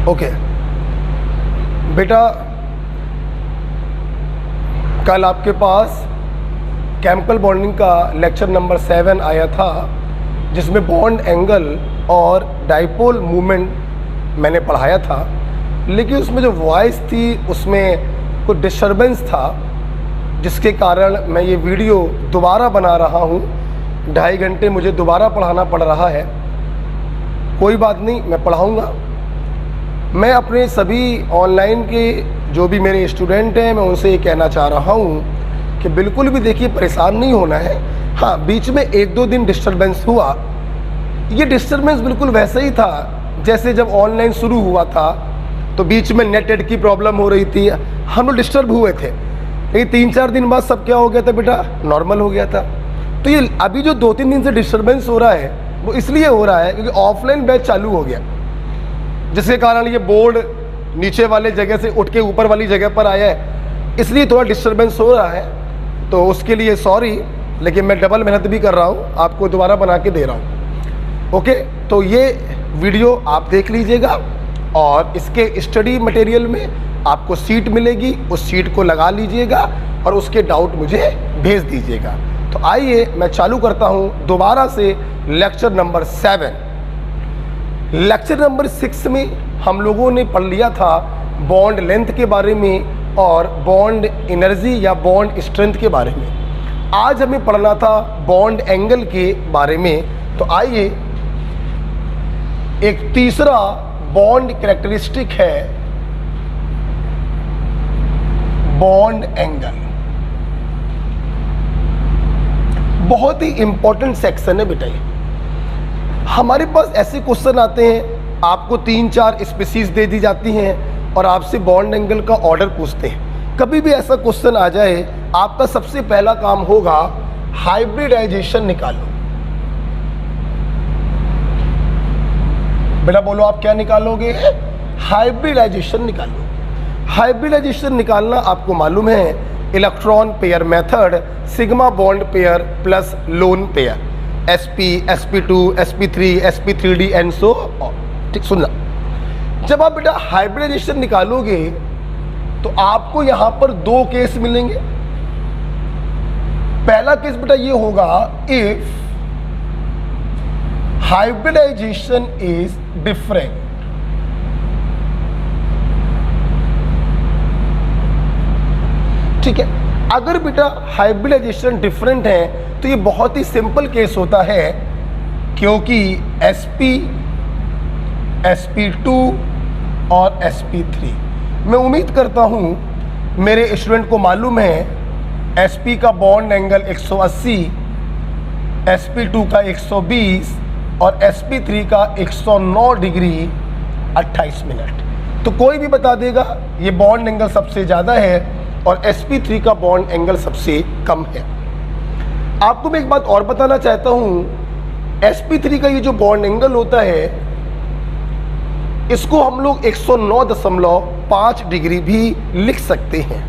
Okay बेटा, कल आपके पास केमिकल बॉन्डिंग का लेक्चर नंबर 7 आया था, जिसमें बॉन्ड एंगल और डाइपोल मूवमेंट मैंने पढ़ाया था, लेकिन उसमें जो वॉइस थी उसमें कुछ डिस्टर्बेंस था, जिसके कारण मैं ये वीडियो दोबारा बना रहा हूँ। 2.5 घंटे मुझे दोबारा पढ़ाना पड़ रहा है। कोई बात नहीं, मैं पढ़ाऊँगा। मैं अपने सभी ऑनलाइन के जो भी मेरे स्टूडेंट हैं, मैं उनसे ये कहना चाह रहा हूँ कि बिल्कुल भी देखिए परेशान नहीं होना है। हाँ, बीच में 1-2 दिन डिस्टर्बेंस हुआ। ये डिस्टर्बेंस बिल्कुल वैसा ही था जैसे जब ऑनलाइन शुरू हुआ था, तो बीच में नेट की प्रॉब्लम हो रही थी, हम लोग डिस्टर्ब हुए थे। लेकिन 3-4 दिन बाद सब क्या हो गया था बेटा, नॉर्मल हो गया था। तो ये अभी जो 2-3 दिन से डिस्टर्बेंस हो रहा है वो इसलिए हो रहा है क्योंकि ऑफलाइन बैच चालू हो गया, जिसके कारण ये बोर्ड नीचे वाले जगह से उठ के ऊपर वाली जगह पर आया है, इसलिए थोड़ा डिस्टर्बेंस हो रहा है। तो उसके लिए सॉरी, लेकिन मैं डबल मेहनत भी कर रहा हूँ, आपको दोबारा बना के दे रहा हूँ। ओके, तो ये वीडियो आप देख लीजिएगा और इसके स्टडी मटेरियल में आपको सीट मिलेगी, उस सीट को लगा लीजिएगा और उसके डाउट मुझे भेज दीजिएगा। तो आइए मैं चालू करता हूँ दोबारा से लेक्चर नंबर 7। लेक्चर नंबर 6 में हम लोगों ने पढ़ लिया था बॉन्ड लेंथ के बारे में और बॉन्ड एनर्जी या बॉन्ड स्ट्रेंथ के बारे में। आज हमें पढ़ना था बॉन्ड एंगल के बारे में। तो आइए, एक तीसरा बॉन्ड कैरेक्टरिस्टिक है बॉन्ड एंगल। बहुत ही इंपॉर्टेंट सेक्शन है बेटा। हमारे पास ऐसे क्वेश्चन आते हैं, आपको 3-4 स्पीसीज दे दी जाती हैं और आपसे बॉन्ड एंगल का ऑर्डर पूछते हैं। कभी भी ऐसा क्वेश्चन आ जाए, आपका सबसे पहला काम होगा हाइब्रिडाइजेशन निकालो। बेटा बोलो, आप क्या निकालोगे? हाइब्रिडाइजेशन निकालो। हाइब्रिडाइजेशन निकालना आपको मालूम है, electron pair method, sigma bond pair plus lone pair, sp, sp2, sp3, sp3d and so. ठीक, सुनना, जब आप बेटा हाइब्रिडाइजेशन निकालोगे तो आपको यहां पर 2 केस मिलेंगे। पहला केस बेटा ये होगा, इफ हाइब्रिडाइजेशन इज डिफरेंट। ठीक है, अगर बेटा हाइब्रिडाइजेशन डिफरेंट है तो ये बहुत ही सिंपल केस होता है, क्योंकि sp, sp2 और sp3, मैं उम्मीद करता हूँ मेरे स्टूडेंट को मालूम है sp का बॉन्ड एंगल 180, sp2 का 120 और sp3 का 109 डिग्री 28 मिनट। तो कोई भी बता देगा ये बॉन्ड एंगल सबसे ज़्यादा है और sp3 का बॉन्ड एंगल सबसे कम है। आपको मैं एक बात और बताना चाहता हूँ, sp3 का ये जो बॉन्ड एंगल होता है, इसको हम लोग 109.5 डिग्री भी लिख सकते हैं।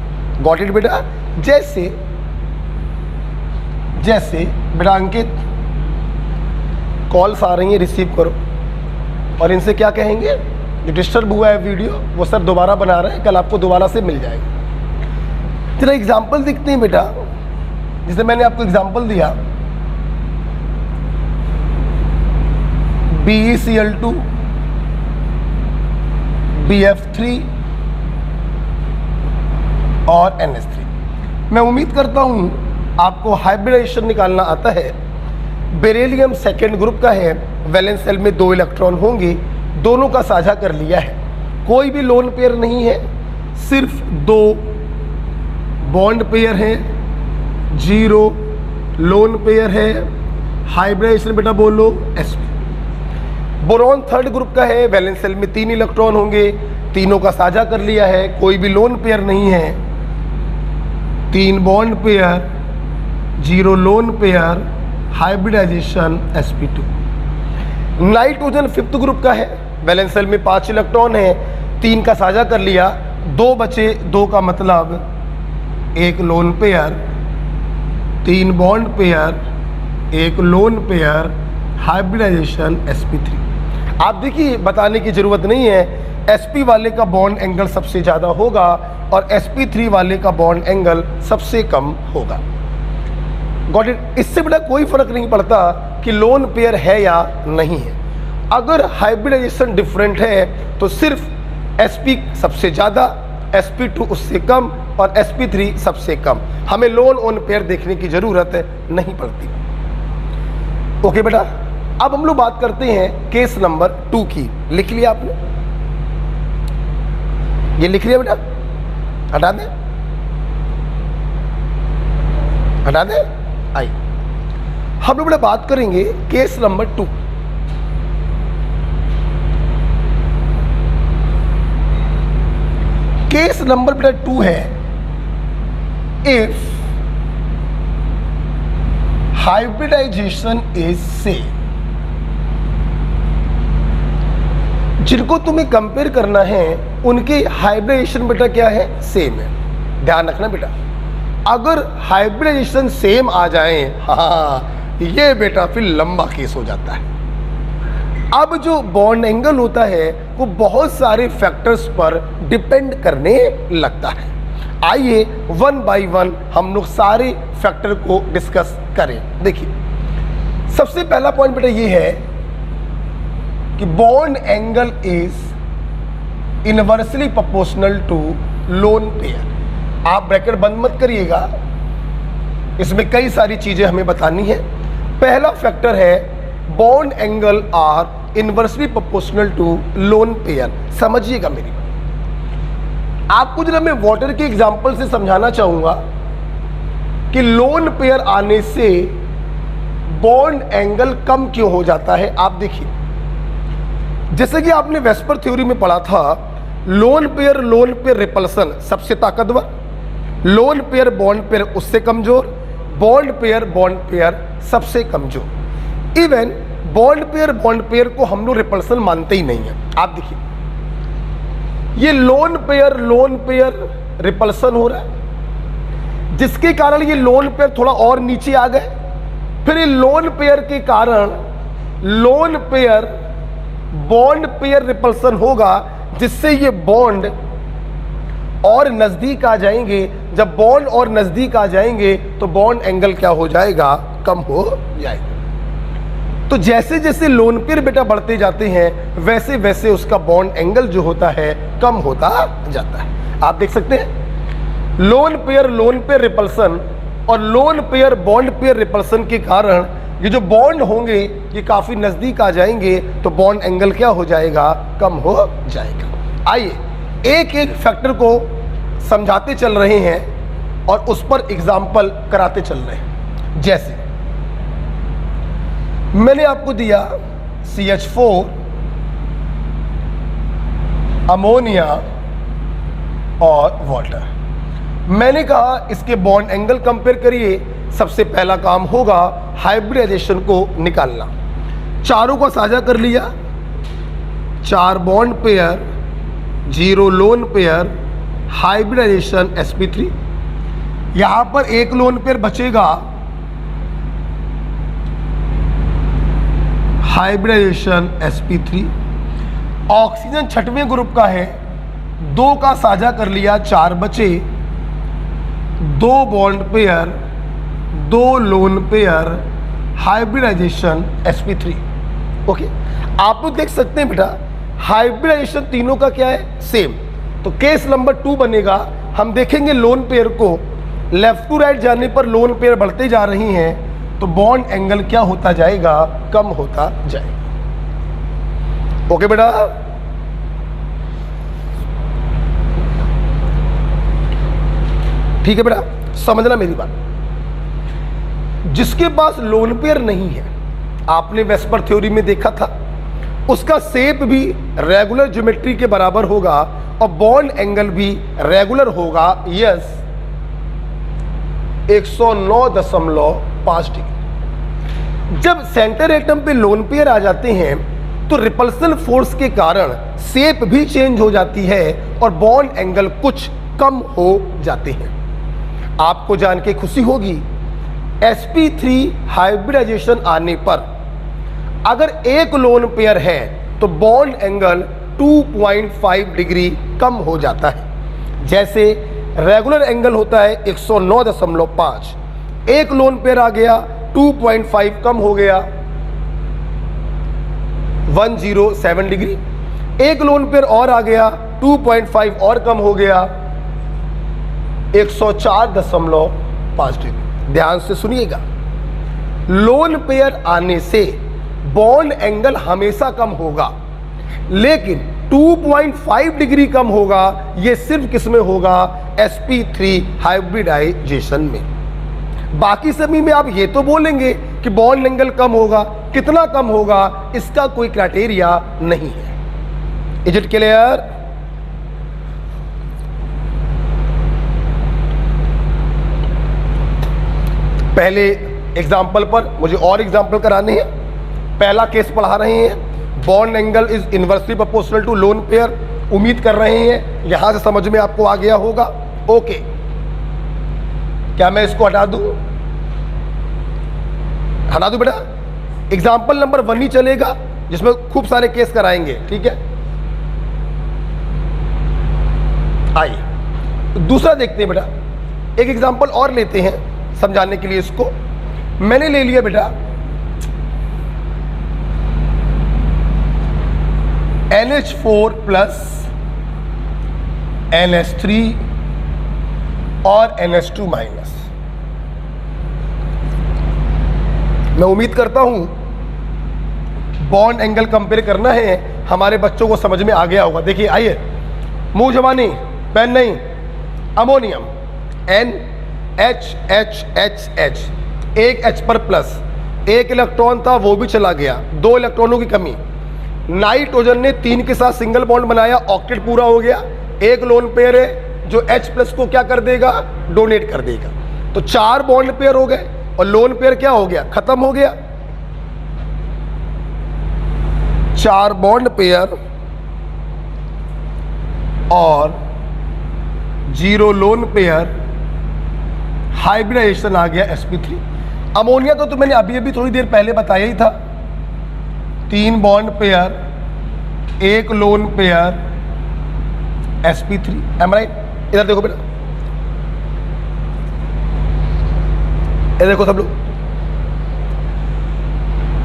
गॉट इट बेटा? जैसे बेटा अंकित, कॉल्स आ रही हैं, रिसीव करो और इनसे क्या कहेंगे, जो डिस्टर्ब हुआ है वीडियो वो सर दोबारा बना रहे हैं, कल आपको दोबारा से मिल जाएगा। जरा एग्जाम्पल दिखते हैं बेटा, जैसे मैंने आपको एग्जाम्पल दिया, BeCl2, BF3 और NH3। मैं उम्मीद करता हूं आपको हाइब्रिडाइजेशन निकालना आता है। बेरिलियम सेकेंड ग्रुप का है, वैलेंस शेल में 2 इलेक्ट्रॉन होंगे, दोनों का साझा कर लिया है, कोई भी लोन पेयर नहीं है, सिर्फ 2 बॉन्ड पेयर हैं, 0 लोन पेयर है। हाइब्रिडाइजेशन बेटा बोलो sp। बोरॉन थर्ड ग्रुप का है, वैलेंस शेल में 3 इलेक्ट्रॉन होंगे, तीनों का साझा कर लिया है, कोई भी लोन पेयर नहीं है, 3 bond pair, 0 lone pair, hybridization sp2। Nitrogen fifth group का है, वैलेंस शेल में 5 इलेक्ट्रॉन है, 3 का साझा कर लिया, 2 बचे, 2 का मतलब 1 lone pair, 3 bond pair, 1 lone pair, hybridization sp3। आप देखिए, बताने की ज़रूरत नहीं है sp वाले का बॉन्ड एंगल सबसे ज़्यादा होगा और sp3 वाले का बॉन्ड एंगल सबसे कम होगा। Got it? इससे बड़ा कोई फर्क नहीं पड़ता कि लोन पेयर है या नहीं है। अगर हाइब्रिडाइजेशन डिफरेंट है तो सिर्फ sp सबसे ज़्यादा, sp2 उससे कम और sp3 सबसे कम, हमें लोन ऑन पेयर देखने की ज़रूरत नहीं पड़ती। ओके बेटा, अब हम लोग बात करते हैं केस नंबर 2 की। लिख लिया आपने? ये लिख लिया बेटा? हटा दें? हटा दें? आई हम लोग बेटा बात करेंगे केस नंबर 2। केस नंबर बेटा 2 है, इफ हाइब्रिडाइजेशन इज सेम। जिनको तुम्हें कंपेयर करना है उनके हाइब्रिडाइजेशन बेटा क्या है? सेम है। ध्यान रखना बेटा, अगर हाइब्रिडाइजेशन सेम आ जाए, हाँ, ये बेटा फिर लंबा केस हो जाता है। अब जो बॉन्ड एंगल होता है वो बहुत सारे फैक्टर्स पर डिपेंड करने लगता है। आइए वन बाय वन हम लोग सारे फैक्टर को डिस्कस करें। देखिए, सबसे पहला पॉइंट बेटा ये है कि bond angle is inversely proportional to lone pair. आप ब्रैकेट बंद मत करिएगा, इसमें कई सारी चीजें हमें बतानी है। पहला फैक्टर है bond angle are inversely proportional to lone pair. समझिएगा मेरी बात। आपको जरा मैं वाटर के एग्जांपल से समझाना चाहूंगा कि लोन पेयर आने से बॉन्ड एंगल कम क्यों हो जाता है। आप देखिए, जैसे कि आपने वेस्पर थ्योरी में पढ़ा था, लोन पेयर रिपल्सन सबसे ताकतवर, लोन पेयर बॉन्ड पेयर उससे कमजोर, बॉन्ड पेयर सबसे कमजोर। इवन बॉन्ड पेयर को हम लोग रिपल्सन मानते ही नहीं है। आप देखिए, ये लोन पेयर रिपल्सन हो रहा है, जिसके कारण ये लोन पेयर थोड़ा और नीचे आ गए। फिर ये लोन पेयर के कारण lone pair bond pair repulsion होगा, जिससे ये बॉन्ड और नजदीक आ जाएंगे। जब बॉन्ड और नजदीक आ जाएंगे तो बॉन्ड एंगल क्या हो जाएगा? कम हो जाएगा। तो जैसे जैसे लोन पेयर बेटा बढ़ते जाते हैं वैसे वैसे उसका बॉन्ड एंगल जो होता है कम होता जाता है। आप देख सकते हैं लोन पेयर रिपल्सन और lone pair bond pair repulsion के कारण ये जो बॉन्ड होंगे ये काफी नजदीक आ जाएंगे, तो बॉन्ड एंगल क्या हो जाएगा? कम हो जाएगा। आइए एक एक फैक्टर को समझाते चल रहे हैं और उस पर एग्जाम्पल कराते चल रहे हैं। जैसे मैंने आपको दिया CH4, अमोनिया और वाटर। मैंने कहा इसके बॉन्ड एंगल कंपेयर करिए। सबसे पहला काम होगा हाइब्रिडाइजेशन को निकालना। चारों को साझा कर लिया, 4 bond pair, 0 lone pair, hybridization sp3। यहां पर एक लोन पेयर बचेगा, हाइब्रिडाइजेशन sp3। ऑक्सीजन 6वें ग्रुप का है, 2 का साझा कर लिया, 4 बचे, 2 bond pair, 2 lone pair, hybridization sp3। Okay, आप लोग देख सकते हैं बेटा हाइब्रिडाइजेशन तीनों का क्या है? सेम। तो केस नंबर 2 बनेगा। हम देखेंगे लोन पेयर को लेफ्ट टू राइट जाने पर लोन पेयर बढ़ते जा रही हैं, तो बॉन्ड एंगल क्या होता जाएगा? कम होता जाएगा। ओके बेटा, ठीक है बेटा, समझना मेरी बात। जिसके पास लोन पेयर नहीं है, आपने वेस्पर थ्योरी में देखा था, उसका शेप भी रेगुलर ज्योमेट्री के बराबर होगा और बॉन्ड एंगल भी रेगुलर होगा। Yes, 109.5 degree. जब सेंटर एटम पे लोन पेयर आ जाते हैं तो रिपल्सन फोर्स के कारण शेप भी चेंज हो जाती है और बॉन्ड एंगल कुछ कम हो जाते हैं। आपको जान के खुशी होगी, sp3 हाइब्रिडाइजेशन आने पर अगर एक लोन पेयर है तो बॉन्ड एंगल 2.5 डिग्री कम हो जाता है। जैसे रेगुलर एंगल होता है 109.5, एक लोन पेयर आ गया 2.5 कम हो गया 107 डिग्री, एक लोन पेयर और आ गया 2.5 और कम हो गया 104.5 डिग्री। ध्यान से सुनिएगा, लोन पेयर आने से बॉन्ड एंगल हमेशा कम होगा, लेकिन 2.5 डिग्री कम होगा ये सिर्फ किसमें होगा? sp3 हाइब्रिडाइजेशन में। बाकी सभी में आप ये तो बोलेंगे कि बॉन्ड एंगल कम होगा, कितना कम होगा इसका कोई क्राइटेरिया नहीं है। Is it clear? पहले एग्जाम्पल पर मुझे और एग्जाम्पल कराने हैं। पहला केस पढ़ा रहे हैं, bond angle is inversely proportional to lone pair. उम्मीद कर रहे हैं यहां से समझ में आपको आ गया होगा। ओके, क्या मैं इसको हटा दूं? हटा दूं बेटा? एग्जाम्पल नंबर 1 ही चलेगा जिसमें खूब सारे केस कराएंगे, ठीक है? आइए दूसरा देखते हैं बेटा, एक एग्जाम्पल और लेते हैं समझाने के लिए। इसको मैंने ले लिया बेटा NH4 प्लस NH3 और NH2 माइनस। मैं उम्मीद करता हूं बॉन्ड एंगल कंपेयर करना है हमारे बच्चों को समझ में आ गया होगा। देखिए आइए, मुंह जबानी, पेन नहीं, अमोनियम NHHHH, एक H पर प्लस, एक इलेक्ट्रॉन था वो भी चला गया, 2 इलेक्ट्रॉनों की कमी। नाइट्रोजन ने 3 के साथ सिंगल बॉन्ड बनाया, ऑक्टेट पूरा हो गया। एक लोन पेयर है जो H प्लस को क्या कर देगा? डोनेट कर देगा। तो 4 बॉन्ड पेयर हो गए और लोन पेयर क्या हो गया? खत्म हो गया। 4 बॉन्ड पेयर और 0 लोन पेयर, हाइब्रिडाइजेशन आ गया sp3। अमोनिया तो मैंने अभी अभी थोड़ी देर पहले बताया ही था, 3 bond pair, 1 lone pair, sp3। Am right? इधर देखो बेटा, इधर देखो सब लोग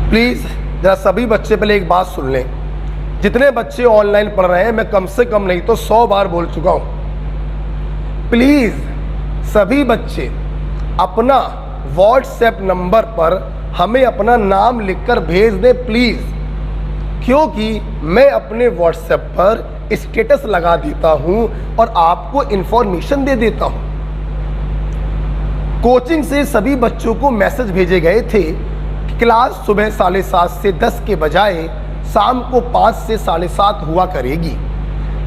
प्लीज, जरा सभी बच्चे पहले एक बात सुन लें। जितने बच्चे ऑनलाइन पढ़ रहे हैं, मैं कम से कम नहीं तो 100 बार बोल चुका हूं, प्लीज सभी बच्चे अपना व्हाट्सएप नंबर पर हमें अपना नाम लिखकर भेज दें प्लीज, क्योंकि मैं अपने व्हाट्सएप पर स्टेटस लगा देता हूं और आपको इंफॉर्मेशन दे देता हूं। कोचिंग से सभी बच्चों को मैसेज भेजे गए थे कि क्लास सुबह 7:30 से 10 के बजाय शाम को 5 से 7:30 हुआ करेगी,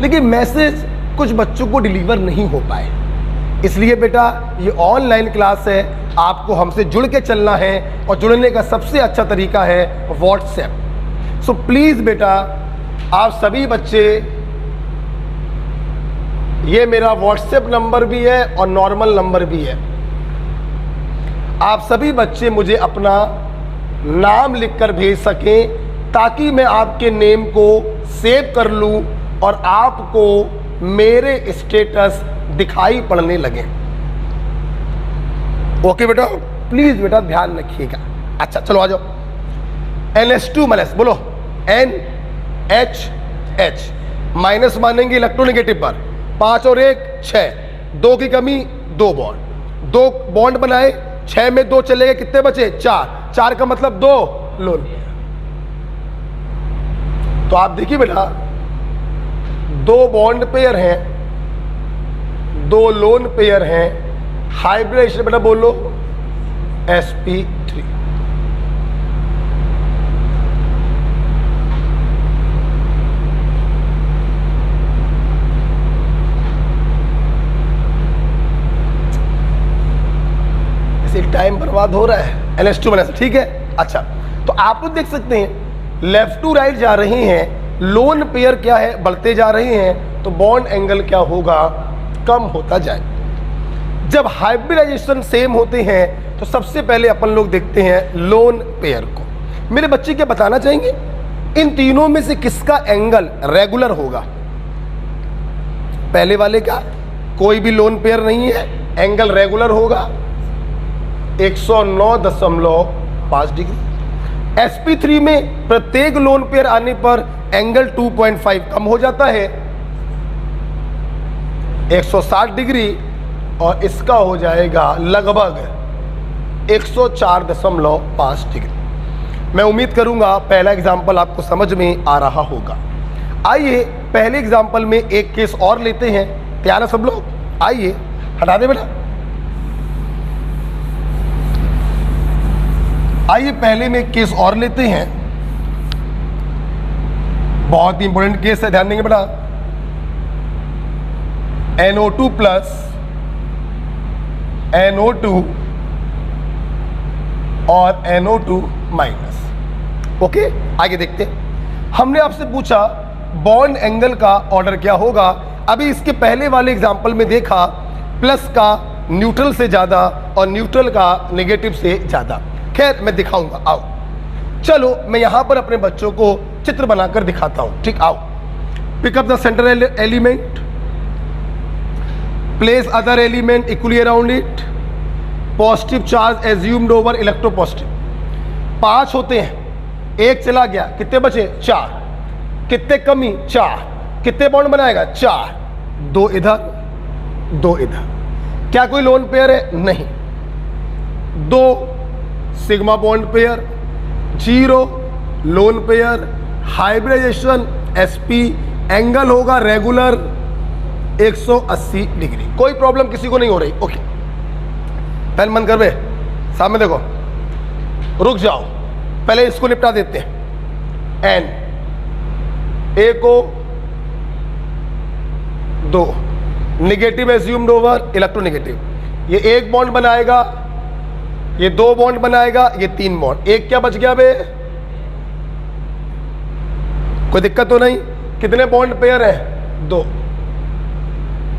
लेकिन मैसेज कुछ बच्चों को डिलीवर नहीं हो पाए। इसलिए बेटा ये ऑनलाइन क्लास है, आपको हमसे जुड़ के चलना है और जुड़ने का सबसे अच्छा तरीका है व्हाट्सएप। सो प्लीज़ बेटा आप सभी बच्चे, ये मेरा व्हाट्सएप नंबर भी है और नॉर्मल नंबर भी है, आप सभी बच्चे मुझे अपना नाम लिखकर भेज सकें ताकि मैं आपके नेम को सेव कर लूं और आपको मेरे स्टेटस दिखाई पड़ने लगे। ओके बेटा, प्लीज बेटा ध्यान रखिएगा। अच्छा चलो आ जाओ, NH2 माइनस, बोलो NHH माइनस मानेंगे इलेक्ट्रोनेगेटिव पर, 5 और 1 6, 2 की कमी 2 बॉन्ड, 2 बॉन्ड बनाए, 6 में 2 चले गए, कितने बचे? 4, 4 का मतलब 2 लोन। तो आप देखिए बेटा 2 बॉन्ड पेयर हैं, 2 लोन पेयर हैं, हाइब्रिडाइजेशन बेटा बोलो sp3। ऐसे टाइम बर्बाद हो रहा है, NH2 माइनस, ठीक है। अच्छा तो आप लोग देख सकते हैं लेफ्ट टू राइट जा रहे हैं, लोन पेयर क्या है? बढ़ते जा रहे हैं, तो बॉन्ड एंगल क्या होगा? कम होता जाए। जब हाइब्रिडाइजेशन सेम होते हैं तो सबसे पहले अपन लोग देखते हैं लोन पेयर को। मेरे बच्चे क्या बताना चाहेंगे? इन तीनों में से किसका एंगल रेगुलर होगा? पहले वाले का कोई भी लोन पेयर नहीं है, एंगल रेगुलर होगा 109.5 डिग्री। sp3 में प्रत्येक लोन पेयर आने पर एंगल 2.5 कम हो जाता है 160 डिग्री, और इसका हो जाएगा लगभग 104.5 डिग्री। मैं उम्मीद करूंगा पहला एग्जाम्पल आपको समझ में आ रहा होगा। आइए पहले एग्जाम्पल में एक केस और लेते हैं। तैयार है सब लोग? आइए हटा दे बेटा। आइए पहले में एक केस और लेते हैं, बहुत ही इंपॉर्टेंट केस है, ध्यान देंगे बेटा। NO2 प्लस NO2 और NO2 माइनस। ओके, आगे देखते हैं। हमने आपसे पूछा बॉन्ड एंगल का ऑर्डर क्या होगा। अभी इसके पहले वाले एग्जाम्पल में देखा प्लस का न्यूट्रल से ज़्यादा और न्यूट्रल का नेगेटिव से ज़्यादा। खैर मैं दिखाऊंगा, आओ चलो मैं यहां पर अपने बच्चों को चित्र बनाकर दिखाता हूं। ठीक, आओ। Pick up the centre element, place other element equally around it, positive charge assumed over electropositive. 5 होते हैं, एक चला गया, कितने बचे? 4। कितने कमी? 4। कितने बॉन्ड बनाएगा? 4। 2 इधर 2 इधर। क्या कोई लोन पेयर है? नहीं। 2 sigma bond pair, 0 lone pair, hybridization sp, angle होगा रेगुलर 180 डिग्री। कोई प्रॉब्लम किसी को नहीं हो रही? ओके, पेन बंद कर बे, सामने देखो। रुक जाओ, पहले इसको निपटा देते हैं। n a को 2 नेगेटिव एज्यूम्ड ओवर इलेक्ट्रोनेगेटिव, ये 1 बॉन्ड बनाएगा, ये 2 बॉन्ड बनाएगा, ये 3 बॉन्ड। एक क्या बच गया बे? कोई दिक्कत तो नहीं? कितने बॉन्ड पेयर है? 2।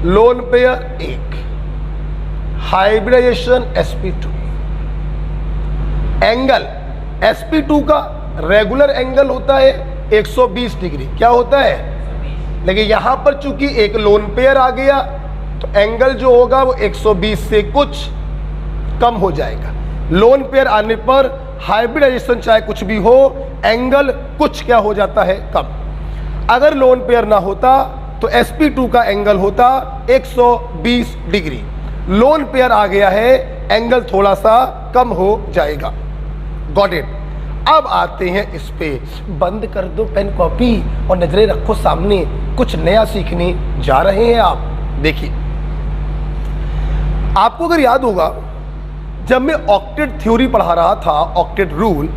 Lone pair 1, hybridisation sp2। Angle sp2 का रेगुलर एंगल होता है 120 डिग्री। क्या होता है? लेकिन यहां पर चूंकि एक लोन पेयर आ गया तो एंगल जो होगा वो 120 से कुछ कम हो जाएगा। लोन पेयर आने पर हाइब्रिडाइजेशन चाहे कुछ भी हो, एंगल कुछ क्या हो जाता है? कम। अगर लोन पेयर ना होता तो sp2 का एंगल होता 120 डिग्री। लोन पेयर आ गया है, एंगल थोड़ा सा कम हो जाएगा। Got it. अब आते हैं इस पे। बंद कर दो पेन कॉपी और नजरें रखो सामने, कुछ नया सीखने जा रहे हैं आप। देखिए, आपको अगर याद होगा जब मैं ऑक्टेट थ्योरी पढ़ा रहा था, ऑक्टेट रूल,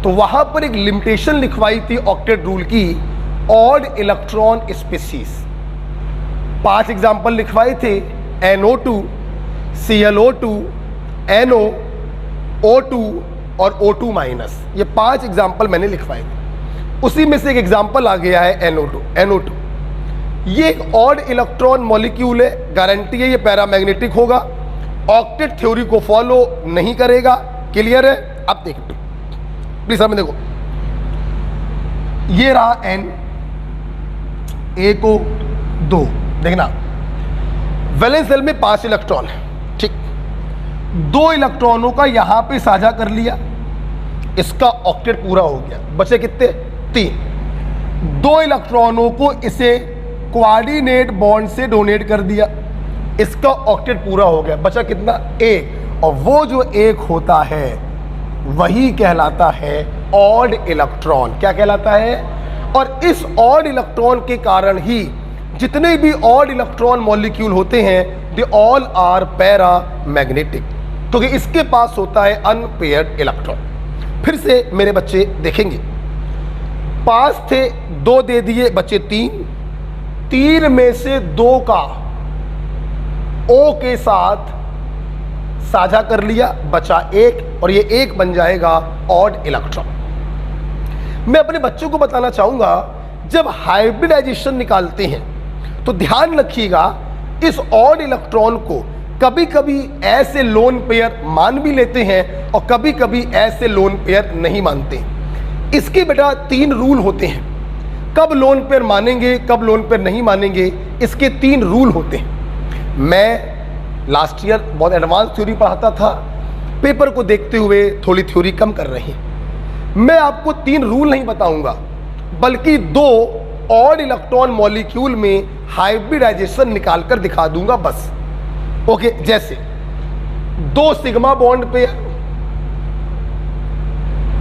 तो वहां पर एक लिमिटेशन लिखवाई थी ऑक्टेट रूल की, ऑड इलेक्ट्रॉन स्पीसीज। 5 एग्जाम्पल लिखवाए थे, NO2, ClO2, NO, O2 और O2 माइनस। ये 5 एग्जाम्पल मैंने लिखवाए थे। उसी में से एक एग्जाम्पल आ गया है NO2। ये एक ऑड इलेक्ट्रॉन मॉलिक्यूल है, गारंटी है ये पैरामैग्नेटिक होगा, ऑक्टेट थ्योरी को फॉलो नहीं करेगा। क्लियर है? अब देखो प्लीज सामने देखो, ये रहा N, A को 2, देखना वैलेंस शेल में 5 इलेक्ट्रॉन है, ठीक। 2 इलेक्ट्रॉनों का यहां पे साझा कर लिया, इसका ऑक्टेट पूरा हो गया। बचे कितने? 3। 2 इलेक्ट्रॉनों को इसे कोऑर्डिनेट बॉन्ड से डोनेट कर दिया, इसका ऑक्टेट पूरा हो गया। बचा कितना? 1। और वो जो 1 होता है वही कहलाता है ऑड इलेक्ट्रॉन। क्या कहलाता है? और इस ऑड इलेक्ट्रॉन के कारण ही जितने भी ऑड इलेक्ट्रॉन मॉलिक्यूल होते हैं दे ऑल आर पैरामैग्नेटिक, क्योंकि इसके पास होता है अनपेयर्ड इलेक्ट्रॉन। फिर से मेरे बच्चे देखेंगे, 5 थे, 2 दे दिए, बचे 3। 3 में से 2 का O के साथ साझा कर लिया, बचा 1, और ये 1 बन जाएगा ऑड इलेक्ट्रॉन। मैं अपने बच्चों को बताना चाहूंगा, जब हाइब्रिडाइजेशन निकालते हैं तो ध्यान रखिएगा, इस ऑड इलेक्ट्रॉन को कभी कभी ऐसे लोन पेयर मान भी लेते हैं और कभी कभी ऐसे लोन पेयर नहीं मानते। इसके बेटा 3 रूल होते हैं, कब लोन पेयर मानेंगे कब लोन पेयर नहीं मानेंगे, इसके 3 रूल होते हैं। मैं लास्ट ईयर बहुत एडवांस थ्योरी पढ़ाता था, पेपर को देखते हुए थोड़ी थ्योरी कम कर रही। मैं आपको 3 रूल नहीं बताऊंगा, बल्कि 2 ऑड इलेक्ट्रॉन मॉलिक्यूल में हाइब्रिडाइजेशन निकाल कर दिखा दूंगा बस। ओके, जैसे 2 सिग्मा बॉन्ड पेयर,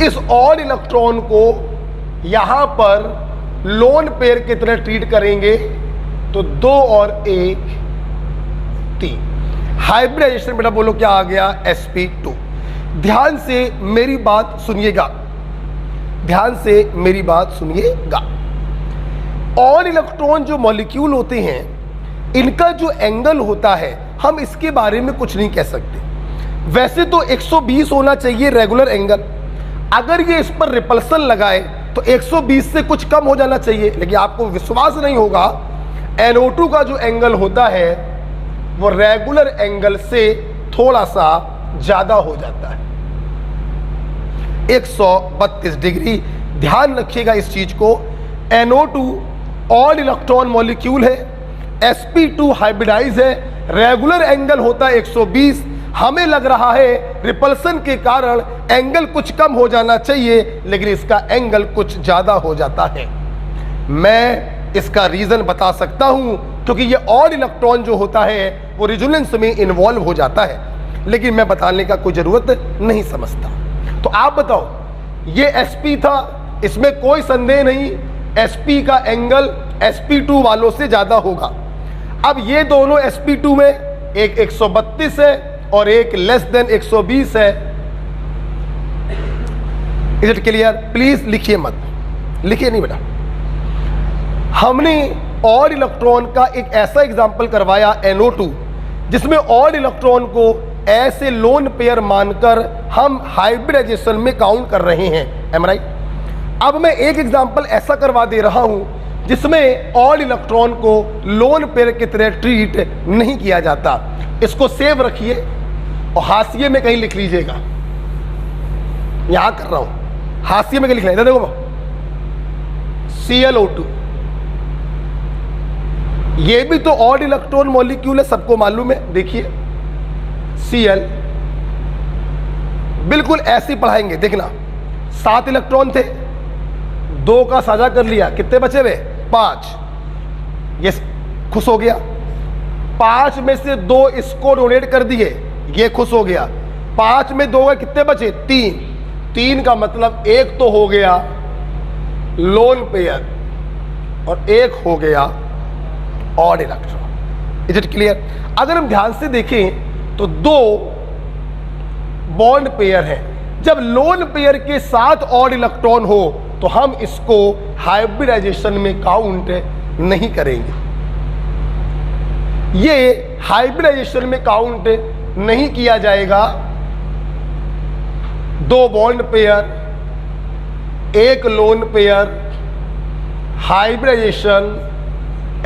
इस ऑड इलेक्ट्रॉन को यहां पर लोन पेयर की तरह ट्रीट करेंगे तो 2 और 1 3। हाइब्रिडाइजेशन बेटा बोलो क्या आ गया, sp2। ध्यान से मेरी बात सुनिएगा, ध्यान से मेरी बात सुनिएगा। ऑड इलेक्ट्रॉन जो मॉलिक्यूल होते हैं, इनका जो एंगल होता है, हम इसके बारे में कुछ नहीं कह सकते। वैसे तो 120 होना चाहिए रेगुलर एंगल, अगर ये इस पर रिपल्सन लगाए तो 120 से कुछ कम हो जाना चाहिए, लेकिन आपको विश्वास नहीं होगा, NO2 का जो एंगल होता है वो रेगुलर एंगल से थोड़ा सा ज्यादा हो जाता है, 132 डिग्री। ध्यान रखिएगा इस चीज को। NO2 ऑड इलेक्ट्रॉन मॉलिक्यूल है, sp2 हाइब्रिडाइज है, रेगुलर एंगल होता है 120। हमें लग रहा है रिपल्सन के कारण एंगल कुछ कम हो जाना चाहिए, लेकिन इसका एंगल कुछ ज्यादा हो जाता है। मैं इसका रीजन बता सकता हूं, क्योंकि ये ऑड इलेक्ट्रॉन जो होता है वो रिजोनेंस में इन्वॉल्व हो जाता है, लेकिन मैं बताने का कोई जरूरत नहीं समझता। तो आप बताओ, ये sp था, इसमें कोई संदेह नहीं, sp का एंगल sp2 वालों से ज्यादा होगा। अब ये दोनों sp2 में एक 132 है और एक लेस देन 120 है। Is it clear? प्लीज लिखिए मत, लिखिए नहीं बेटा। हमने ऑड इलेक्ट्रॉन का एक ऐसा एग्जाम्पल करवाया NO2, जिसमें ऑड इलेक्ट्रॉन को ऐसे लोन पेयर मानकर हम हाइब्रिडाइजेशन में काउंट कर रहे हैं। Am right? अब मैं एक एग्जाम्पल ऐसा करवा दे रहा हूं जिसमें ऑड इलेक्ट्रॉन को लोन पेयर की तरह ट्रीट नहीं किया जाता। इसको सेव रखिए और हाशिए में कहीं लिख लीजिएगा, यहां कर रहा हूं, हाशिए में कहीं लिख लेना। देखो ClO2, ये भी तो ऑड इलेक्ट्रॉन मॉलिक्यूल है, सबको मालूम है। देखिए Cl, बिल्कुल ऐसे ही पढ़ाएंगे, देखना 7 इलेक्ट्रॉन थे, 2 का साझा कर लिया, कितने बचे हुए? 5। ये खुश हो गया, 5 में से 2 इसको डोनेट कर दिए, ये खुश हो गया। 5 में 2 कितने बचे? 3। 3 का मतलब एक तो हो गया लोन पेयर और एक हो गया odd electron. Is it clear? अगर हम ध्यान से देखें तो 2 बॉन्ड पेयर है, जब लोन पेयर के साथ ऑड इलेक्ट्रॉन हो तो हम इसको हाइब्रिडाइजेशन में काउंट नहीं करेंगे। ये हाइब्रिडाइजेशन में काउंट नहीं किया जाएगा। 2 बॉन्ड पेयर, एक लोन पेयर, हाइब्रिडाइजेशन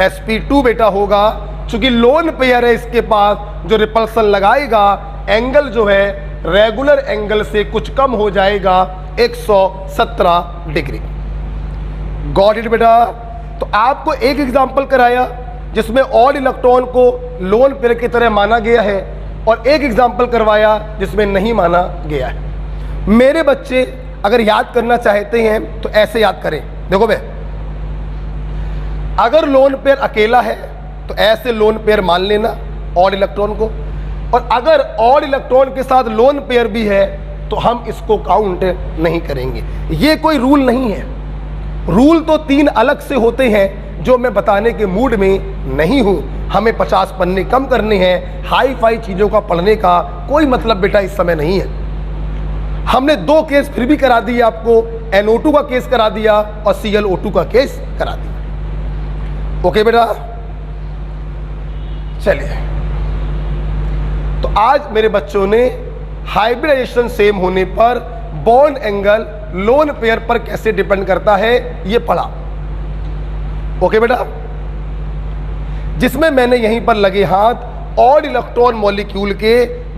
sp2 बेटा होगा। चूंकि लोन पेयर है, इसके पास जो रिपल्सन लगाएगा, एंगल जो है रेगुलर एंगल से कुछ कम हो जाएगा, 117 डिग्री। गॉट इट बेटा? तो आपको एक एग्जांपल कराया जिसमें ऑड इलेक्ट्रॉन को लोन पेयर की तरह माना गया है, और एक एग्जांपल करवाया जिसमें नहीं माना गया है। मेरे बच्चे अगर याद करना चाहते हैं तो ऐसे याद करें। देखो बे, अगर लोन पेयर अकेला है तो ऐसे लोन पेयर मान लेना ऑड इलेक्ट्रॉन को, और अगर ऑड इलेक्ट्रॉन के साथ लोन पेयर भी है तो हम इसको काउंट नहीं करेंगे। ये कोई रूल नहीं है, रूल तो 3 अलग से होते हैं जो मैं बताने के मूड में नहीं हूं। हमें 50 पन्ने कम करने हैं, हाई फाई चीजों का पढ़ने का कोई मतलब बेटा इस समय नहीं है। हमने 2 केस फिर भी करा दिए आपको, NO2 का केस करा दिया और ClO2 का केस करा दिया। ओके बेटा, चलिए। तो आज मेरे बच्चों ने हाइब्रिडाइजेशन सेम होने पर बॉन्ड एंगल लोन पेयर पर कैसे डिपेंड करता है ये पढ़ा। ओके बेटा, जिसमें मैंने यहीं पर लगे हाथ ऑड इलेक्ट्रॉन मॉलिक्यूल के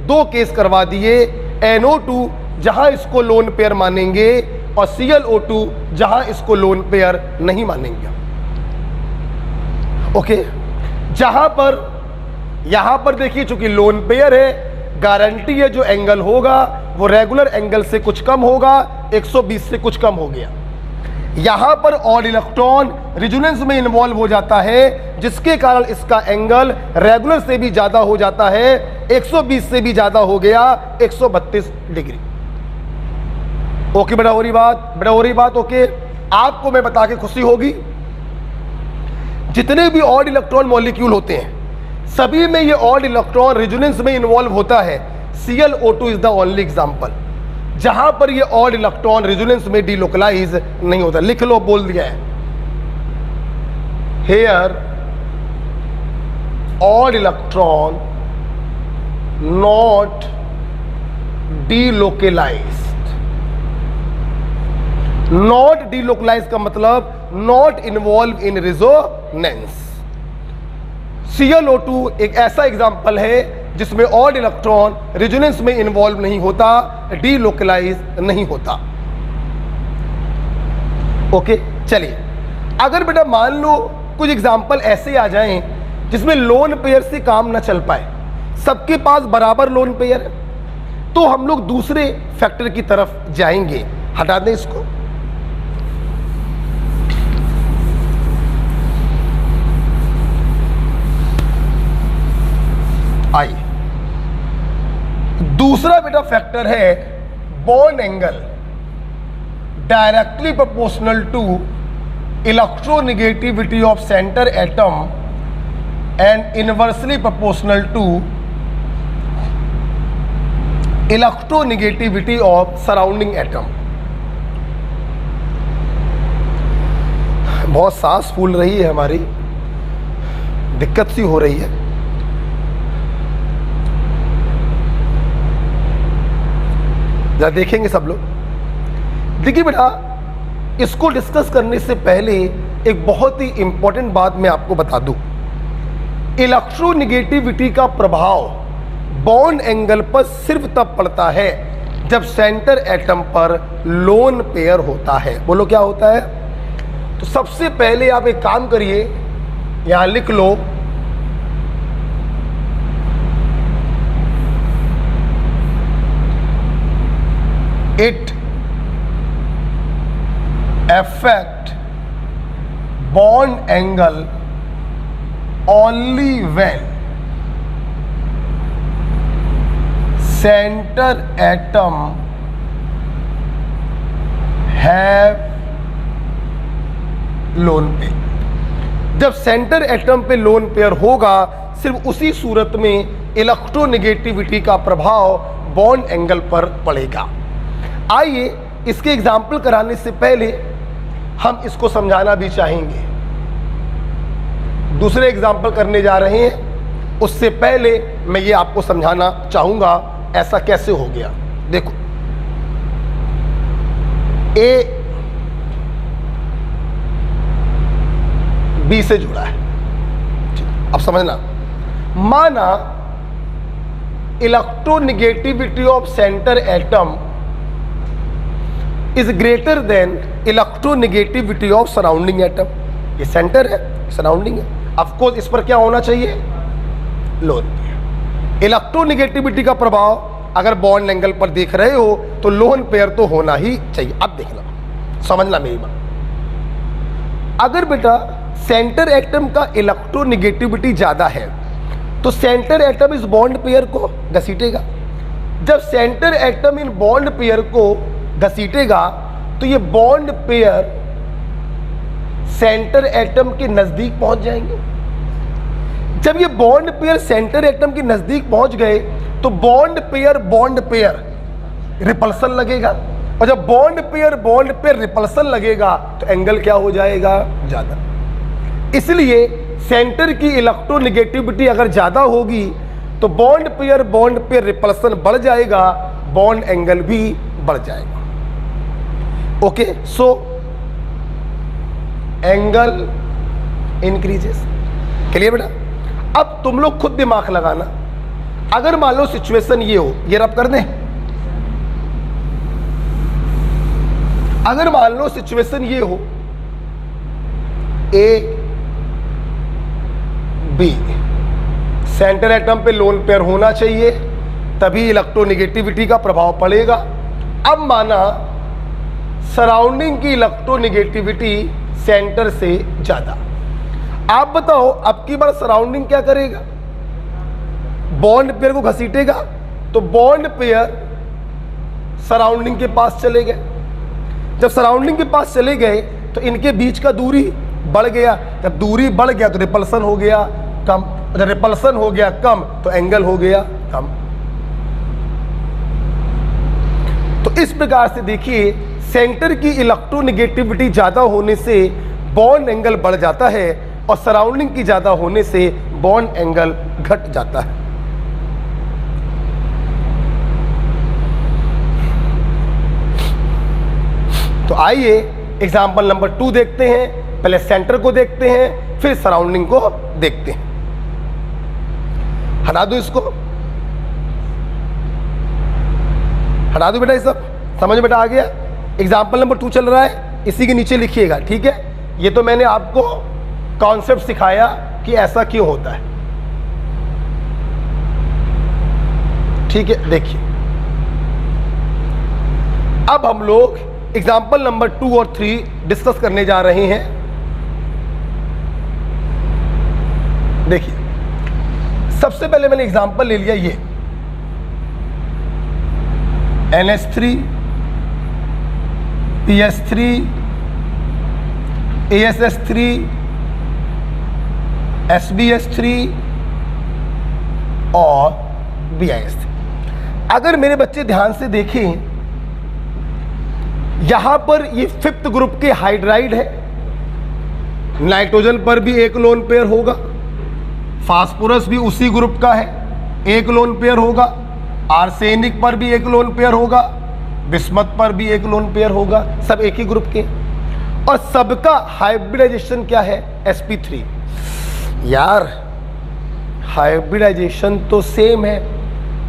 2 केस करवा दिए। NO2 जहां इसको लोन पेयर मानेंगे और ClO2 जहां इसको लोन पेयर नहीं मानेंगे। ओके, यहां पर देखिए चूंकि लोन पेयर है, गारंटी है जो एंगल होगा वो रेगुलर एंगल से कुछ कम होगा, 120 से कुछ कम हो गया। यहां पर ऑड इलेक्ट्रॉन रिजोनेंस में इन्वॉल्व हो जाता है, जिसके कारण इसका एंगल रेगुलर से भी ज्यादा हो जाता है, 120 से भी ज्यादा हो गया, 132 डिग्री। ओके बेटा, हो रही बात ओके। आपको मैं बता के खुशी होगी, जितने भी ऑड इलेक्ट्रॉन मॉलिक्यूल होते हैं सभी में ये ऑड इलेक्ट्रॉन रिजोनेंस में इन्वॉल्व होता है। ClO2 is the only example जहां पर ये ऑड इलेक्ट्रॉन रिजोनेंस में डिलोकलाइज नहीं होता। लिख लो, बोल दिया है, here odd electron not delocalised. Not delocalise का मतलब not involve in resonance. ClO2 एक ऐसा एग्जाम्पल है जिसमें ऑड इलेक्ट्रॉन रिजोनेंस में इन्वॉल्व नहीं होता, डिलोकलाइज नहीं होता। ओके, चलिए अगर बेटा मान लो कुछ एग्जाम्पल ऐसे आ जाएं जिसमें लोन पेयर से काम ना चल पाए, सबके पास बराबर लोन पेयर है, तो हम लोग दूसरे फैक्टर की तरफ जाएंगे। हटा दें इसको। आइए, दूसरा बेटा फैक्टर है bond angle directly proportional to electronegativity of centre atom and inversely proportional to electronegativity of surrounding atom. बहुत सांस फूल रही है हमारी, दिक्कत सी हो रही है। जरा देखेंगे सब लोग। देखिए बेटा, इसको डिस्कस करने से पहले एक बहुत ही इंपॉर्टेंट बात मैं आपको बता दूं। इलेक्ट्रोनेगेटिविटी का प्रभाव बॉन्ड एंगल पर सिर्फ तब पड़ता है जब सेंटर एटम पर लोन पेयर होता है। बोलो क्या होता है? तो सबसे पहले आप एक काम करिए, यहां लिख लो, it affect bond angle only when center atom have lone pair। जब सेंटर एटम पे लोन पेयर होगा, सिर्फ उसी सूरत में इलेक्ट्रोनेगेटिविटी का प्रभाव बॉन्ड एंगल पर पड़ेगा। आइए इसके एग्जाम्पल कराने से पहले हम इसको समझाना भी चाहेंगे। दूसरे एग्जाम्पल करने जा रहे हैं, उससे पहले मैं ये आपको समझाना चाहूंगा ऐसा कैसे हो गया। देखो, ए बी से जुड़ा है, अब समझना। माना electronegativity of centre atom is greater than electronegativity of surrounding atom. ये सेंटर है, सराउंडिंग है, ऑफ कोर्स इस पर क्या होना चाहिए? Lone pair. इलेक्ट्रोनेगेटिविटी का प्रभाव अगर बॉन्ड एंगल पर देख रहे हो तो लोन पेयर तो होना ही चाहिए। अब देखना, समझना मेरी बात। अगर बेटा सेंटर एटम का इलेक्ट्रोनेगेटिविटी ज्यादा है तो सेंटर एटम इस बॉन्ड पेयर को घसीटेगा। जब centre atom in bond pair को घसीटेगा तो ये बॉन्ड पेयर सेंटर एटम के नजदीक पहुंच जाएंगे। जब ये बॉन्ड पेयर सेंटर एटम के नजदीक पहुंच गए तो बॉन्ड पेयर रिपल्सन लगेगा, और जब बॉन्ड पेयर रिपल्सन लगेगा तो एंगल क्या हो जाएगा? ज्यादा। इसलिए सेंटर की इलेक्ट्रोनेगेटिविटी अगर ज्यादा होगी तो बॉन्ड पेयर रिपल्सन बढ़ जाएगा, बॉन्ड एंगल भी बढ़ जाएगा। Okay, so angle increases. Clear बेटा? अब तुम लोग खुद दिमाग लगाना। अगर मान लो सिचुएशन ये हो, ये रब कर दें, अगर मान लो सिचुएशन ये हो ए बी, सेंटर एटम पे लोन पेयर होना चाहिए तभी इलेक्ट्रोनेगेटिविटी का प्रभाव पड़ेगा। अब माना सराउंडिंग की इलेक्ट्रोनेगेटिविटी सेंटर से ज्यादा, आप बताओ अब की बार सराउंडिंग क्या करेगा? बॉन्ड पेयर को घसीटेगा, तो बॉन्ड पेयर सराउंडिंग के पास चले गए। जब सराउंडिंग के पास चले गए तो इनके बीच का दूरी बढ़ गया। जब दूरी बढ़ गया तो रिपल्सन हो गया कम, जब रिपल्सन हो गया कम तो एंगल हो गया कम। तो इस प्रकार से देखिए, सेंटर की इलेक्ट्रोनेगेटिविटी ज्यादा होने से बॉन्ड एंगल बढ़ जाता है और सराउंडिंग की ज्यादा होने से बॉन्ड एंगल घट जाता है। तो आइए एग्जाम्पल नंबर 2 देखते हैं। पहले सेंटर को देखते हैं, फिर सराउंडिंग को देखते हैं। हटा दो इसको, हटा दो बेटा, ये सब समझ बेटा आ गया। एग्जाम्पल नंबर 2 चल रहा है, इसी के नीचे लिखिएगा, ठीक है। ये तो मैंने आपको कॉन्सेप्ट सिखाया कि ऐसा क्यों होता है, ठीक है। देखिए अब हम लोग एग्जाम्पल नंबर 2 और 3 डिस्कस करने जा रहे हैं। देखिए सबसे पहले मैंने एग्जाम्पल ले लिया ये NH3 PS3 ASS3 SBS3 और BIS3। अगर मेरे बच्चे ध्यान से देखें, यहां पर ये 5th ग्रुप के हाइड्राइड है। नाइट्रोजन पर भी एक लोन पेयर होगा, फास्फोरस भी उसी ग्रुप का है, एक लोन पेयर होगा। आर्सेनिक पर भी एक लोन पेयर होगा, बिस्मथ पर भी एक लोन पेयर होगा, सब एक ही ग्रुप के। और सबका हाइब्रिडाइजेशन क्या है? sp3। यार हाइब्रिडाइजेशन तो सेम है,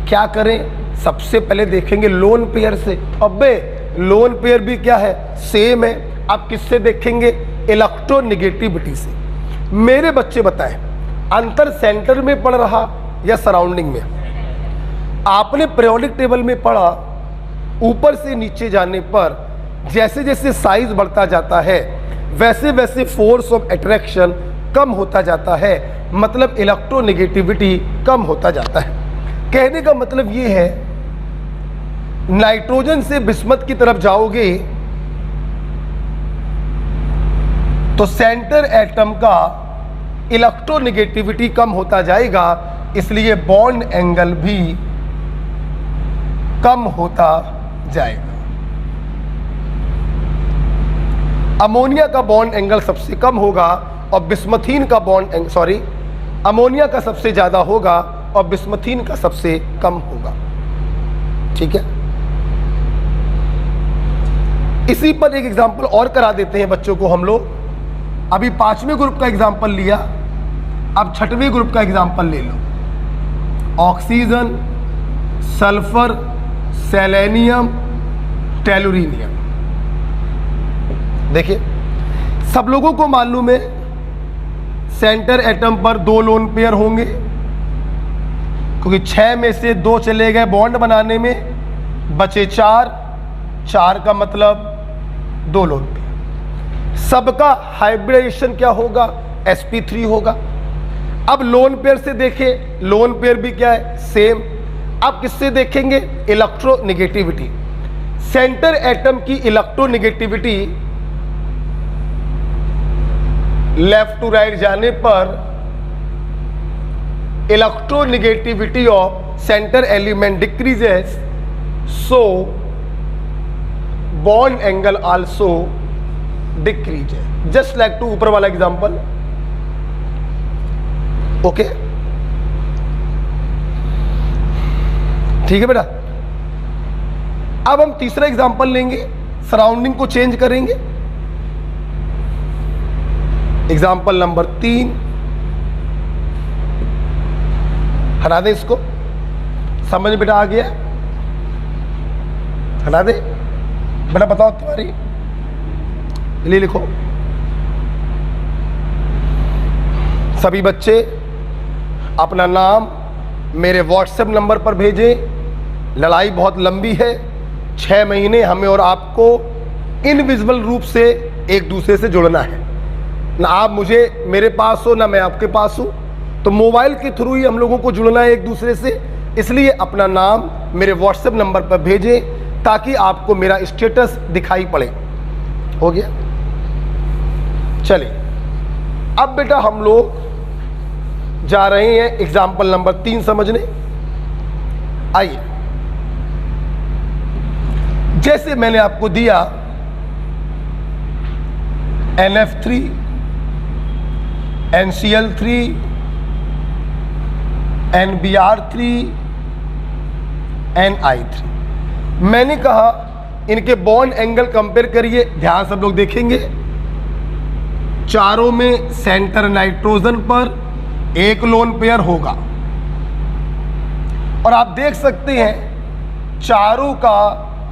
क्या करें? सबसे पहले देखेंगे लोन पेयर से। अबे लोन पेयर भी क्या है? सेम है। आप किससे देखेंगे? इलेक्ट्रोनेगेटिविटी से। मेरे बच्चे बताएं, अंतर सेंटर में पड़ रहा या सराउंडिंग में? आपने पीरियोडिक टेबल में पढ़ा, ऊपर से नीचे जाने पर जैसे जैसे साइज बढ़ता जाता है वैसे वैसे फोर्स ऑफ अट्रैक्शन कम होता जाता है, मतलब इलेक्ट्रोनेगेटिविटी कम होता जाता है। कहने का मतलब ये है, नाइट्रोजन से बिस्मथ की तरफ जाओगे तो सेंटर एटम का इलेक्ट्रोनेगेटिविटी कम होता जाएगा, इसलिए बॉन्ड एंगल भी कम होता जाएगा। अमोनिया का बॉन्ड एंगल सबसे कम होगा और बिस्मथीन का अमोनिया का सबसे ज्यादा होगा और बिस्मथीन का सबसे कम होगा, ठीक है। इसी पर एक एग्जांपल और करा देते हैं बच्चों को हम लोग। अभी 5वें ग्रुप का एग्जांपल लिया, अब 6वें ग्रुप का एग्जांपल ले लो। Oxygen, sulphur, selenium, tellurium. देखिए सब लोगों को मालूम है सेंटर एटम पर 2 लोन पेयर होंगे, क्योंकि 6 में से 2 चले गए बॉन्ड बनाने में, बचे 4 का मतलब 2 लोन पेयर। सबका हाइब्रिडाइजेशन क्या होगा? sp3 होगा। अब लोन पेयर से देखें, लोन पेयर भी क्या है? सेम। अब किससे देखेंगे? इलेक्ट्रोनेगेटिविटी। सेंटर एटम की इलेक्ट्रोनेगेटिविटी लेफ्ट टू राइट जाने पर electronegativity of centre element decreases, so bond angle also decreases, just like to ऊपर वाला एग्जांपल। ओके, ठीक है बेटा। अब हम तीसरा एग्जांपल लेंगे, सराउंडिंग को चेंज करेंगे। एग्जांपल नंबर 3, हटा दे इसको, समझ बेटा आ गया? हटा दे बेटा, बताओ तुम्हारी चलिए लिखो। सभी बच्चे अपना नाम मेरे व्हाट्सएप नंबर पर भेजें। लड़ाई बहुत लंबी है, 6 महीने हमें और आपको इनविजिबल रूप से एक दूसरे से जुड़ना है। ना आप मुझे मेरे पास हो, ना मैं आपके पास हूँ, तो मोबाइल के थ्रू ही हम लोगों को जुड़ना है एक दूसरे से। इसलिए अपना नाम मेरे व्हाट्सएप नंबर पर भेजें ताकि आपको मेरा स्टेटस दिखाई पड़े। हो गया? चलिए अब बेटा हम लोग जा रहे हैं एग्जाम्पल नंबर 3 समझने। आइए, जैसे मैंने आपको दिया NF3, NCl3, NBr3, NI3, मैंने कहा इनके बॉन्ड एंगल कंपेयर करिए। ध्यान सब लोग देखेंगे, चारों में सेंटर नाइट्रोजन पर एक लोन पेयर होगा और आप देख सकते हैं चारों का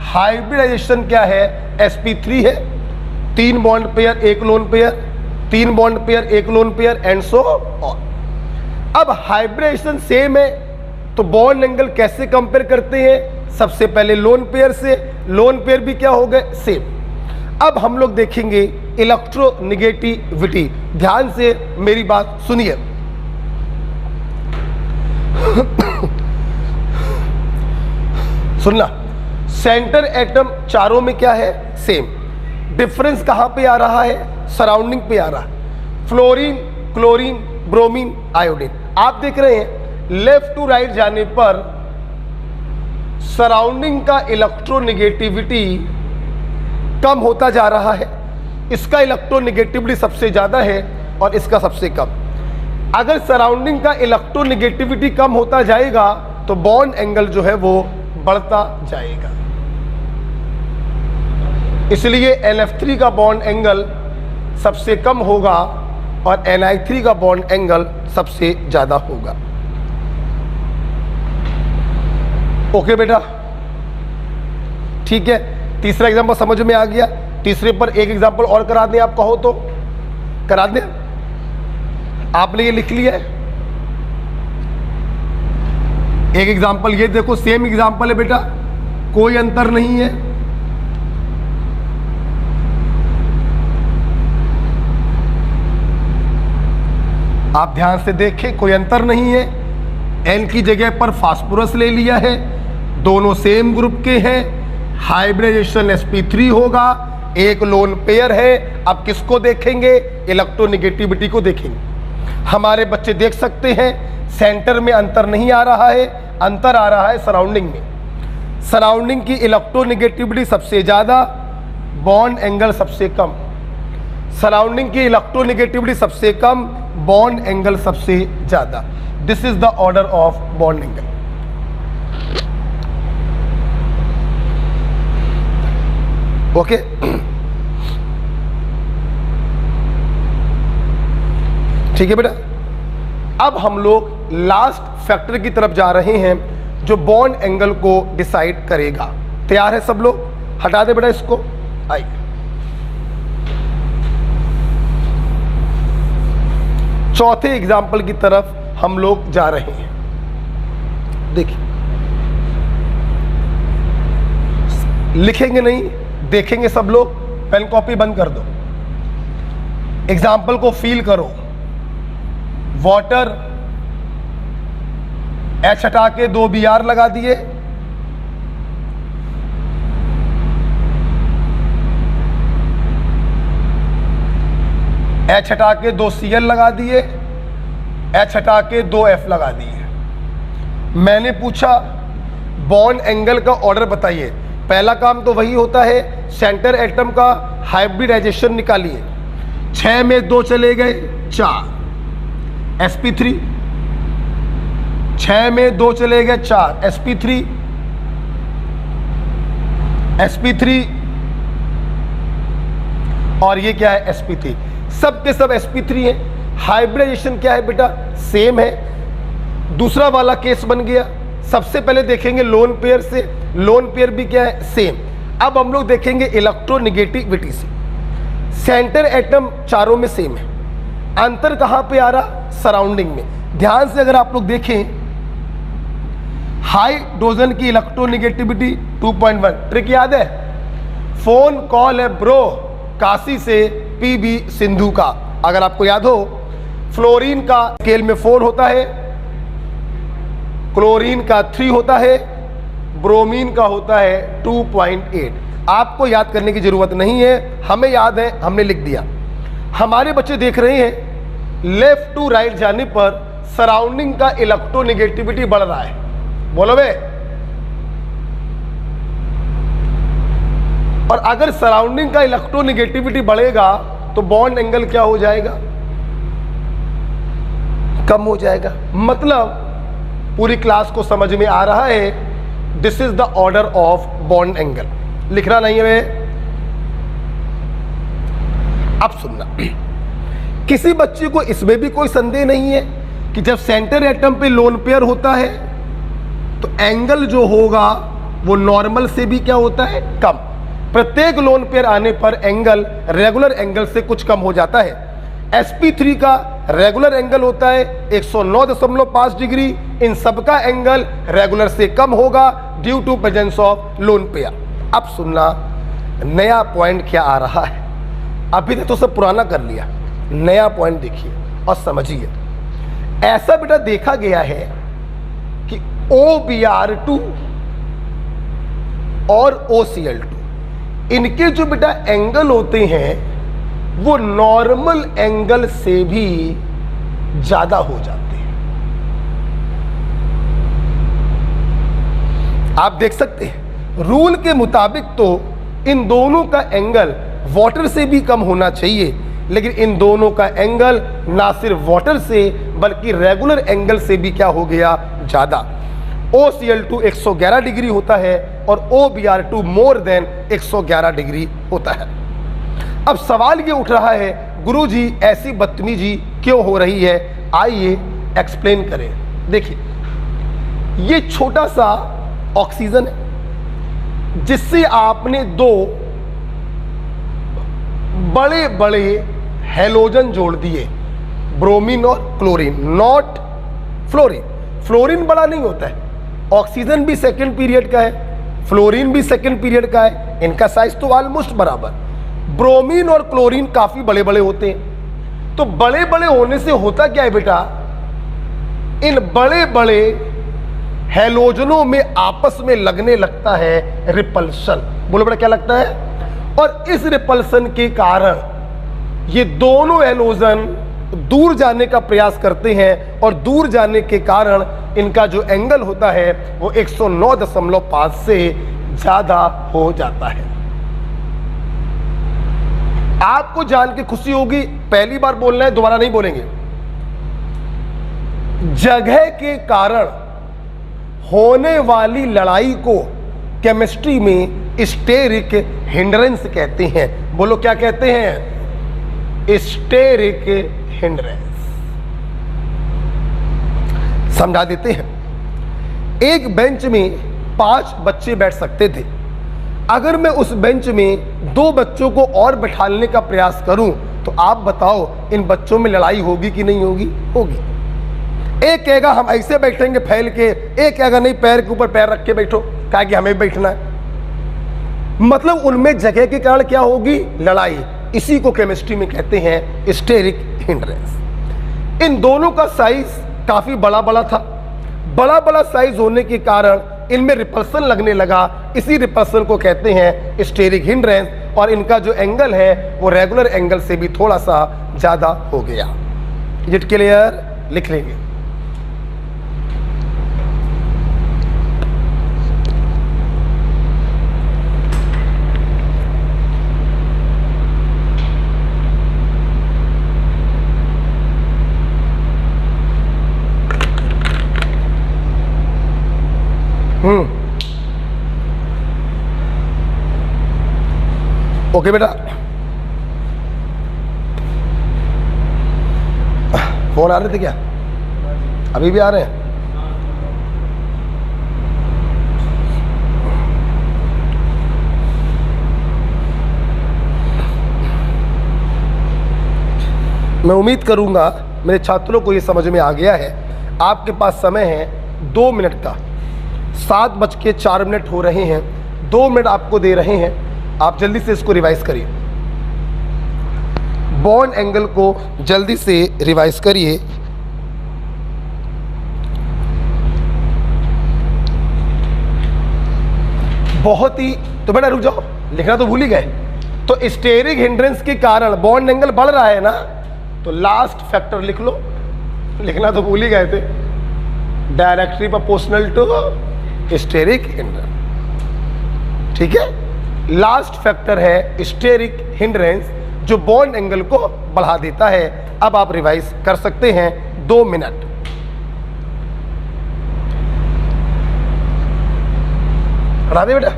हाइब्रिडाइजेशन क्या है, sp3 है। 3 बॉन्ड पेयर एक लोन पेयर, 3 बॉन्ड पेयर एक lone pair, and so on. अब हाइब्रिडाइजेशन सेम है तो बॉन्ड एंगल कैसे कंपेयर करते हैं? सबसे पहले लोन पेयर से, लोन पेयर भी क्या हो गए, सेम। अब हम लोग देखेंगे इलेक्ट्रोनेगेटिविटी। ध्यान से मेरी बात सुनिए। सुनना, सेंटर एटम चारों में क्या है, सेम। डिफरेंस कहां पे आ रहा है, सराउंडिंग पे आ रहा है। Fluorine, chlorine, bromine, iodine. आप देख रहे हैं लेफ्ट टू राइट जाने पर सराउंडिंग का इलेक्ट्रोनेगेटिविटी कम होता जा रहा है। इसका इलेक्ट्रोनेगेटिविटी सबसे ज्यादा है और इसका सबसे कम। अगर सराउंडिंग का इलेक्ट्रोनेगेटिविटी कम होता जाएगा तो बॉन्ड एंगल जो है वो बढ़ता जाएगा। इसलिए NF3 का बॉन्ड एंगल सबसे कम होगा और Ni3 का बॉन्ड एंगल सबसे ज्यादा होगा। ओके बेटा, ठीक है। तीसरा एग्जांपल समझ में आ गया। तीसरे पर एक एग्जांपल और करा दें, आप कहो तो करा दें। आपने ये लिख लिया है एक एग्जांपल, ये देखो सेम एग्जांपल है बेटा, कोई अंतर नहीं है। आप ध्यान से देखें, कोई अंतर नहीं है। N की जगह पर फास्फोरस ले लिया है, दोनों सेम ग्रुप के हैं। हाइब्रिडाइजेशन sp3 होगा, एक लोन पेयर है। अब किसको देखेंगे, इलेक्ट्रोनेगेटिविटी को देखेंगे। हमारे बच्चे देख सकते हैं सेंटर में अंतर नहीं आ रहा है, अंतर आ रहा है सराउंडिंग में। सराउंडिंग की इलेक्ट्रोनेगेटिविटी सबसे ज़्यादा, बॉन्ड एंगल सबसे कम। सराउंडिंग की इलेक्ट्रोनेगेटिविटी सबसे कम, बॉन्ड एंगल सबसे ज़्यादा। This is the order of bond angle. Okay, ठीक है बेटा। अब हम लोग लास्ट फैक्टर की तरफ जा रहे हैं जो बॉन्ड एंगल को डिसाइड करेगा। तैयार है सब लोग? हटा दे बेटा इसको। आइए, चौथे एग्जाम्पल की तरफ हम लोग जा रहे हैं। देखिए, लिखेंगे नहीं, देखेंगे सब लोग। पेन कॉपी बंद कर दो, एग्जाम्पल को फील करो। वाटर, H हटा के 2 Br लगा दिए, H हटा के 2 Cl लगा दिए, H हटा के 2 F लगा दिए। मैंने पूछा बॉन्ड एंगल का ऑर्डर बताइए। पहला काम तो वही होता है, सेंटर एटम का हाइब्रिडाइजेशन निकालिए। 6 में 2 चले गए, 4 sp3, 6 में 2 चले गए, 4 sp3, sp3 और ये क्या है, sp3। सब के सब sp3 है। हाइब्रिडाइजेशन क्या है बेटा, सेम है। दूसरा वाला केस बन गया। सबसे पहले देखेंगे लोन पेयर से, लोन पेयर भी क्या है, सेम। अब हम लोग देखेंगे इलेक्ट्रोनेगेटिविटी से। सेंटर एटम चारों में सेम है, अंतर कहां पे आ रहा? सराउंडिंग में। ध्यान से अगर आप लोग देखें, हाइड्रोजन की इलेक्ट्रोनेगेटिविटी 2.1, ट्रिक याद है? फोन कॉल है ब्रो काशी से पीबी सिंधु का, अगर आपको याद हो। फ्लोरीन का स्केल में 4 होता है, क्लोरीन का 3 होता है, ब्रोमीन का होता है 2.8। आपको याद करने की जरूरत नहीं है, हमें याद है, हमने लिख दिया। हमारे बच्चे देख रहे हैं लेफ्ट टू राइट जाने पर सराउंडिंग का इलेक्ट्रोनेगेटिविटी बढ़ रहा है। बोलो बे। और अगर सराउंडिंग का इलेक्ट्रोनेगेटिविटी बढ़ेगा तो बॉन्ड एंगल क्या हो जाएगा? कम हो जाएगा। मतलब पूरी क्लास को समझ में आ रहा है, this is the order of bond angle. लिखना नहीं है। अब सुनना, किसी बच्चे को इसमें भी कोई संदेह नहीं है कि जब सेंटर एटम पे लोन पेयर होता है तो एंगल जो होगा वो नॉर्मल से भी क्या होता है? कम। प्रत्येक लोन पेयर आने पर एंगल रेगुलर एंगल से कुछ कम हो जाता है। sp3 का रेगुलर एंगल होता है 109.5 डिग्री। इन सबका एंगल रेगुलर से कम होगा due to presence of lone pair. अब सुनना, नया पॉइंट क्या आ रहा है। अभी तक तो सब पुराना कर लिया, नया पॉइंट देखिए और समझिए। ऐसा बेटा देखा गया है कि OBr2 और OCl2, इनके जो बेटा एंगल होते हैं वो नॉर्मल एंगल से भी ज्यादा हो जाते हैं। आप देख सकते हैं रूल के मुताबिक तो इन दोनों का एंगल वाटर से भी कम होना चाहिए, लेकिन इन दोनों का एंगल ना सिर्फ वाटर से बल्कि रेगुलर एंगल से भी क्या हो गया? ज्यादा। OCl2 111 डिग्री होता है और OBr2 मोर देन 111 डिग्री होता है। अब सवाल ये उठ रहा है, गुरुजी ऐसी बदतमीजी क्यों हो रही है? आइए एक्सप्लेन करें। देखिए, ये छोटा सा ऑक्सीजन है जिससे आपने दो बड़े बड़े हैलोजन जोड़ दिए, ब्रोमीन और क्लोरीन, नॉट फ्लोरीन। फ्लोरीन बड़ा नहीं होता है, ऑक्सीजन भी सेकंड पीरियड का है, फ्लोरीन भी सेकंड पीरियड का है, इनका साइज तो ऑलमोस्ट बराबर। ब्रोमीन और क्लोरीन काफी बड़े बड़े होते हैं। तो बड़े बड़े होने से होता क्या है बेटा? इन बड़े बड़े हैलोजनों में आपस में लगने लगता है रिपल्शन। बोलो बेटा क्या लगता है? और इस रिपल्शन के कारण ये दोनों हैलोजन दूर जाने का प्रयास करते हैं और दूर जाने के कारण इनका जो एंगल होता है वो 109.5 से ज्यादा हो जाता है। आपको जान के खुशी होगी, पहली बार बोलना है, दोबारा नहीं बोलेंगे। जगह के कारण होने वाली लड़ाई को केमिस्ट्री में स्टेरिक हिंड्रेंस कहते हैं। बोलो क्या कहते हैं? Steric hindrance. समझा देते हैं। एक बेंच में 5 बच्चे बैठ सकते थे। अगर मैं उस बेंच में 2 बच्चों को और बैठाने का प्रयास करूं तो आप बताओ इन बच्चों में लड़ाई होगी कि नहीं होगी? होगी। एक कहेगा हम ऐसे बैठेंगे फैल के, एक कहेगा नहीं पैर के ऊपर पैर रख के बैठो, कहा कि हमें बैठना है। मतलब उनमें जगह के कारण क्या होगी? लड़ाई। इसी को केमिस्ट्री में कहते हैं स्टेरिक हिंड्रेंस। इन दोनों का साइज काफी बड़ा बड़ा था। बड़ा बड़ा साइज होने के कारण इनमें रिपल्सन लगने लगा। इसी रिपल्सन को कहते हैं स्टेरिक हिंड्रेंस। और इनका जो एंगल है वो रेगुलर एंगल से भी थोड़ा सा ज्यादा हो गया। Is it clear? लिख लेंगे। ओके बेटा, फोन आ रहे थे क्या? अभी भी आ रहे हैं? मैं उम्मीद करूंगा मेरे छात्रों को ये समझ में आ गया है। आपके पास समय है 2 मिनट का। 7:04 हो रहे हैं, 2 मिनट आपको दे रहे हैं, आप जल्दी से इसको रिवाइज करिए। बॉन्ड एंगल को जल्दी से रिवाइज करिए। बहुत ही, तो बेटा रुक जाओ, लिखना तो भूल ही गए। तो स्टेरिक हिंड्रेंस के कारण बॉन्ड एंगल बढ़ रहा है ना, तो लास्ट फैक्टर लिख लो, लिखना तो भूल ही गए थे, directly proportional to steric hindrance. ठीक है, लास्ट फैक्टर है स्टेरिक हिंड्रेंस जो बॉन्ड एंगल को बढ़ा देता है। अब आप रिवाइज कर सकते हैं 2 मिनट। हटा दे बेटा।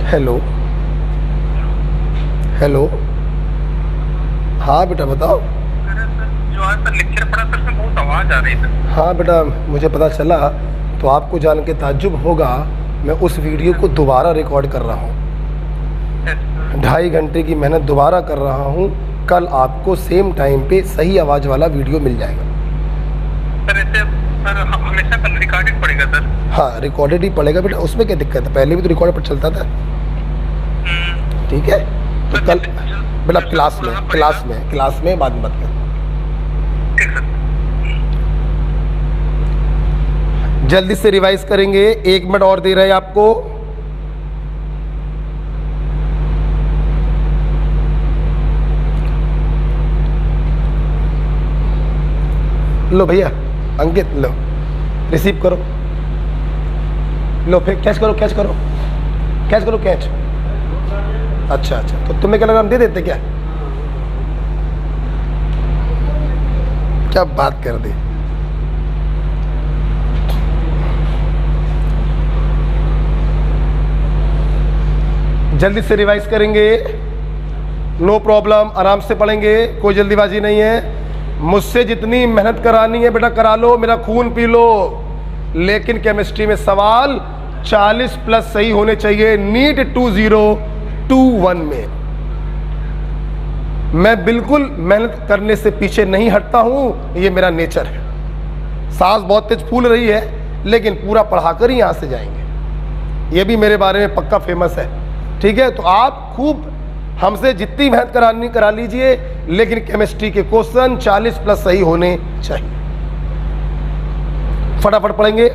हेलो हेलो, हाँ बेटा बताओ। जो आज सर लेक्चर पढ़ा था उसमें बहुत आवाज़ आ रही थी। हाँ बेटा, मुझे पता चला, तो आपको जान के ताज्जुब होगा, मैं उस वीडियो को दोबारा रिकॉर्ड कर रहा हूँ। 2.5 घंटे की मेहनत दोबारा कर रहा हूँ। कल आपको सेम टाइम पे सही आवाज़ वाला वीडियो मिल जाएगा। सर ऐसे सर हमेशा कल रिकॉर्डेड पड़ेगा सर? हाँ, रिकॉर्डेड ही पड़ेगा बेटा, उसमें क्या दिक्कत है, पहले भी तो रिकॉर्ड पर चलता था। ठीक है, तो कल बेटा क्लास में बाद में बात कर। ठीक सर। जल्दी से रिवाइज करेंगे, 1 मिनट और दे रहे हैं आपको। लो भैया अंकित, लो रिसीव करो, लो फिर कैच करो, कैच करो, कैच करो, कैच। अच्छा अच्छा, तो तुम्हें क्या लगा हम दे देते क्या? क्या बात कर दी। जल्दी से रिवाइज करेंगे, नो प्रॉब्लम, आराम से पढ़ेंगे, कोई जल्दीबाजी नहीं है। मुझसे जितनी मेहनत करानी है बेटा करा लो, मेरा खून पी लो, लेकिन केमिस्ट्री में सवाल 40 प्लस सही होने चाहिए। नीट 2021 में मैं बिल्कुल मेहनत करने से पीछे नहीं हटता हूं, ये मेरा नेचर है। सांस बहुत तेज फूल रही है, लेकिन पूरा पढ़ाकर ही यहां से जाएंगे, ये भी मेरे बारे में पक्का फेमस है। ठीक है, तो आप खूब हमसे जितनी मेहनत करानी करा लीजिए, लेकिन केमिस्ट्री के क्वेश्चन 40 प्लस सही होने चाहिए। फटाफट पढ़ेंगे।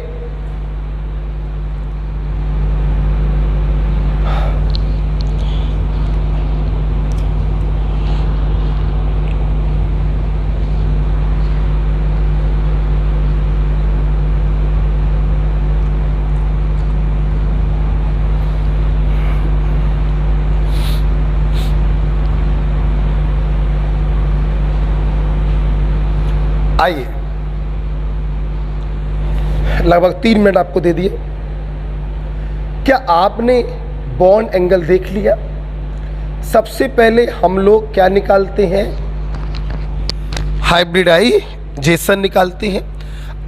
आइए, लगभग 3 मिनट आपको दे दिए। क्या आपने बॉन्ड एंगल देख लिया? सबसे पहले हम लोग क्या निकालते हैं? हाइब्रिडाइजेशन निकालते हैं।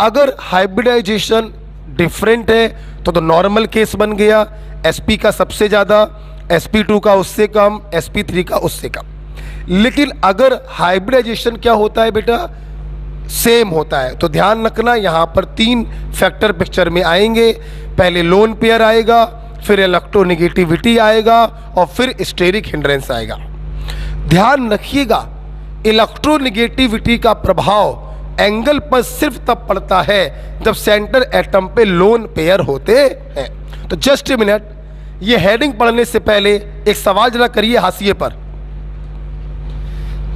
अगर हाइब्रिडाइजेशन डिफरेंट है तो नॉर्मल केस बन गया, sp का सबसे ज़्यादा, sp2 का उससे कम, sp3 का उससे कम। लेकिन अगर हाइब्रिडाइजेशन क्या होता है बेटा, सेम होता है, तो ध्यान रखना यहाँ पर 3 फैक्टर पिक्चर में आएंगे। पहले लोन पेयर आएगा, फिर इलेक्ट्रोनेगेटिविटी आएगा, और फिर स्टेरिक हिंड्रेंस आएगा। ध्यान रखिएगा, इलेक्ट्रोनेगेटिविटी का प्रभाव एंगल पर सिर्फ तब पड़ता है जब सेंटर एटम पे लोन पेयर होते हैं। तो जस्ट ए मिनट, ये हेडिंग पढ़ने से पहले एक सवाल जरा करिए हाशिए पर,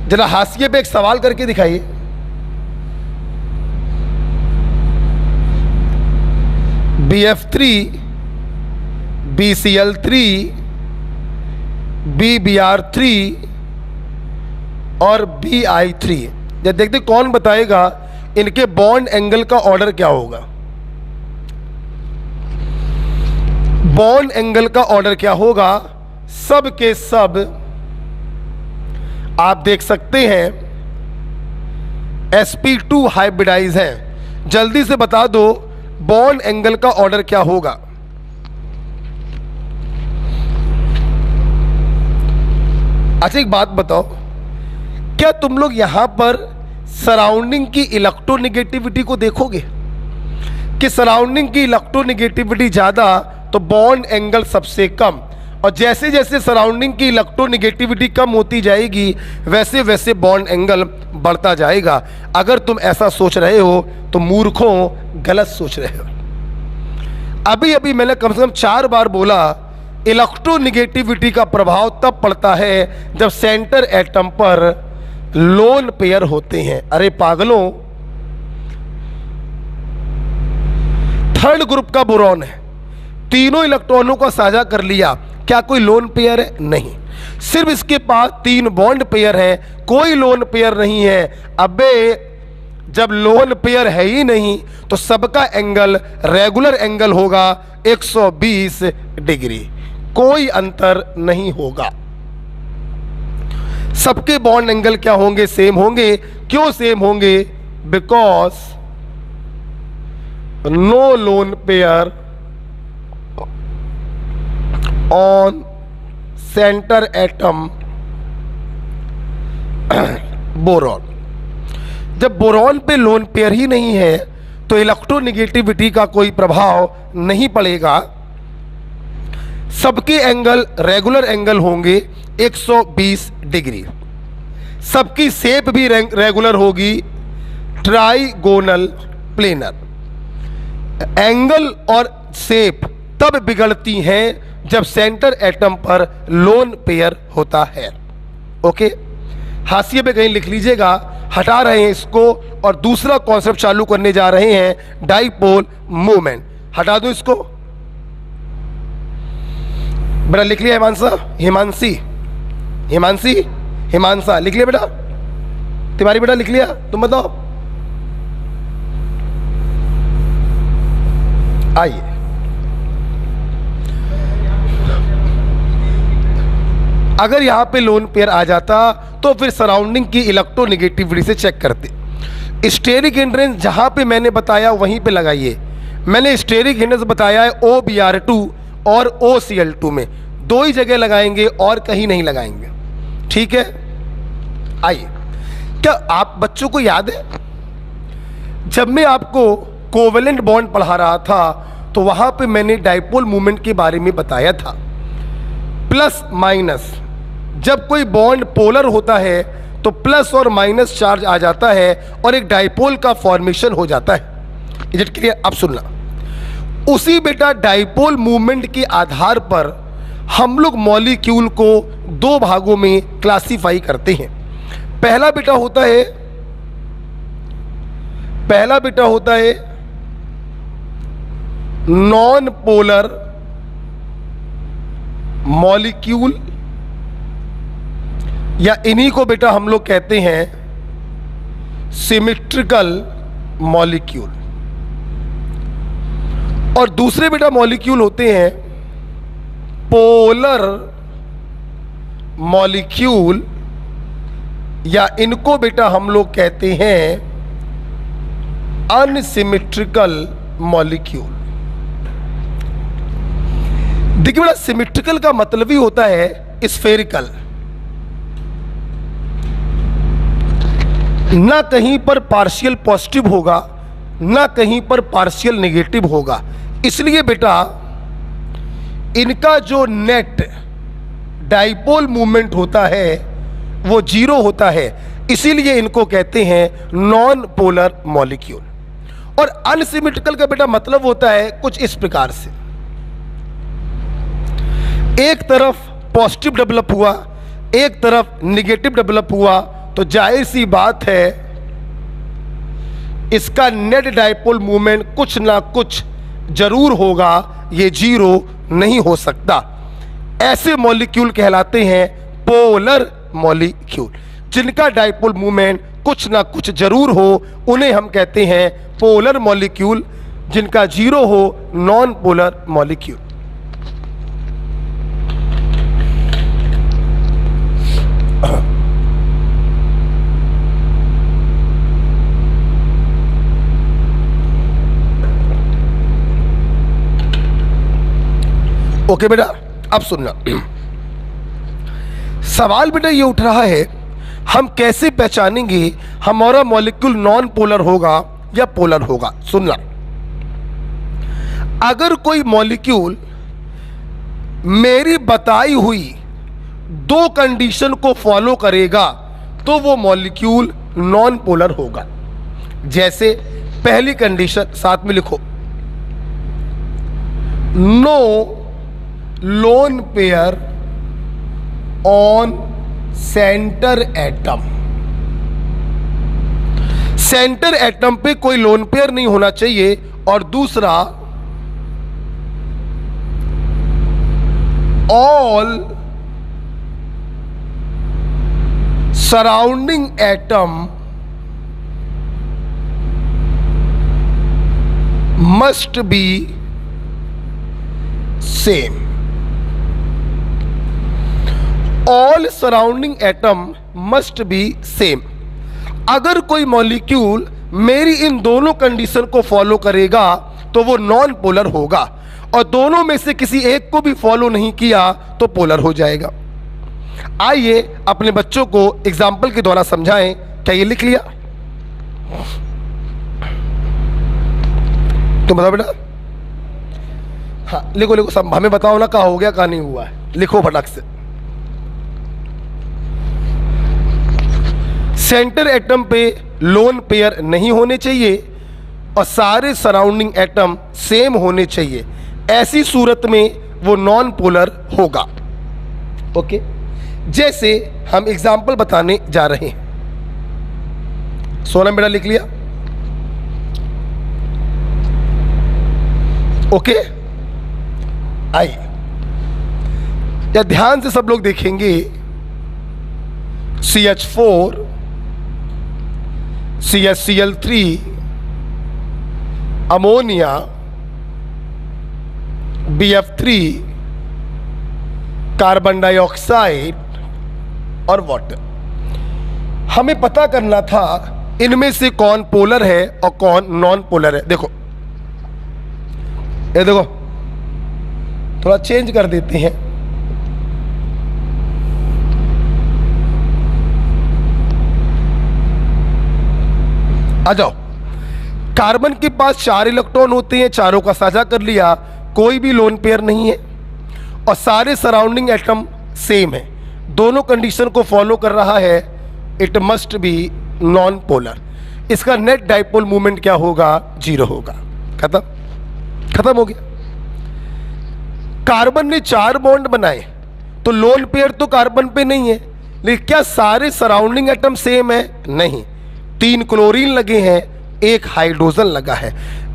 जरा हाशिए पे एक सवाल करके दिखाइए। BF3 BCl3, BBr3 और BI3। जब देखते कौन बताएगा इनके बॉन्ड एंगल का ऑर्डर क्या होगा। बॉन्ड एंगल का ऑर्डर क्या होगा, सब के सब आप देख सकते हैं sp2 हाइब्रिडाइज हैं। जल्दी से बता दो बॉन्ड एंगल का ऑर्डर क्या होगा। अच्छा एक बात बताओ, क्या तुम लोग यहां पर सराउंडिंग की इलेक्ट्रोनेगेटिविटी को देखोगे कि सराउंडिंग की इलेक्ट्रोनेगेटिविटी ज़्यादा तो बॉन्ड एंगल सबसे कम, और जैसे जैसे सराउंडिंग की इलेक्ट्रोनेगेटिविटी कम होती जाएगी वैसे वैसे बॉन्ड एंगल बढ़ता जाएगा। अगर तुम ऐसा सोच रहे हो तो मूर्खों गलत सोच रहे हो। अभी अभी मैंने कम से कम 4 बार बोला इलेक्ट्रोनेगेटिविटी का प्रभाव तब पड़ता है जब सेंटर एटम पर लोन पेयर होते हैं। अरे पागलों, थर्ड ग्रुप का बोरॉन है, तीनों इलेक्ट्रॉनों को साझा कर लिया, क्या कोई लोन पेयर है? नहीं, सिर्फ इसके पास 3 बॉन्ड पेयर है, कोई लोन पेयर नहीं है। अबे जब लोन पेयर है ही नहीं तो सबका एंगल रेगुलर एंगल होगा 120 डिग्री, कोई अंतर नहीं होगा। सबके बॉन्ड एंगल क्या होंगे? सेम होंगे। क्यों सेम होंगे? Because no lone pair on centre atom boron. जब बोरॉन पे लोन पेयर ही नहीं है तो इलेक्ट्रोनेगेटिविटी का कोई प्रभाव नहीं पड़ेगा। सबके एंगल रेगुलर एंगल होंगे 120 डिग्री, सबकी शेप भी रेगुलर होगी, ट्राइगोनल प्लेनर। एंगल और शेप तब बिगड़ती हैं जब सेंटर एटम पर लोन पेयर होता है। ओके, हाशिए पे कहीं लिख लीजिएगा, हटा रहे हैं इसको और दूसरा कॉन्सेप्ट चालू करने जा रहे हैं, डाइपोल मूवमेंट। हटा दो इसको, बेटा लिख लिया हिमांसा, हिमांसी, हिमांसी, हिमांसा लिख लिया बेटा, तिवारी बेटा लिख लिया, तुम बताओ। आइए, अगर यहां पे लोन पेयर आ जाता तो फिर सराउंडिंग की इलेक्ट्रोनेगेटिविटी से चेक करते। स्टेरिक हिंड्रेंस जहां पे मैंने बताया वहीं पे लगाइए। मैंने स्टेरिक हिंड्रेंस बताया है OBr2 और OCl2 में, 2 ही जगह लगाएंगे और कहीं नहीं लगाएंगे। ठीक है, आइए, क्या आप बच्चों को याद है जब मैं आपको कोवेलेंट बॉन्ड पढ़ा रहा था तो वहां पे मैंने डाइपोल मूवमेंट के बारे में बताया था। प्लस माइनस, जब कोई बॉन्ड पोलर होता है तो प्लस और माइनस चार्ज आ जाता है और एक डाइपोल का फॉर्मेशन हो जाता है। Is it clear? अब सुनना, उसी बेटा डाइपोल मूवमेंट के आधार पर हम लोग मॉलिक्यूल को 2 भागों में क्लासिफाई करते हैं। पहला बेटा होता है नॉन पोलर मॉलिक्यूल, या इन्हीं को बेटा हम लोग कहते हैं सिमेट्रिकल मॉलिक्यूल। और दूसरे बेटा मॉलिक्यूल होते हैं पोलर मॉलिक्यूल, या इनको बेटा हम लोग कहते हैं अनसिमेट्रिकल मॉलिक्यूल। देखिए बेटा, सिमेट्रिकल का मतलब ही होता है स्फेरिकल, ना कहीं पर पार्शियल पॉजिटिव होगा ना कहीं पर पार्शियल नेगेटिव होगा। इसलिए बेटा इनका जो नेट डाइपोल मूवमेंट होता है वो 0 होता है, इसीलिए इनको कहते हैं नॉन पोलर मॉलिक्यूल। और अनसिमेट्रिकल का बेटा मतलब होता है कुछ इस प्रकार से, एक तरफ पॉजिटिव डेवलप हुआ एक तरफ नेगेटिव डेवलप हुआ तो जाहिर सी बात है इसका नेट डाइपोल मूवमेंट कुछ ना कुछ जरूर होगा, ये 0 नहीं हो सकता। ऐसे मॉलिक्यूल कहलाते हैं पोलर मॉलिक्यूल। जिनका डाइपोल मूवमेंट कुछ ना कुछ जरूर हो उन्हें हम कहते हैं पोलर मॉलिक्यूल, जिनका जीरो हो नॉन पोलर मॉलिक्यूल। ओके बेटा, अब सुनना। सवाल बेटा ये उठ रहा है, हम कैसे पहचानेंगे हमारा मॉलिक्यूल नॉन पोलर होगा या पोलर होगा। सुनना, अगर कोई मॉलिक्यूल मेरी बताई हुई दो कंडीशन को फॉलो करेगा तो वो मॉलिक्यूल नॉन पोलर होगा। जैसे पहली कंडीशन साथ में लिखो, no lone pair on centre atom. Centre atom पे कोई लोन पेयर नहीं होना चाहिए। और दूसरा, all surrounding atom must be same. All surrounding atom must be same. अगर कोई मॉलिक्यूल मेरी इन दोनों कंडीशन को फॉलो करेगा तो वो नॉन पोलर होगा, और दोनों में से किसी एक को भी फॉलो नहीं किया तो पोलर हो जाएगा। आइए अपने बच्चों को एग्जाम्पल के द्वारा समझाएं। क्या ये लिख लिया? तुम बताओ बेटा। हाँ लिखो लिखो, सब हमें बताओ ना, कहा हो गया कहा नहीं हुआ है, लिखो फटाक से। सेंटर एटम पे लोन पेयर नहीं होने चाहिए और सारे सराउंडिंग एटम सेम होने चाहिए। ऐसी सूरत में वो नॉन पोलर होगा। ओके, जैसे हम एग्जाम्पल बताने जा रहे हैं। सोनम बेटा लिख लिया? ओके, आइए या ध्यान से सब लोग देखेंगे। CH4 CHCl3 ammonia BF3 carbon dioxide और वाटर। हमें पता करना था इनमें से कौन पोलर है और कौन नॉन पोलर है। देखो ये देखो, थोड़ा चेंज कर देते हैं। आ जाओ, कार्बन के पास 4 इलेक्ट्रॉन होते हैं, चारों का साझा कर लिया, कोई भी लोन पेयर नहीं है और सारे सराउंडिंग एटम सेम है, दोनों कंडीशन को फॉलो कर रहा है। It must be non polar. इसका नेट डाइपोल मूवमेंट क्या होगा? 0 होगा। खत्म, खत्म हो गया। कार्बन ने 4 बॉन्ड बनाए तो लोन पेयर तो कार्बन पे नहीं है, लेकिन क्या सारे सराउंडिंग एटम सेम है? नहीं, 3 क्लोरीन लगे हैं, 1 हाइड्रोजन लगा है।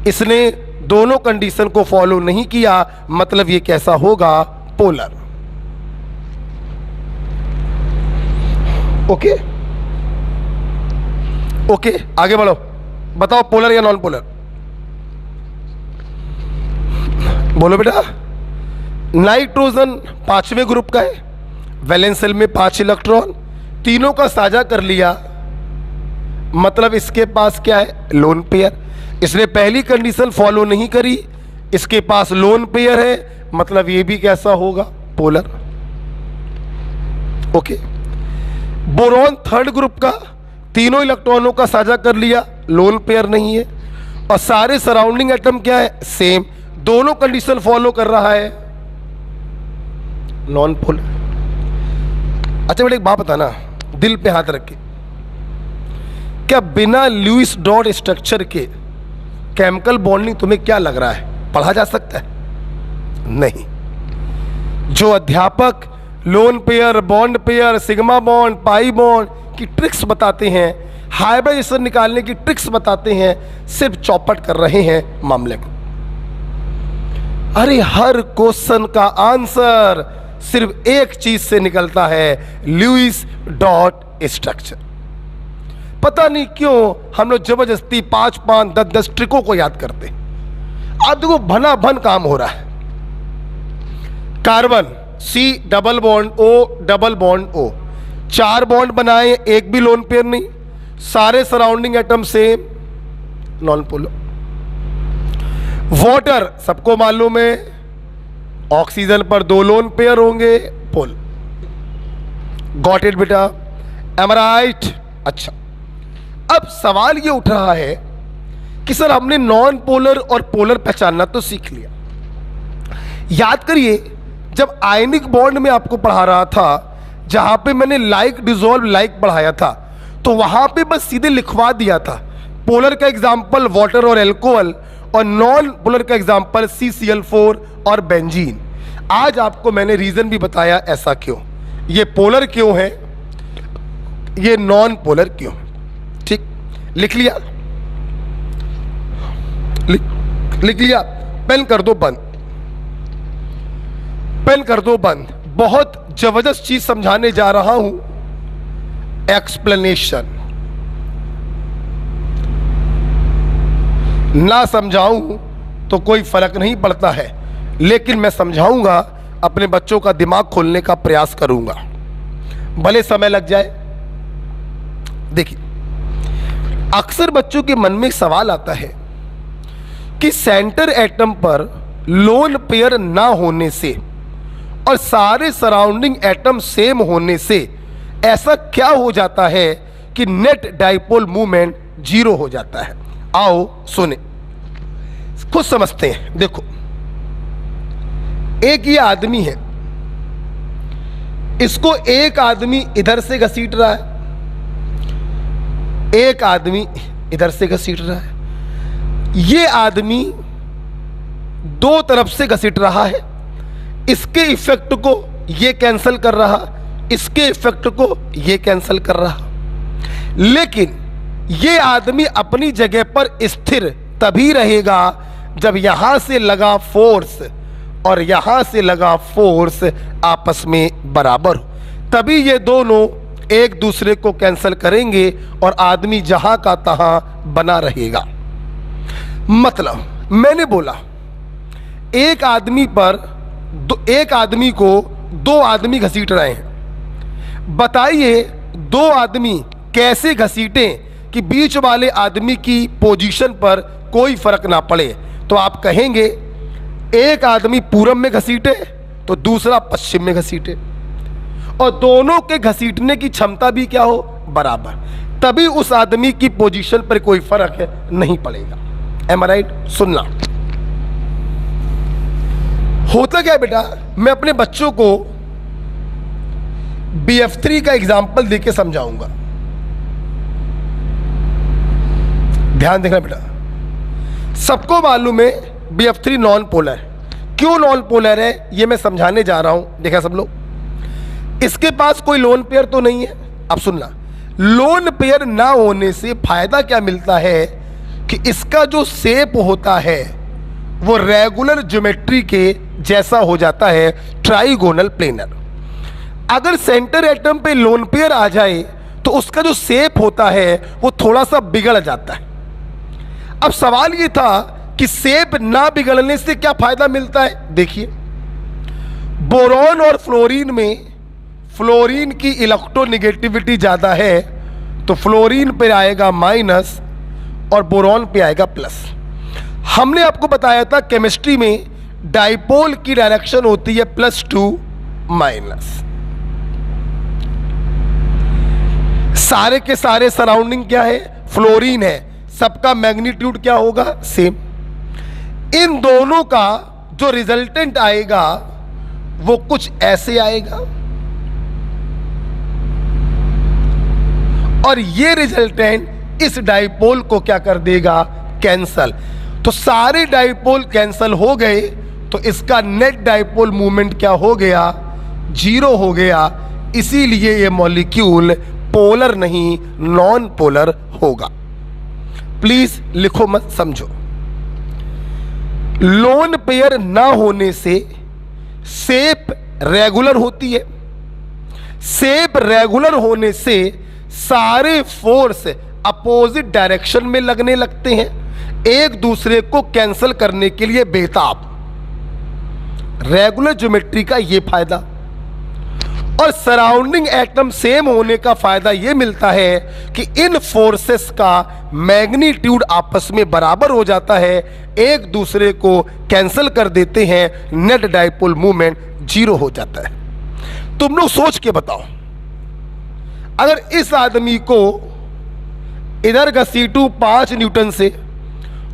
इसने दोनों कंडीशन को फॉलो नहीं किया, मतलब ये कैसा होगा? पोलर। ओके ओके, आगे बढ़ो, बताओ पोलर या नॉन पोलर? बोलो बेटा। नाइट्रोजन 5वें ग्रुप का है, वैलेंस शेल में 5 इलेक्ट्रॉन, तीनों का साझा कर लिया, मतलब इसके पास क्या है? Lone pair. इसने पहली कंडीशन फॉलो नहीं करी, इसके पास लोन पेयर है, मतलब ये भी कैसा होगा? Polar. Okay. Boron 3rd group का, तीनों इलेक्ट्रॉनों का साझा कर लिया, लोन पेयर नहीं है और सारे सराउंडिंग एटम क्या है? सेम, दोनों कंडीशन फॉलो कर रहा है, नॉन पोलर। अच्छा बेटा एक बात बताना, दिल पे हाथ रख के, क्या बिना लुईस डॉट स्ट्रक्चर के केमिकल बॉन्डिंग तुम्हें क्या लग रहा है? पढ़ा जा सकता है? नहीं। जो अध्यापक lone pair, bond pair, sigma bond, pi bond की ट्रिक्स बताते हैं, हाइब्रिडाइजेशन निकालने की ट्रिक्स बताते हैं, सिर्फ चौपट कर रहे हैं मामले को। अरे हर क्वेश्चन का आंसर सिर्फ एक चीज से निकलता है, लुईस डॉट स्ट्रक्चर। पता नहीं क्यों हम लोग जबरदस्ती 5 5 10 10 ट्रिकों को याद करते हैं। आप देखो भना भन काम हो रहा है। Carbon C double bond O double bond O, 4 bond बनाए, एक भी लोन पेयर नहीं, सारे surrounding atom same, non polar. Water सबको मालूम है, ऑक्सीजन पर 2 लोन पेयर होंगे, पोल। गॉट इट बेटा, एम राइट? अच्छा, अब सवाल ये उठ रहा है कि सर हमने नॉन पोलर और पोलर पहचानना तो सीख लिया। याद करिए जब आयनिक बॉन्ड में आपको पढ़ा रहा था, जहां पे मैंने लाइक डिसॉल्व लाइक पढ़ाया था, तो वहां पे बस सीधे लिखवा दिया था पोलर का एग्जांपल वाटर और एल्कोहल, और नॉन पोलर का एग्जांपल CCl4 और बेंजीन। आज आपको मैंने रीजन भी बताया ऐसा क्यों, ये पोलर क्यों है, ये नॉन पोलर क्यों। ठीक, लिख लिया? लिख लिया? पेन कर दो बंद, पेन कर दो बंद। बहुत जबरदस्त चीज समझाने जा रहा हूं, एक्सप्लेनेशन। ना समझाऊं तो कोई फर्क नहीं पड़ता है, लेकिन मैं समझाऊंगा, अपने बच्चों का दिमाग खोलने का प्रयास करूंगा, भले समय लग जाए। देखिए, अक्सर बच्चों के मन में एक सवाल आता है कि सेंटर एटम पर लोन पेयर ना होने से और सारे सराउंडिंग एटम सेम होने से ऐसा क्या हो जाता है कि नेट डाइपोल मूवमेंट 0 हो जाता है। आओ सुने, खुद समझते हैं। देखो, एक ये आदमी है, इसको एक आदमी इधर से घसीट रहा है, एक आदमी इधर से घसीट रहा है, ये आदमी 2 तरफ से घसीट रहा है, इसके इफेक्ट को ये कैंसिल कर रहा, इसके इफेक्ट को ये कैंसिल कर रहा। लेकिन ये आदमी अपनी जगह पर स्थिर तभी रहेगा जब यहां से लगा फोर्स और यहां से लगा फोर्स आपस में बराबर हो, तभी ये दोनों एक दूसरे को कैंसिल करेंगे और आदमी जहां का तहां बना रहेगा। मतलब मैंने बोला एक आदमी पर एक आदमी को 2 आदमी घसीट रहे हैं, बताइए 2 आदमी कैसे घसीटें कि बीच वाले आदमी की पोजीशन पर कोई फर्क ना पड़े। तो आप कहेंगे एक आदमी पूरब में घसीटे तो दूसरा पश्चिम में घसीटे, और दोनों के घसीटने की क्षमता भी क्या हो, बराबर, तभी उस आदमी की पोजीशन पर कोई फर्क नहीं पड़ेगा। एम आई राइट? सुनना, होता क्या है बेटा, मैं अपने बच्चों को BF3 का एग्जाम्पल देके समझाऊंगा। ध्यान देखना बेटा, सबको मालूम है BF3 नॉन पोलर। क्यों नॉन पोलर है ये मैं समझाने जा रहा हूं। देखा सब लोग, इसके पास कोई लोन पेयर तो नहीं है। अब सुनना, लोन पेयर ना होने से फायदा क्या मिलता है कि इसका जो शेप होता है वो रेगुलर ज्योमेट्री के जैसा हो जाता है, ट्राइगोनल प्लेनर। अगर सेंटर एटम पे लोन पेयर आ जाए तो उसका जो शेप होता है वो थोड़ा सा बिगड़ जाता है। अब सवाल ये था कि शेप ना बिगड़ने से क्या फायदा मिलता है। देखिए, बोरॉन और फ्लोरीन में फ्लोरीन की इलेक्ट्रोनेगेटिविटी ज़्यादा है, तो फ्लोरीन पे आएगा माइनस और बोरॉन पे आएगा प्लस। हमने आपको बताया था केमिस्ट्री में डाइपोल की डायरेक्शन होती है +2 माइनस। सारे के सारे सराउंडिंग क्या है, फ्लोरीन है, सबका मैग्नीट्यूड क्या होगा, सेम। इन दोनों का जो रिजल्टेंट आएगा वो कुछ ऐसे आएगा, और ये रिजल्टेंट इस डाइपोल को क्या कर देगा, कैंसल। तो सारे डाइपोल कैंसल हो गए, तो इसका नेट डाइपोल मूवमेंट क्या हो गया, 0 हो गया। इसीलिए ये मॉलिक्यूल पोलर नहीं नॉन पोलर होगा। प्लीज लिखो मत, समझो। लोन पेयर ना होने से शेप रेगुलर होती है। शेप रेगुलर होने से सारे फोर्स अपोजिट डायरेक्शन में लगने लगते हैं, एक दूसरे को कैंसिल करने के लिए बेताब। रेगुलर ज्योमेट्री का यह फायदा। और सराउंडिंग एटम सेम होने का फायदा यह मिलता है कि इन फोर्सेस का मैग्नीट्यूड आपस में बराबर हो जाता है, एक दूसरे को कैंसिल कर देते हैं, नेट डाइपोल मूवमेंट जीरो हो जाता है। तुम लोग सोच के बताओ, अगर इस आदमी को इधर घसीटूं 5 न्यूटन से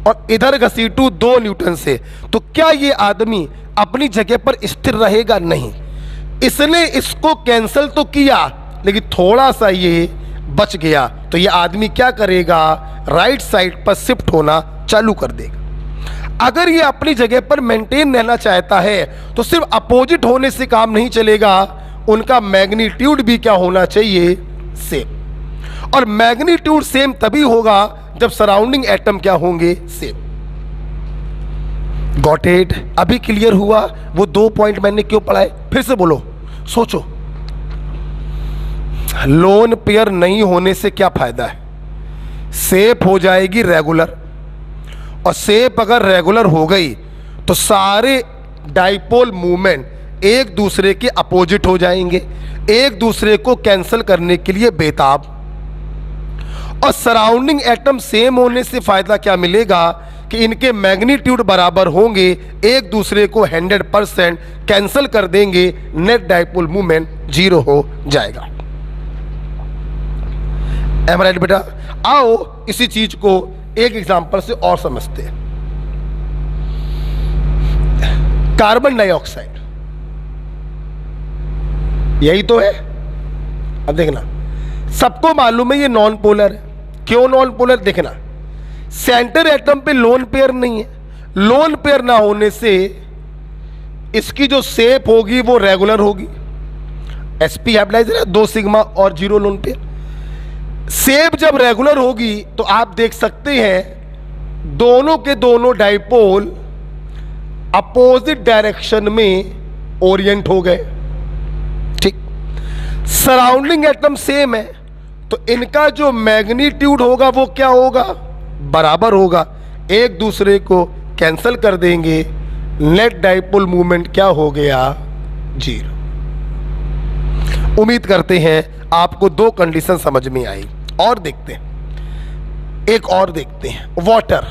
और इधर घसीटूं 2 न्यूटन से, तो क्या ये आदमी अपनी जगह पर स्थिर रहेगा? नहीं। इसने इसको कैंसिल तो किया, लेकिन थोड़ा सा ये बच गया, तो ये आदमी क्या करेगा? राइट साइड पर शिफ्ट होना चालू कर देगा। अगर ये अपनी जगह पर मेंटेन रहना चाहता है तो सिर्फ अपोजिट होने से काम नहीं चलेगा, उनका मैग्नीट्यूड भी क्या होना चाहिए? सेम। और मैग्नीट्यूड सेम तभी होगा जब सराउंडिंग एटम क्या होंगे? सेम। Got it? अभी क्लियर हुआ? वो 2 पॉइंट मैंने क्यों पढ़ाए? फिर से बोलो, सोचो। लोन पेयर नहीं होने से क्या फायदा है? शेप हो जाएगी रेगुलर, और शेप अगर रेगुलर हो गई तो सारे डाइपोल मूवमेंट एक दूसरे के अपोजिट हो जाएंगे, एक दूसरे को कैंसिल करने के लिए बेताब। और सराउंडिंग एटम सेम होने से फायदा क्या मिलेगा कि इनके मैग्नीट्यूड बराबर होंगे, एक दूसरे को 100% कैंसिल कर देंगे, नेट डाइपोल मूवमेंट जीरो हो जाएगा। एम राइट बेटा? आओ इसी चीज को एक एग्जांपल से और समझते हैं। कार्बन डाइऑक्साइड, यही तो है। अब देखना, सबको मालूम है ये नॉन पोलर है। क्यों नॉन पोलर? देखना, सेंटर एटम पे लोन पेयर नहीं है। लोन पेयर ना होने से इसकी जो शेप होगी वो रेगुलर होगी। sp हैप्लाइजर है, 2 सिग्मा और 0 लोन पेयर। शेप जब रेगुलर होगी तो आप देख सकते हैं दोनों के दोनों डाइपोल अपोजिट डायरेक्शन में ओरिएंट हो गए। ठीक। सराउंडिंग एटम सेम है तो इनका जो मैग्नीट्यूड होगा वो क्या होगा? बराबर होगा, एक दूसरे को कैंसिल कर देंगे, नेट डाइपोल मूवमेंट क्या हो गया? जीरो। उम्मीद करते हैं आपको 2 कंडीशन समझ में आई। और देखते हैं, एक और देखते हैं। वाटर,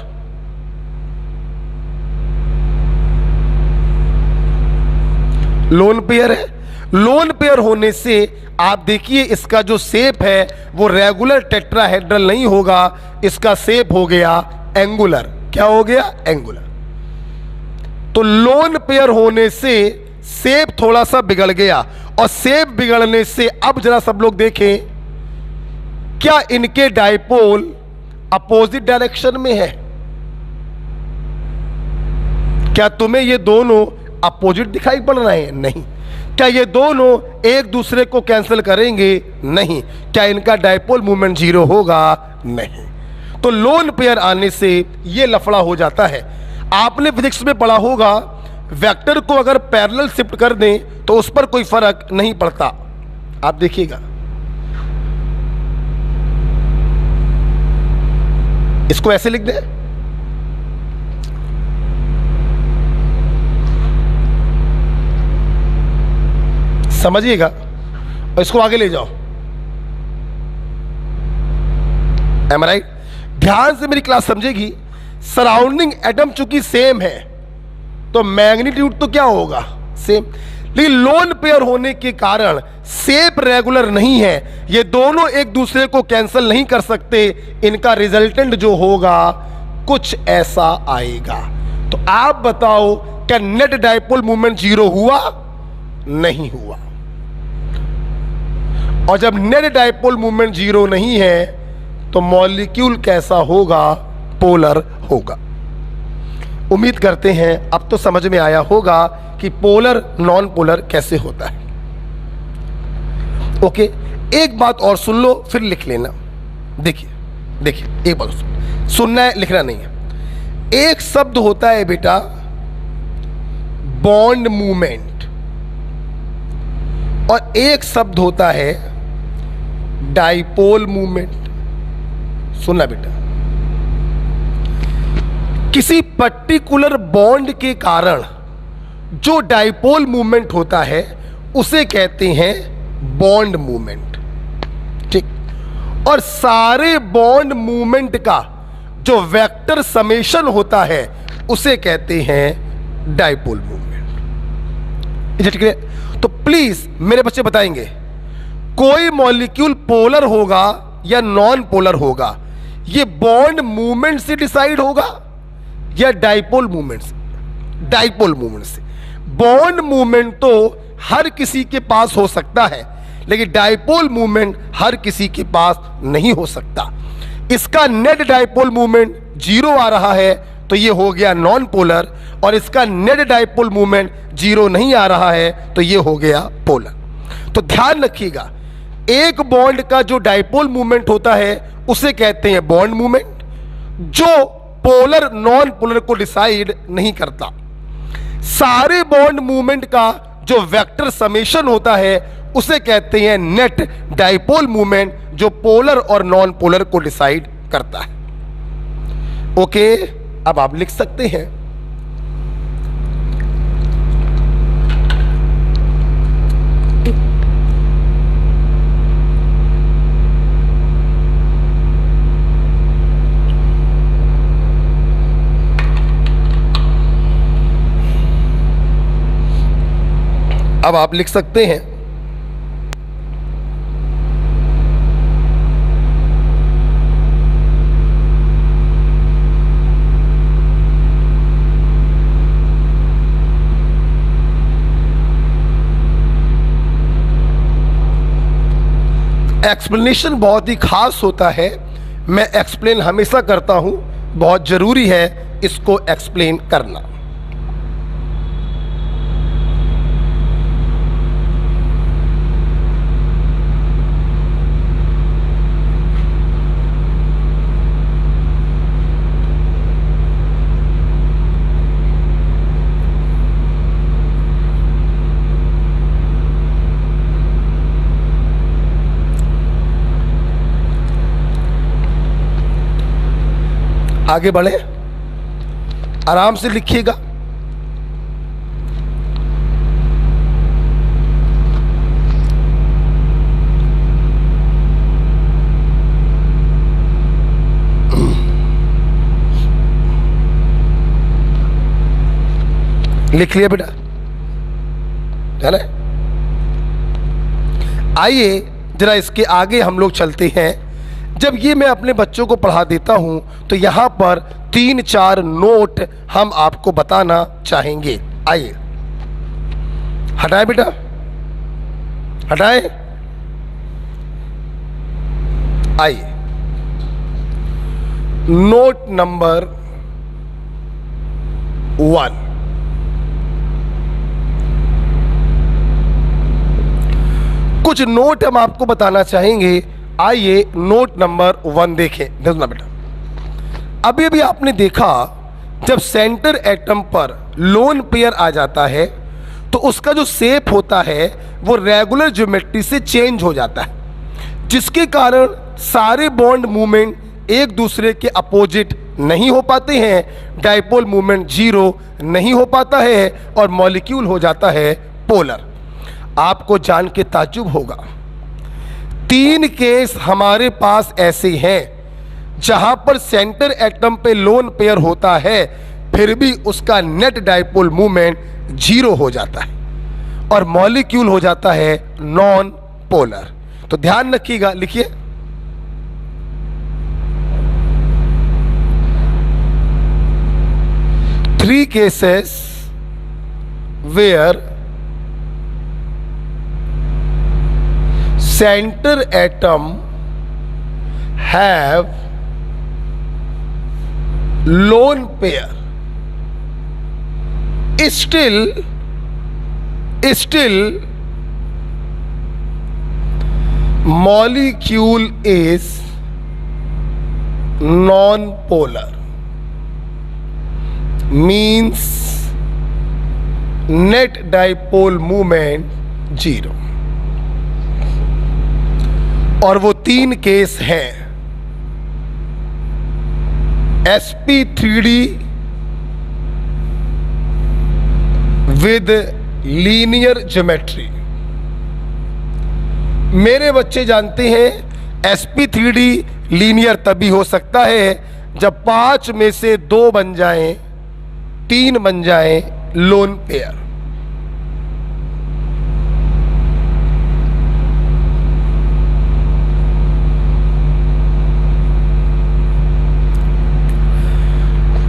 लोन पेयर है। लोन पेयर होने से आप देखिए इसका जो शेप है वो रेगुलर टेट्राहेड्रल नहीं होगा, इसका शेप हो गया एंगुलर। क्या हो गया? एंगुलर। तो लोन पेयर होने से शेप थोड़ा सा बिगड़ गया, और शेप बिगड़ने से अब जरा सब लोग देखें, क्या इनके डाइपोल अपोजिट डायरेक्शन में है? क्या तुम्हें ये दोनों अपोजिट दिखाई पड़ रहे हैं? नहीं। क्या ये दोनों एक दूसरे को कैंसिल करेंगे? नहीं। क्या इनका डाइपोल मूवमेंट जीरो होगा? नहीं। तो लोन पेयर आने से ये लफड़ा हो जाता है। आपने फिजिक्स में पढ़ा होगा, वेक्टर को अगर पैरेलल शिफ्ट कर दें तो उस पर कोई फर्क नहीं पड़ता। आप देखिएगा, इसको ऐसे लिख दें, समझिएगा, और इसको आगे ले जाओ। एम आई राइट? ध्यान से मेरी क्लास समझेगी। सराउंडिंग एटम चूंकि सेम है तो मैग्नीट्यूड तो क्या होगा? सेम। लेकिन लोन पेयर होने के कारण शेप रेगुलर नहीं है, ये दोनों एक दूसरे को कैंसिल नहीं कर सकते, इनका रिजल्टेंट जो होगा कुछ ऐसा आएगा। तो आप बताओ, क्या नेट डाइपोल मूवमेंट जीरो हुआ? नहीं हुआ। और जब नेट डाइपोल मूवमेंट जीरो नहीं है तो मॉलिक्यूल कैसा होगा? पोलर होगा। उम्मीद करते हैं अब तो समझ में आया होगा कि पोलर नॉन पोलर कैसे होता है। ओके, एक बात और सुन लो फिर लिख लेना। देखिए एक बात सुनना है, लिखना नहीं है। एक शब्द होता है बेटा बॉन्ड मूवमेंट, और एक शब्द होता है डाइपोल मूवमेंट। सुनना बेटा, किसी पर्टिकुलर बॉन्ड के कारण जो डाइपोल मूवमेंट होता है उसे कहते हैं बॉन्ड मूवमेंट, ठीक। और सारे बॉन्ड मूवमेंट का जो वेक्टर समेशन होता है उसे कहते हैं डाइपोल मूवमेंट। ठीक है, तो प्लीज मेरे बच्चे बताएंगे, कोई मॉलिक्यूल पोलर होगा या नॉन पोलर होगा, ये बॉन्ड मूवमेंट से डिसाइड होगा या डाइपोल मूवमेंट से? डाइपोल मूवमेंट से। बॉन्ड मूवमेंट तो हर किसी के पास हो सकता है, लेकिन डाइपोल मूवमेंट हर किसी के पास नहीं हो सकता। इसका नेट डाइपोल मूवमेंट 0 आ रहा है तो ये हो गया नॉन पोलर, और इसका नेट डाइपोल मूवमेंट 0 नहीं आ रहा है तो ये हो गया पोलर। तो ध्यान रखिएगा, एक बॉन्ड का जो डाइपोल मूवमेंट होता है उसे कहते हैं बॉन्ड मूवमेंट, जो पोलर नॉन पोलर को डिसाइड नहीं करता। सारे बॉन्ड मूवमेंट का जो वेक्टर समेशन होता है उसे कहते हैं नेट डाइपोल मूवमेंट, जो पोलर और नॉन पोलर को डिसाइड करता है। ओके, अब आप लिख सकते हैं अब आप लिख सकते हैं एक्सप्लेनेशन बहुत ही खास होता है। मैं एक्सप्लेन हमेशा करता हूं, बहुत जरूरी है इसको एक्सप्लेन करना। आगे बढ़े, आराम से लिखिएगा। लिख लिया बेटा, है ना? आइए जरा इसके आगे हम लोग चलते हैं। जब ये मैं अपने बच्चों को पढ़ा देता हूं तो यहां पर 3-4 नोट हम आपको बताना चाहेंगे। आइए, हटाए बेटा, हटाए। आइए, नोट नंबर 1, कुछ नोट हम आपको बताना चाहेंगे। आइए नोट नंबर 1 देखें। देखना बेटा, अभी भी आपने देखा जब सेंटर एटम पर लोन पेयर आ जाता है तो उसका जो शेप होता है वो रेगुलर ज्योमेट्री से चेंज हो जाता है, जिसके कारण सारे बॉन्ड मूवमेंट एक दूसरे के अपोजिट नहीं हो पाते हैं, डाइपोल मूवमेंट 0 नहीं हो पाता है और मॉलिक्यूल हो जाता है पोलर। आपको जान के ताज्जुब होगा, 3 केस हमारे पास ऐसे हैं जहां पर सेंटर एटम पे लोन पेयर होता है फिर भी उसका नेट डाइपोल मूवमेंट 0 हो जाता है और मॉलिक्यूल हो जाता है नॉन पोलर। तो ध्यान रखिएगा, लिखिए। Three cases where center atom have lone pair, still molecule is non-polar, means net dipole movement 0। और वो 3 केस हैं sp3d विद लीनियर ज्योमेट्री। मेरे बच्चे जानते हैं sp3d लीनियर तभी हो सकता है जब 5 में से 2 बन जाएं, 3 बन जाएं लोन पेयर।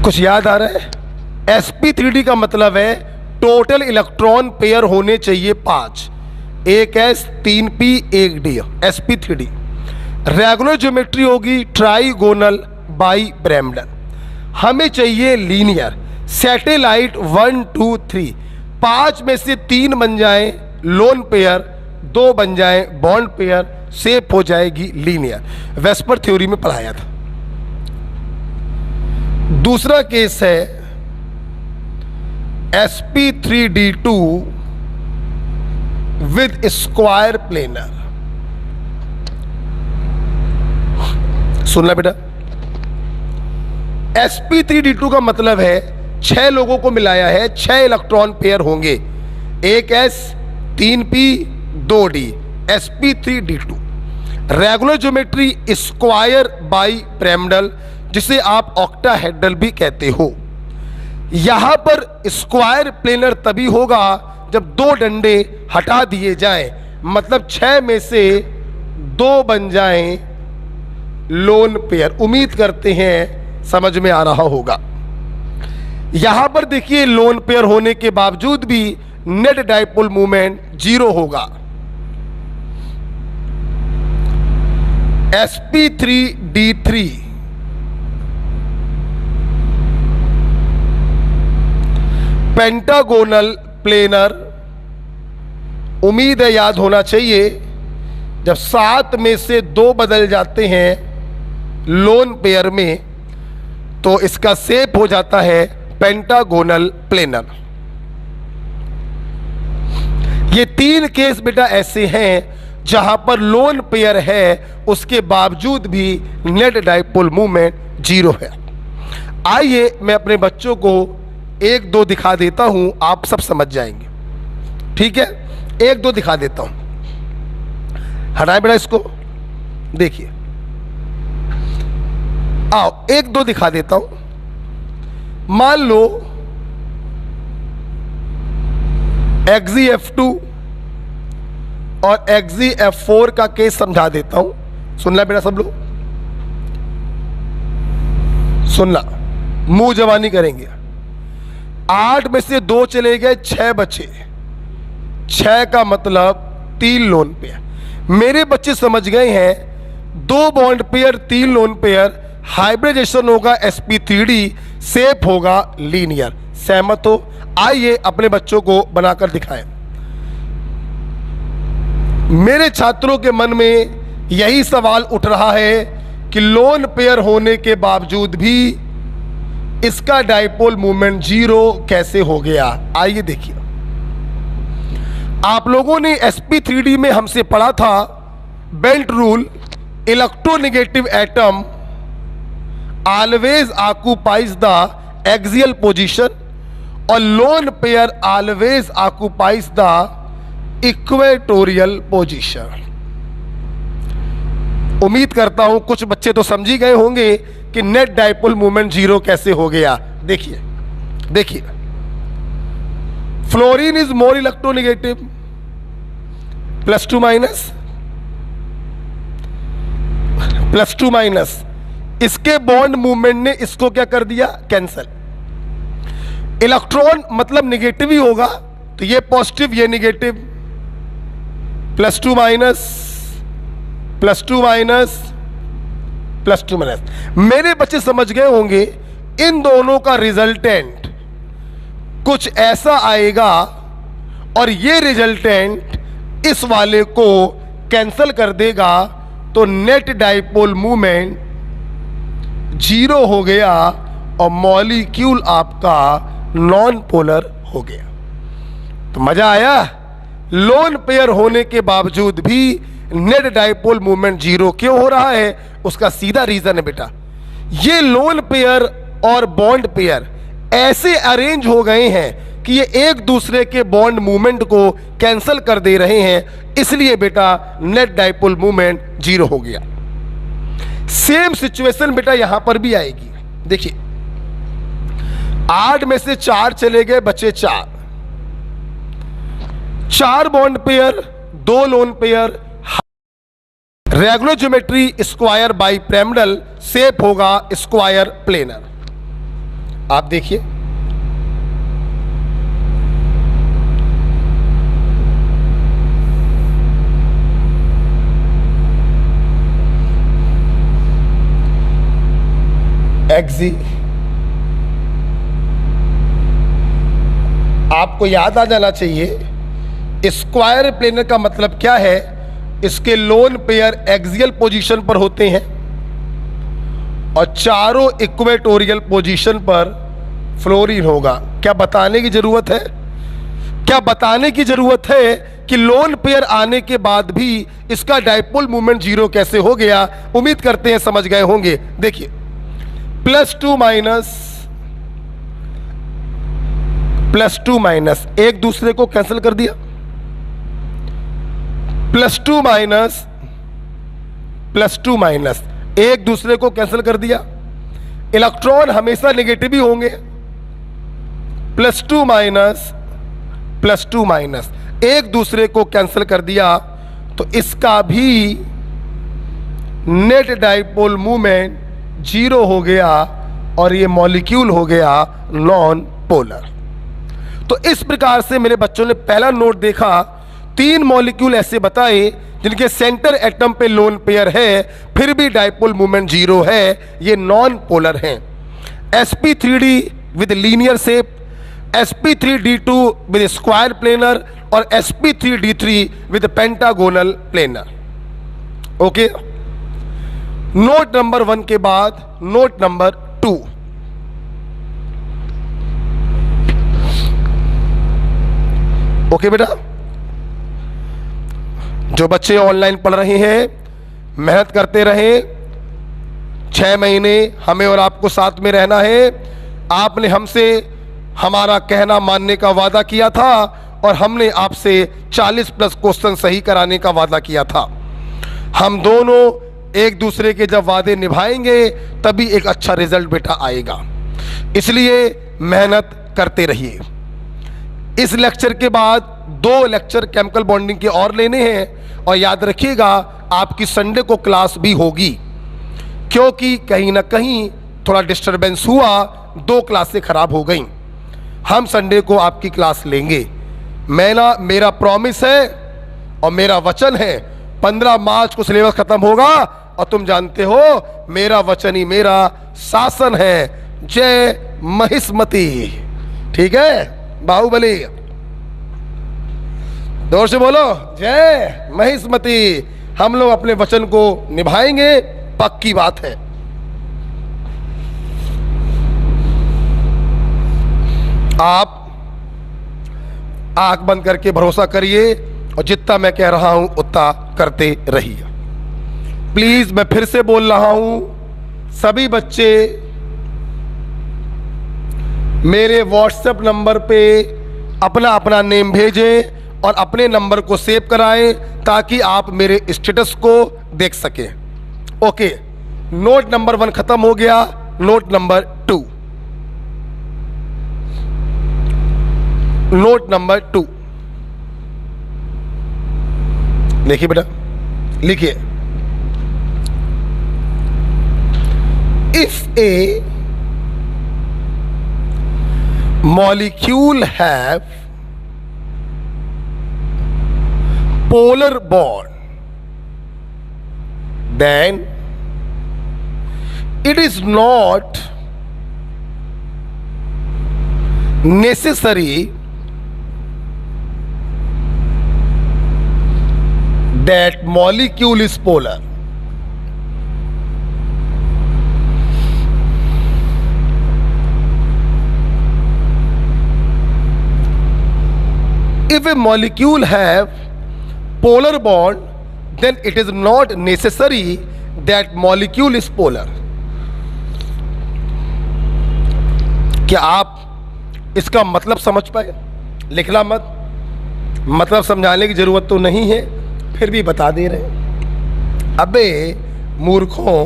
कुछ याद आ रहा है? sp3d का मतलब है टोटल इलेक्ट्रॉन पेयर होने चाहिए 5, एक s 3 p 1 d। sp3d regular geometry होगी ट्राइगोनल बाई पिरामिडल। हमें चाहिए लीनियर सैटेलाइट 1 2 3। 5 में से 3 बन जाए लोन पेयर, 2 बन जाए बॉन्ड पेयर, शेप हो जाएगी लीनियर। वेस्पर थ्योरी में पढ़ाया था। दूसरा केस है sp3d2 विद स्क्वायर प्लेनर। सुनना बेटा, sp3d2 का मतलब है 6 लोगों को मिलाया है, 6 इलेक्ट्रॉन पेयर होंगे, एक s 3 p 2 d। sp3d2 regular geometry square bi pyramidal, जिसे आप ऑक्टाहेड्रल भी कहते हो। यहां पर स्क्वायर प्लेनर तभी होगा जब 2 डंडे हटा दिए जाएं, मतलब 6 में से 2 बन जाएं लोन पेयर। उम्मीद करते हैं समझ में आ रहा होगा। यहां पर देखिए लोन पेयर होने के बावजूद भी नेट डाइपोल मूवमेंट 0 होगा। sp3d3 पेंटागोनल प्लेनर, उम्मीद है याद होना चाहिए। जब 7 में से 2 बदल जाते हैं लोन पेयर में तो इसका शेप हो जाता है पेंटागोनल प्लेनर। ये 3 केस बेटा ऐसे हैं जहां पर लोन पेयर है, उसके बावजूद भी नेट डाइपोल मूवमेंट 0 है। आइए मैं अपने बच्चों को 1 2 दिखा देता हूं, आप सब समझ जाएंगे। ठीक है, 1 2 दिखा देता हूं। हटाए बेटा इसको, देखिए आओ 1 2 दिखा देता हूं। मान लो XZ-F2 और XZ-F4 का केस समझा देता हूं। सुनना बेटा सब लोग, सुनना, मुंह जवानी करेंगे। 8 में से 2 चले गए, 6 बचे। 6 का मतलब 3 लोन पेयर। मेरे बच्चे समझ गए हैं 2 bond pair 3 lone pair, hybridization होगा sp3d, शेप होगा लीनियर। सहमत हो? आइए अपने बच्चों को बनाकर दिखाएं। मेरे छात्रों के मन में यही सवाल उठ रहा है कि लोन पेयर होने के बावजूद भी इसका डाइपोल मूवमेंट 0 कैसे हो गया। आइए देखिए, आप लोगों ने sp3d में हमसे पढ़ा था bent rule, electronegative atom always occupies the axial position और lone pair always occupies the equatorial position. उम्मीद करता हूं कुछ बच्चे तो समझ ही गए होंगे कि नेट डाइपोल मूवमेंट 0 कैसे हो गया। देखिए देखिए, fluorine is more electronegative, +2 minus, इसके बॉन्ड मूवमेंट ने इसको क्या कर दिया, कैंसल। इलेक्ट्रॉन मतलब निगेटिव ही होगा, तो ये पॉजिटिव ये निगेटिव, +2 माइनस, +2 माइनस, +2 माइनस। मेरे बच्चे समझ गए होंगे इन दोनों का रिजल्टेंट कुछ ऐसा आएगा और ये रिजल्टेंट इस वाले को कैंसल कर देगा, तो नेट डाइपोल मूवमेंट 0 हो गया और मॉलिक्यूल आपका नॉन पोलर हो गया। तो मजा आया। लोन पेयर होने के बावजूद भी नेट डाइपोल मूवमेंट जीरो क्यों हो रहा है? उसका सीधा रीजन है बेटा, ये लोन पेयर और बॉन्ड पेयर ऐसे अरेंज हो गए हैं कि ये एक दूसरे के बॉन्ड मूवमेंट को कैंसिल कर दे रहे हैं, इसलिए बेटा नेट डाइपोल मूवमेंट जीरो हो गया। सेम सिचुएशन बेटा यहां पर भी आएगी। देखिए 8 में से 4 चले गए, बचे 4 bond pair, 2 lone pair, regular geometry square bi pyramidal shape होगा स्क्वायर प्लेनर। आप देखिए एक्सी, आपको याद आ जाना चाहिए स्क्वायर प्लेनर का मतलब क्या है। इसके लोन पेयर एक्सियल पोजीशन पर होते हैं और चारों इक्वेटोरियल पोजीशन पर फ्लोरीन होगा। क्या बताने की जरूरत है? क्या बताने की जरूरत है कि लोन पेयर आने के बाद भी इसका डाइपोल मूवमेंट जीरो कैसे हो गया? उम्मीद करते हैं समझ गए होंगे। देखिए प्लस टू माइनस एक दूसरे को कैंसिल कर दिया, प्लस टू माइनस एक दूसरे को कैंसिल कर दिया। इलेक्ट्रॉन हमेशा नेगेटिव ही होंगे। प्लस टू माइनस एक दूसरे को कैंसिल कर दिया, तो इसका भी नेट डाइपोल मूवमेंट जीरो हो गया और ये मॉलिक्यूल हो गया नॉन पोलर। तो इस प्रकार से मेरे बच्चों ने पहला नोट देखा, 3 मॉलिक्यूल ऐसे बताए जिनके सेंटर एटम पे लोन पेयर है फिर भी डाइपोल मूवमेंट जीरो है, ये नॉन पोलर हैं। sp3d with linear shape, sp3d2 with square planar और sp3d3 with pentagonal planar. Okay, note number 1 के बाद नोट नंबर 2। ओके बेटा, जो बच्चे ऑनलाइन पढ़ रहे हैं मेहनत करते रहे, 6 महीने हमें और आपको साथ में रहना है। आपने हमसे हमारा कहना मानने का वादा किया था और हमने आपसे 40+ क्वेश्चन सही कराने का वादा किया था। हम दोनों एक दूसरे के जब वादे निभाएंगे तभी एक अच्छा रिजल्ट बेटा आएगा, इसलिए मेहनत करते रहिए। इस लेक्चर के बाद 2 लेक्चर केमिकल बॉन्डिंग के और लेने हैं और याद रखिएगा आपकी संडे को क्लास भी होगी, क्योंकि कहीं ना कहीं थोड़ा डिस्टरबेंस हुआ, 2 क्लासें खराब हो गई। हम संडे को आपकी क्लास लेंगे। मेरा प्रॉमिस है और मेरा वचन है, 15 मार्च को सिलेबस खत्म होगा और तुम जानते हो मेरा वचन ही मेरा शासन है। जय महिष्मती। ठीक है बाहुबली, जोर से बोलो जय महिष्मती। हम लोग अपने वचन को निभाएंगे, पक्की बात है। आप आंख बंद करके भरोसा करिए और जितना मैं कह रहा हूं उतना करते रहिए। प्लीज मैं फिर से बोल रहा हूं, सभी बच्चे मेरे व्हाट्सएप नंबर पे अपना अपना नेम भेजें और अपने नंबर को सेव कराएं ताकि आप मेरे स्टेटस को देख सकें। ओके, नोट नंबर 1 खत्म हो गया। नोट नंबर 2, नोट नंबर 2 देखिए बेटा, लिखिए। If A molecule have polar bond, then it is not necessary that molecule is polar. If a molecule have polar bond, then it is not necessary that molecule is polar. क्या आप इसका मतलब समझ पाए? लिखना मत, मतलब समझाने की जरूरत तो नहीं है, फिर भी बता दे रहे। अबे मूर्खों,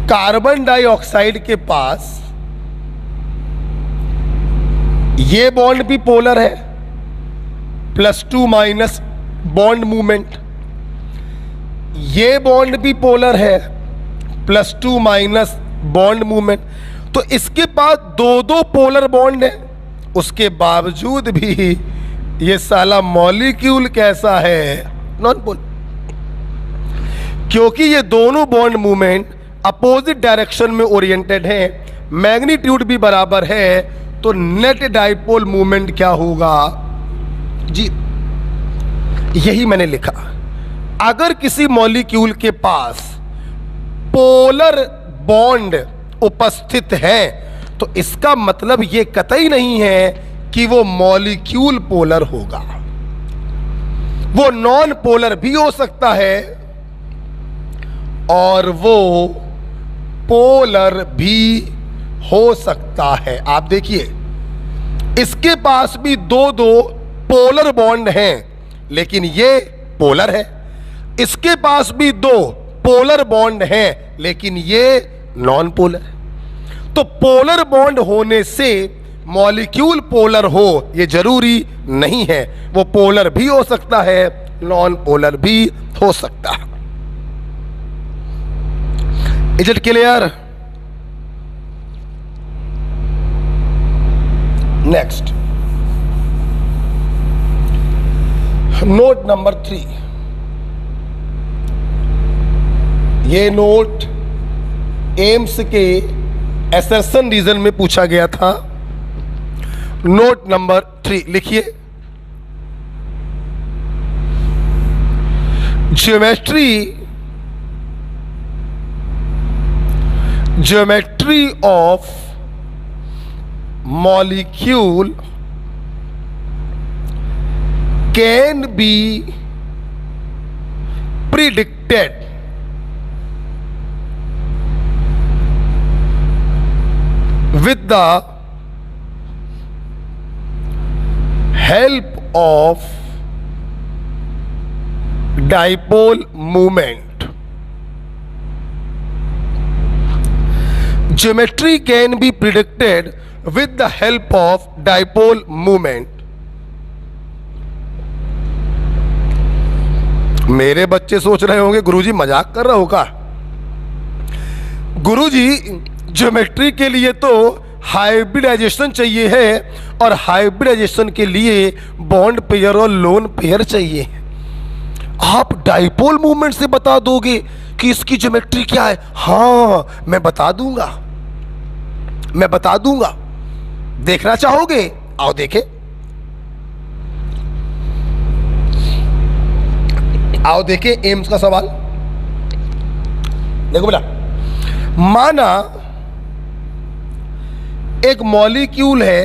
कार्बन डाइऑक्साइड के पास ये बॉन्ड भी पोलर है, +2- बॉन्ड मूवमेंट, ये बॉन्ड भी पोलर है, +2- बॉन्ड मूवमेंट। तो इसके पास दो पोलर बॉन्ड है, उसके बावजूद भी ये साला मॉलिक्यूल कैसा है? Non polar. क्योंकि ये दोनों बॉन्ड मूवमेंट अपोजिट डायरेक्शन में ओरिएंटेड है, मैग्नीट्यूड भी बराबर है, तो नेट डाइपोल मूवमेंट क्या होगा जी? यही मैंने लिखा। अगर किसी मॉलिक्यूल के पास पोलर बॉन्ड उपस्थित है तो इसका मतलब ये कतई नहीं है कि वो मॉलिक्यूल पोलर होगा। वो नॉन पोलर भी हो सकता है और वो पोलर भी हो सकता है। आप देखिए, इसके पास भी दो पोलर बॉन्ड हैं, लेकिन ये पोलर है। इसके पास भी दो पोलर बॉन्ड हैं, लेकिन ये नॉन पोलर है। तो पोलर बॉन्ड होने से मॉलिक्यूल पोलर हो ये जरूरी नहीं है। वो पोलर भी हो सकता है, नॉन पोलर भी हो सकता है। Is it clear? Next, note number 3। ये नोट एम्स के असर्शन रीजन में पूछा गया था। नोट नंबर 3 लिखिए। Geometry of molecule can be predicted with the help of dipole moment. Geometry can be predicted with the help of dipole moment. मेरे बच्चे सोच रहे होंगे गुरुजी मजाक कर रहा होगा। गुरुजी ज्योमेट्री के लिए तो हाइब्रिडाइजेशन चाहिए है और हाइब्रिडाइजेशन के लिए बॉन्ड पेयर और लोन पेयर चाहिए। आप डाइपोल मूवमेंट से बता दोगे कि इसकी ज्योमेट्री क्या है? हाँ, मैं बता दूंगा। देखना चाहोगे? आओ देखें। आओ देखें एम्स का सवाल। देखो बेटा, माना एक मॉलिक्यूल है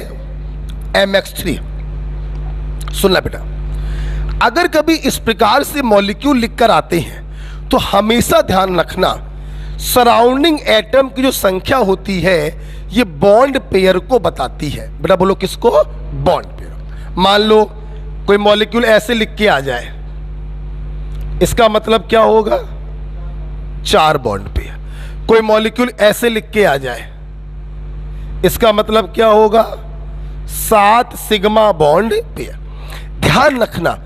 MX3। सुनना बेटा, अगर कभी इस प्रकार से मॉलिक्यूल लिखकर आते हैं तो हमेशा ध्यान रखना, सराउंडिंग एटम की जो संख्या होती है ये बॉन्ड पेयर को बताती है। बेटा बोलो किसको? Bond pair. मान लो कोई मॉलिक्यूल ऐसे लिख के आ जाए, इसका मतलब क्या होगा? 4 बॉन्ड पेयर। कोई मॉलिक्यूल ऐसे लिख के आ जाए, इसका मतलब क्या होगा? 7 सिग्मा बॉन्ड पेयर। ध्यान रखना,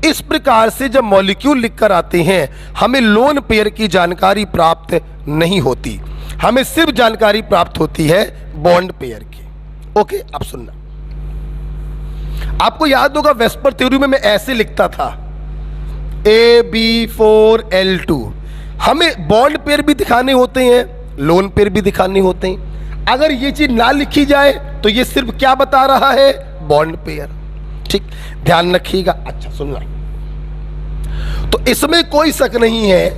इस प्रकार से जब मॉलिक्यूल लिखकर आते हैं हमें लोन पेयर की जानकारी प्राप्त नहीं होती, हमें सिर्फ जानकारी प्राप्त होती है बॉन्ड पेयर की। ओके, अब सुनना। आपको याद होगा वेस्पर थ्योरी में मैं ऐसे लिखता था AB4L2। हमें बॉन्ड पेयर भी दिखाने होते हैं, लोन पेयर भी दिखाने होते हैं। अगर ये चीज ना लिखी जाए तो ये सिर्फ क्या बता रहा है? Bond pair. ठीक, ध्यान रखिएगा। अच्छा सुनना, तो इसमें कोई शक नहीं है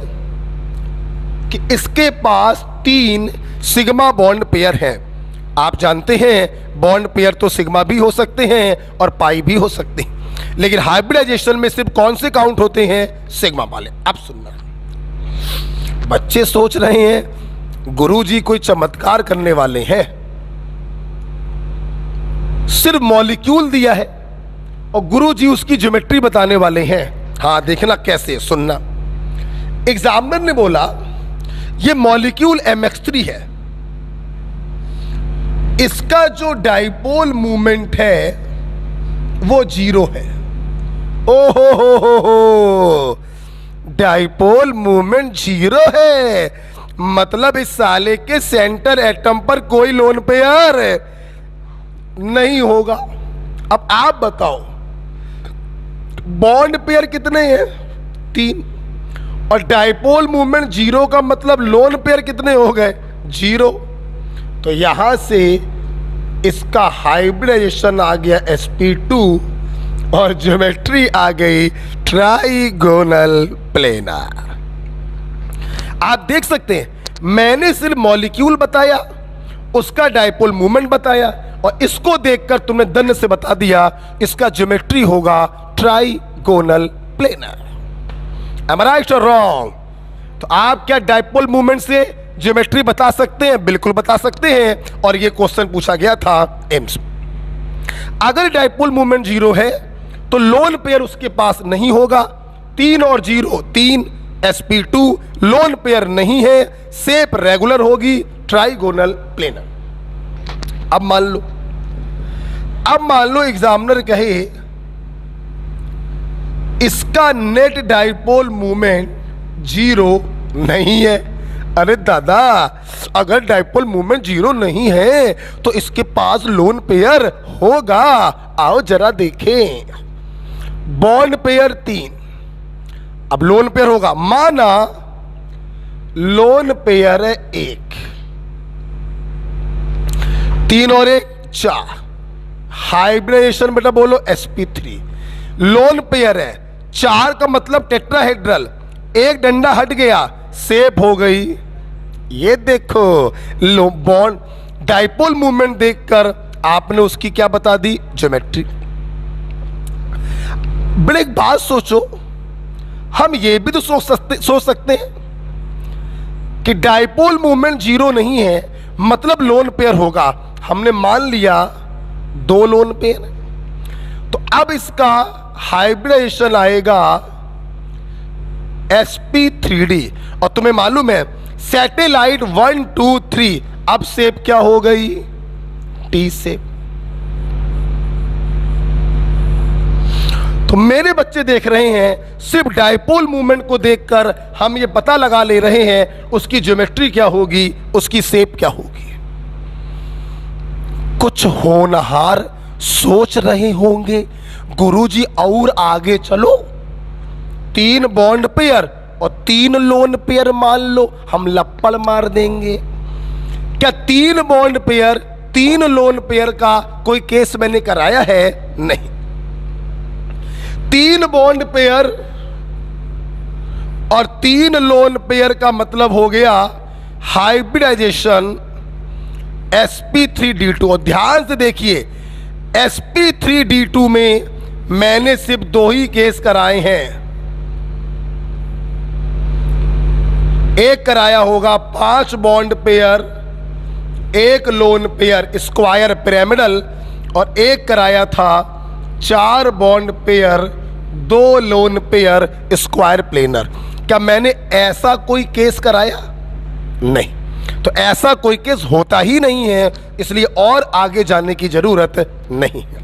कि इसके पास 3 सिग्मा बॉन्ड पेयर हैं। आप जानते हैं बॉन्ड पेयर तो सिग्मा भी हो सकते हैं और पाई भी हो सकते हैं, लेकिन हाइब्रिडाइजेशन में सिर्फ कौन से काउंट होते हैं? सिग्मा वाले। अब सुनना, बच्चे सोच रहे हैं गुरुजी कोई चमत्कार करने वाले हैं, सिर्फ मॉलिक्यूल दिया है और गुरुजी उसकी ज्योमेट्री बताने वाले हैं। हाँ, देखना कैसे, सुनना। एग्जामिनर ने बोला ये मॉलिक्यूल MX3 है, इसका जो डाइपोल मूवमेंट है वो 0 है। ओहो, डाइपोल मूवमेंट 0 है, मतलब इस साले के सेंटर एटम पर कोई लोन पेयर नहीं होगा। अब आप बताओ बॉन्ड पेयर कितने हैं? 3, और डाइपोल मूवमेंट 0 का मतलब लोन पेयर कितने हो गए? 0। तो यहां से इसका हाइब्रिडाइजेशन आ गया sp2 और ज्योमेट्री आ गई ट्राइगोनल प्लेनर। आप देख सकते हैं मैंने सिर्फ मॉलिक्यूल बताया, उसका डाइपोल मूवमेंट बताया और इसको देखकर तुमने दंड से बता दिया इसका ज्योमेट्री होगा trigonal planar. Am I right or wrong? तो आप क्या डाइपोल मूवमेंट से ज्योमेट्री बता सकते हैं? बिल्कुल बता सकते हैं, और ये क्वेश्चन पूछा गया था एम्स में। अगर डाइपोल मूवमेंट 0 है तो लोन पेयर उसके पास नहीं होगा। 3 और 0 3, sp2 लोन पेयर नहीं है, शेप रेगुलर होगी, ट्राइगोनल प्लेनर। अब मान लो एग्जामिनर कहे इसका नेट डाइपोल मूवमेंट 0 नहीं है। अरे दादा, अगर डाइपोल मूवमेंट 0 नहीं है तो इसके पास लोन पेयर होगा। आओ जरा देखें, बॉन्ड पेयर 3, अब लोन पेयर होगा। माना लोन पेयर है 1, 3 और 1 4, हाइब्रिडाइजेशन बेटा बोलो sp3। लोन पेयर है 4 का मतलब टेट्राहेड्रल, एक डंडा हट गया, शेप हो गई। ये देखो बॉन्ड डाइपोल मूवमेंट देखकर आपने उसकी क्या बता दी? ज्योमेट्री। बड़े एक बात सोचो, हम ये भी तो सोच सकते हैं कि डाइपोल मूवमेंट 0 नहीं है मतलब लोन पेयर होगा। हमने मान लिया 2 लोन पेयर, तो अब इसका हाइब्रिडाइजेशन आएगा sp3d, और तुम्हें मालूम है सैटेलाइट 1 2 3, अब शेप क्या हो गई? T shape. तो मेरे बच्चे देख रहे हैं सिर्फ डाइपोल मूवमेंट को देखकर हम ये पता लगा ले रहे हैं उसकी ज्योमेट्री क्या होगी, उसकी शेप क्या होगी। कुछ होनहार सोच रहे होंगे गुरुजी और आगे चलो, 3 बॉन्ड पेयर और 3 लोन पेयर मान लो, हम लप्पड़ मार देंगे। क्या 3 बॉन्ड पेयर 3 लोन पेयर का कोई केस मैंने कराया है? नहीं। 3 बॉन्ड पेयर और 3 लोन पेयर का मतलब हो गया हाइब्रिडाइजेशन sp3d2। और ध्यान से देखिए sp3d2 में मैंने सिर्फ 2 ही केस कराए हैं। एक कराया होगा 5 bond pair, 1 lone pair square pyramidal, और एक कराया था 4 bond pair, 2 lone pair square planar. क्या मैंने ऐसा कोई केस कराया? नहीं। तो ऐसा कोई केस होता ही नहीं है, इसलिए और आगे जाने की जरूरत नहीं है।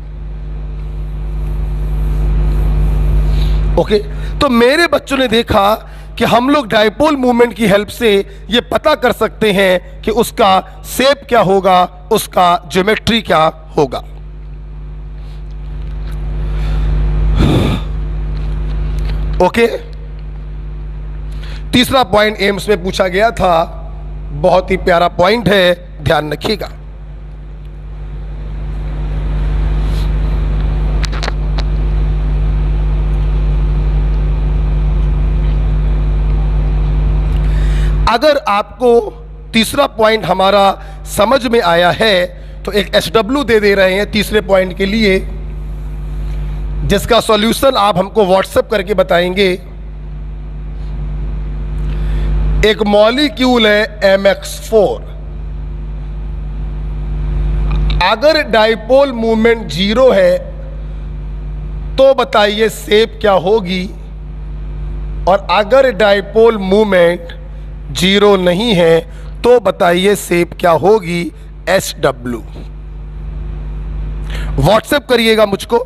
ओके, तो मेरे बच्चों ने देखा कि हम लोग डाइपोल मूवमेंट की हेल्प से ये पता कर सकते हैं कि उसका शेप क्या होगा, उसका ज्योमेट्री क्या होगा। ओके, तीसरा पॉइंट एम्स में पूछा गया था, बहुत ही प्यारा पॉइंट है, ध्यान रखिएगा। अगर आपको तीसरा पॉइंट हमारा समझ में आया है, तो एक SW दे रहे हैं तीसरे पॉइंट के लिए, जिसका सॉल्यूशन आप हमको व्हाट्सएप करके बताएंगे। एक मॉलिक्यूल है MX4, अगर डाइपोल मूवमेंट 0 है तो बताइए शेप क्या होगी, और अगर डाइपोल मूवमेंट 0 नहीं है तो बताइए शेप क्या होगी, SW। व्हाट्सएप करिएगा मुझको।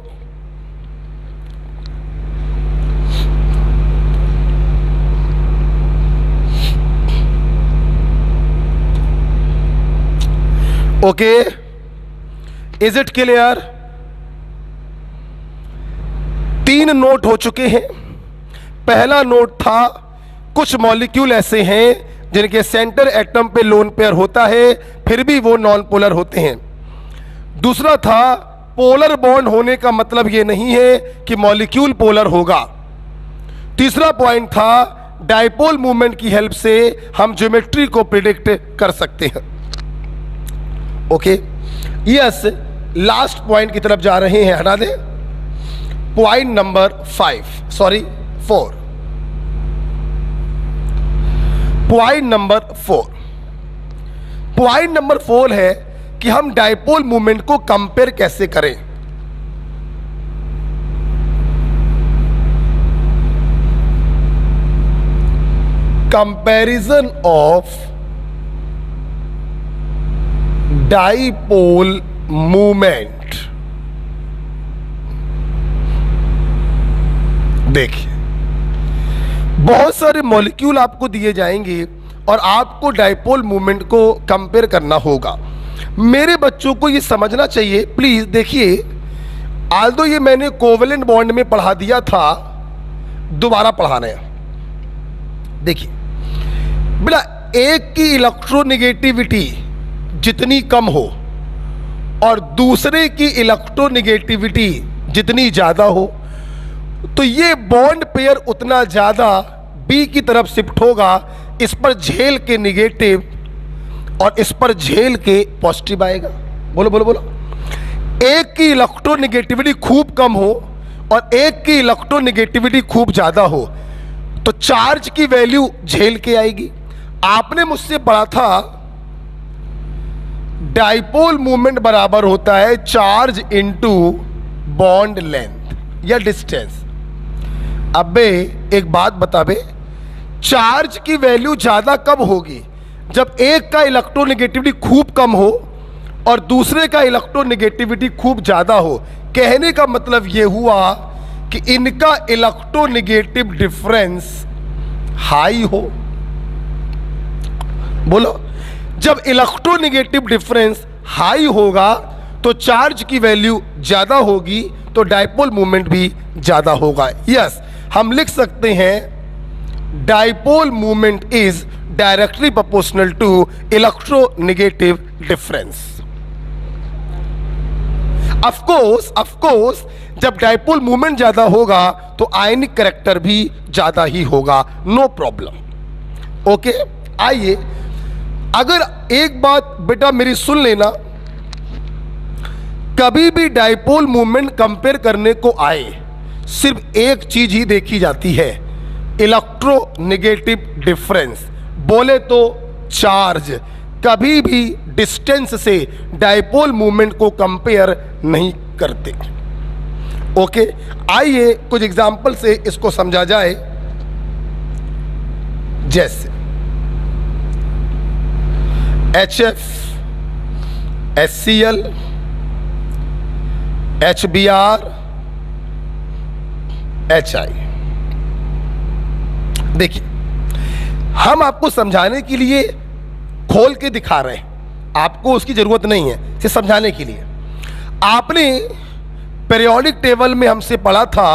Okay, is it clear? 3 note हो चुके हैं। पहला नोट था कुछ मॉलिक्यूल ऐसे हैं जिनके सेंटर एटम पे लोन पेयर होता है, फिर भी वो नॉन पोलर होते हैं। दूसरा था पोलर बॉन्ड होने का मतलब ये नहीं है कि मॉलिक्यूल पोलर होगा। तीसरा पॉइंट था डाइपोल मूवमेंट की हेल्प से हम ज्योमेट्री को प्रिडिक्ट कर सकते हैं। ओके, यस, लास्ट पॉइंट की तरफ जा रहे हैं, हटा दें। Point number 4। पॉइंट नंबर 4 है कि हम डाइपोल मूवमेंट को कंपेयर कैसे करें। Comparison of dipole movement. देखिए, बहुत सारे मॉलिक्यूल आपको दिए जाएंगे और आपको डाइपोल मूवमेंट को कंपेयर करना होगा। मेरे बच्चों को ये समझना चाहिए, प्लीज देखिए, आल्दो ये मैंने कोवेलेंट बॉन्ड में पढ़ा दिया था, दोबारा पढ़ाना है। देखिए बेटा, एक की इलेक्ट्रोनेगेटिविटी जितनी कम हो और दूसरे की इलेक्ट्रोनेगेटिविटी जितनी ज्यादा हो, तो ये बॉन्ड पेयर उतना ज्यादा बी की तरफ शिफ्ट होगा, इस पर झेल के निगेटिव और इस पर झेल के पॉजिटिव आएगा। बोलो बोलो बोलो। एक की इलेक्ट्रोनेगेटिविटी खूब कम हो और एक की इलेक्ट्रोनेगेटिविटी खूब ज्यादा हो, तो चार्ज की वैल्यू झेल के आएगी। आपने मुझसे पढ़ा था डाइपोल मूवमेंट बराबर होता है चार्ज इनटू बॉन्ड लेंथ या डिस्टेंस। अबे एक बात बता बे, चार्ज की वैल्यू ज्यादा कब होगी? जब एक का इलेक्ट्रोनेगेटिविटी खूब कम हो और दूसरे का इलेक्ट्रोनेगेटिविटी खूब ज्यादा हो। कहने का मतलब यह हुआ कि इनका इलेक्ट्रोनेगेटिव डिफरेंस हाई हो। बोलो, जब इलेक्ट्रोनेगेटिव डिफरेंस हाई होगा तो चार्ज की वैल्यू ज्यादा होगी, तो डाइपोल मूवमेंट भी ज्यादा होगा। यस, हम लिख सकते हैं dipole movement is directly proportional to electronegative difference. Of course जब डाइपोल मूवमेंट ज्यादा होगा तो आयनिक कैरेक्टर भी ज्यादा ही होगा, नो प्रॉब्लम। ओके, आइए, अगर एक बात बेटा मेरी सुन लेना, कभी भी डाइपोल मूवमेंट कंपेयर करने को आए सिर्फ एक चीज ही देखी जाती है, इलेक्ट्रोनेगेटिव डिफरेंस, बोले तो चार्ज। कभी भी डिस्टेंस से डाइपोल मूवमेंट को कंपेयर नहीं करते। ओके, आइए कुछ एग्जाम्पल से इसको समझा जाए। जैसे HF, HCl, HBr, HI। देखिए, हम आपको समझाने के लिए खोल के दिखा रहे हैं, आपको उसकी जरूरत नहीं है, सिर्फ समझाने के लिए। आपने पीरियोडिक टेबल में हमसे पढ़ा था